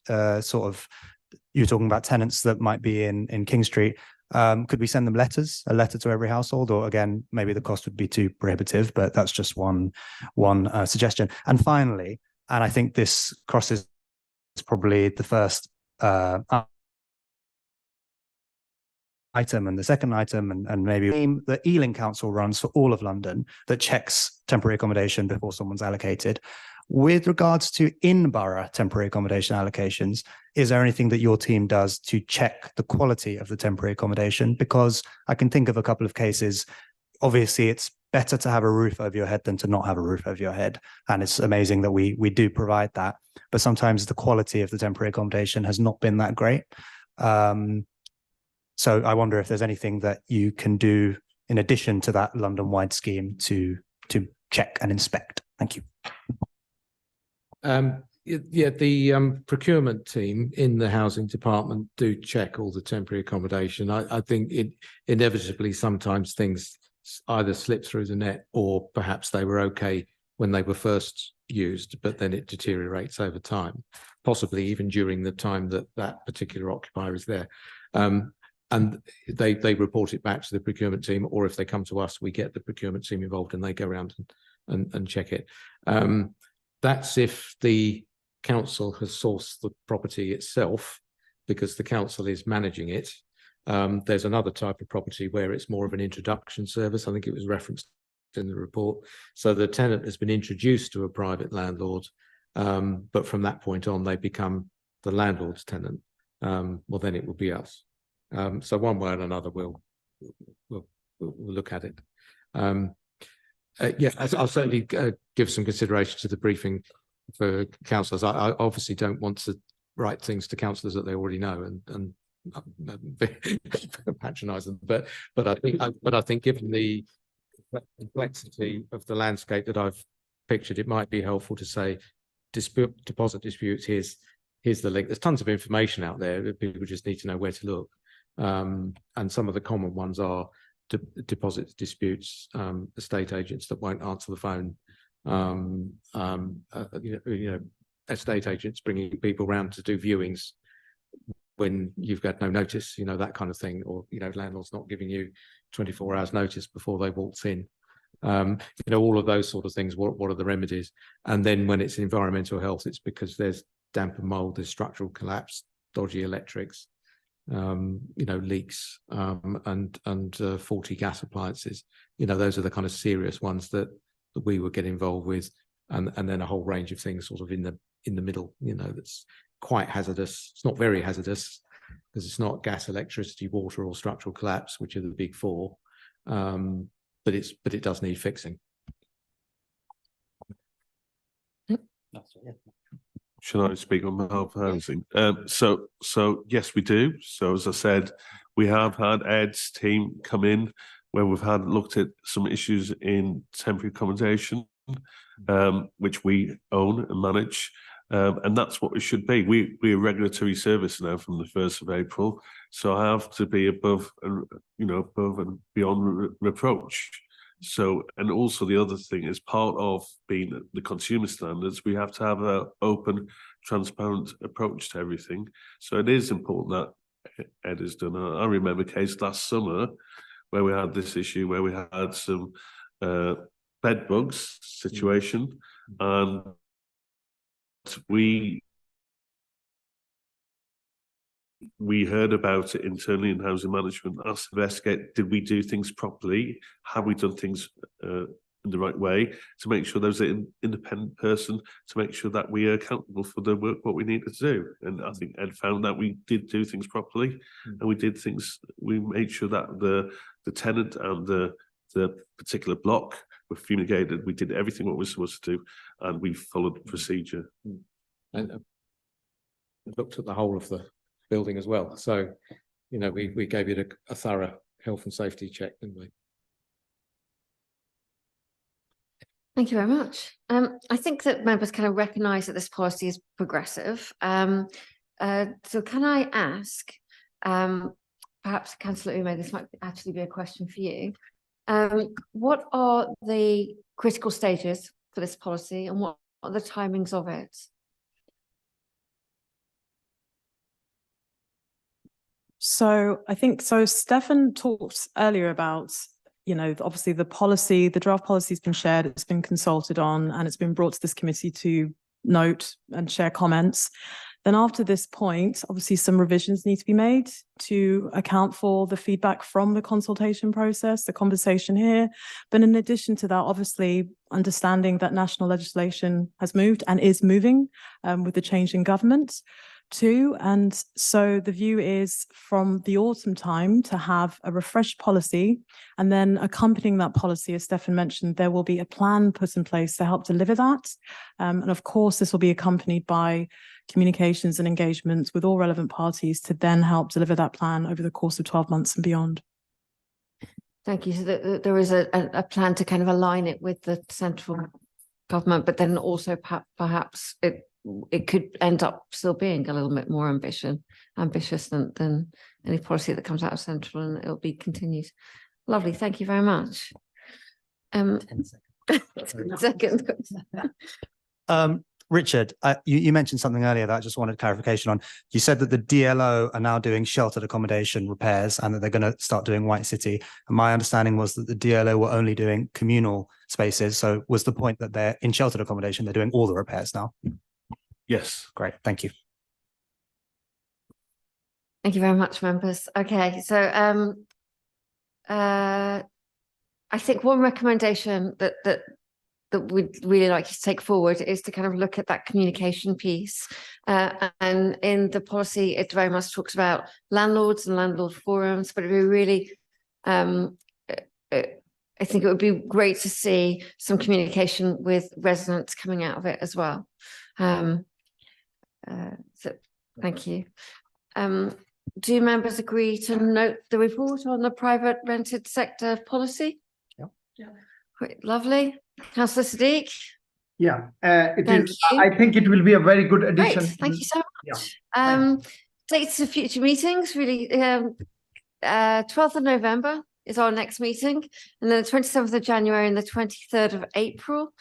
you were talking about tenants that might be in King Street. Could we send them a letter to every household? Or again, maybe the cost would be too prohibitive, but that's just one suggestion. And finally, and I think this crosses probably the first item and the second item, and maybe the Ealing Council runs for all of London that checks temporary accommodation before someone's allocated. With regards to in-borough temporary accommodation allocations, is there anything that your team does to check the quality of the temporary accommodation? Because I can think of a couple of cases. Obviously, it's better to have a roof over your head than to not have a roof over your head. And it's amazing that we do provide that. But sometimes the quality of the temporary accommodation has not been that great. So I wonder if there's anything that you can do in addition to that London-wide scheme to check and inspect. Thank you. The procurement team in the housing department do check all the temporary accommodation. I think it inevitably sometimes things either slip through the net, or perhaps they were okay when they were first used, but then it deteriorates over time, possibly even during the time that particular occupier is there. And they report it back to the procurement team, or if they come to us, we get the procurement team involved and they go around and check it. That's if the council has sourced the property itself, because the council is managing it. There's another type of property where it's more of an introduction service. I think it was referenced in the report. So the tenant has been introduced to a private landlord, but from that point on, they become the landlord's tenant. Well, then it will be us. So one way or another, we'll look at it. I'll certainly give some consideration to the briefing for councillors. I obviously don't want to write things to councillors that they already know and patronise them. But I think given the complexity of the landscape that I've pictured, it might be helpful to say deposit disputes. Here's the link. There's tons of information out there. People just need to know where to look. And some of the common ones are deposit disputes, estate agents that won't answer the phone, estate agents bringing people around to do viewings when you've got no notice, that kind of thing, or landlords not giving you 24 hours notice before they waltz in. All of those sort of things. What are the remedies? And then when it's environmental health, it's because there's damp and mold, there's structural collapse, dodgy electrics, leaks, and faulty gas appliances. Those are the kind of serious ones that we would get involved with, and then a whole range of things sort of in the middle, that's quite hazardous. It's not very hazardous because it's not gas, electricity, water, or structural collapse, which are the big four. But it does need fixing. Shall I speak on behalf of housing? So yes, we do. So as I said, we have had Ed's team come in where we've looked at some issues in temporary accommodation, which we own and manage. And that's what we should be. We're a regulatory service now from the 1st of April. So I have to be above and beyond reproach. So, and also the other thing is part of being the consumer standards, we have to have an open, transparent approach to everything. So it is important that Ed has done. I remember a case last summer where we had this issue where we had some bed bugs situation, and we heard about it internally in housing management, asked to investigate, did we do things properly? Have we done things in the right way to make sure there's an independent person to make sure that we are accountable for the work, what we needed to do. And I think Ed found that we did do things properly, and we made sure that the tenant and the particular block were fumigated. We did everything what we were supposed to do, and we followed the procedure. And looked at the whole of the building as well. So, we gave it a thorough health and safety check, didn't we? Thank you very much. I think that members kind of recognise that this policy is progressive. So can I ask, perhaps Councillor Ume, this might actually be a question for you. What are the critical stages for this policy, and what are the timings of it? So I think, Stefan talked earlier about, obviously the draft policy has been shared, it's been consulted on, and it's been brought to this committee to note and share comments. Then after this point, obviously some revisions need to be made to account for the feedback from the consultation process, the conversation here. But in addition to that, obviously understanding that national legislation has moved and is moving with the change in government too. And so the view is from the autumn time to have a refreshed policy, and then accompanying that policy, as Stefan mentioned, there will be a plan put in place to help deliver that. And of course, this will be accompanied by communications and engagements with all relevant parties to then help deliver that plan over the course of 12 months and beyond. Thank you. So there is a plan to kind of align it with the central government, but then also perhaps it could end up still being a little bit more ambitious than any policy that comes out of central, and it'll be continued. Lovely, thank you very much. 10 seconds. Richard, you mentioned something earlier that I just wanted clarification on. You said that the DLO are now doing sheltered accommodation repairs and that they're going to start doing White City. And my understanding was that the DLO were only doing communal spaces. So was the point that they're in sheltered accommodation, they're doing all the repairs now? Yes. Great, thank you. Thank you very much, members. Okay, so I think one recommendation that we'd really like you to take forward is to kind of look at that communication piece. And in the policy, it very much talks about landlords and landlord forums, but it'd be really, I think it would be great to see some communication with residents coming out of it as well. So thank you. Do members agree to note the report on the private rented sector policy? Yeah. Great, lovely. Councillor Siddique? Yeah, Thank you. I think it will be a very good addition. Great, thank you so much. Yeah. Dates of future meetings, really, 12th of November is our next meeting, and then the 27th of January and the 23rd of April.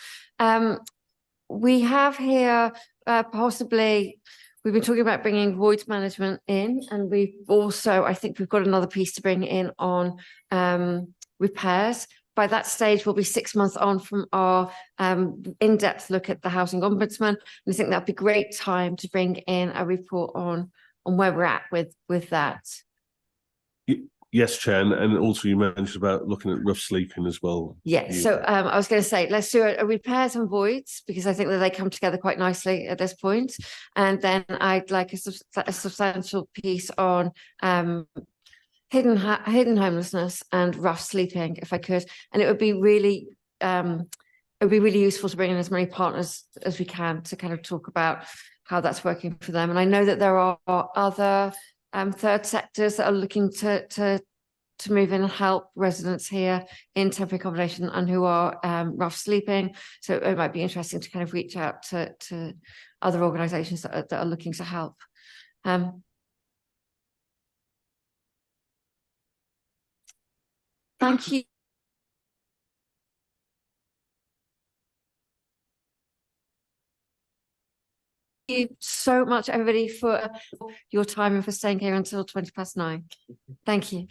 We have here possibly, we've been talking about bringing voids management in, and we've also, I think we've got another piece to bring in on repairs. by that stage, we'll be 6 months on from our in-depth look at the Housing Ombudsman. And I think that'd be a great time to bring in a report on where we're at with that. Yes, Chair, and also you mentioned about looking at rough sleeping as well. Yeah, so I was going to say, let's do a repairs and voids, because I think that they come together quite nicely at this point. And then I'd like a substantial piece on hidden homelessness and rough sleeping, if I could. And it would be really useful to bring in as many partners as we can to kind of talk about how that's working for them. And I know that there are other third sectors that are looking to move in and help residents here in temporary accommodation and who are rough sleeping. So it might be interesting to kind of reach out to other organisations that are looking to help. Thank you. Thank you so much, everybody, for your time and for staying here until 9:20. Thank you.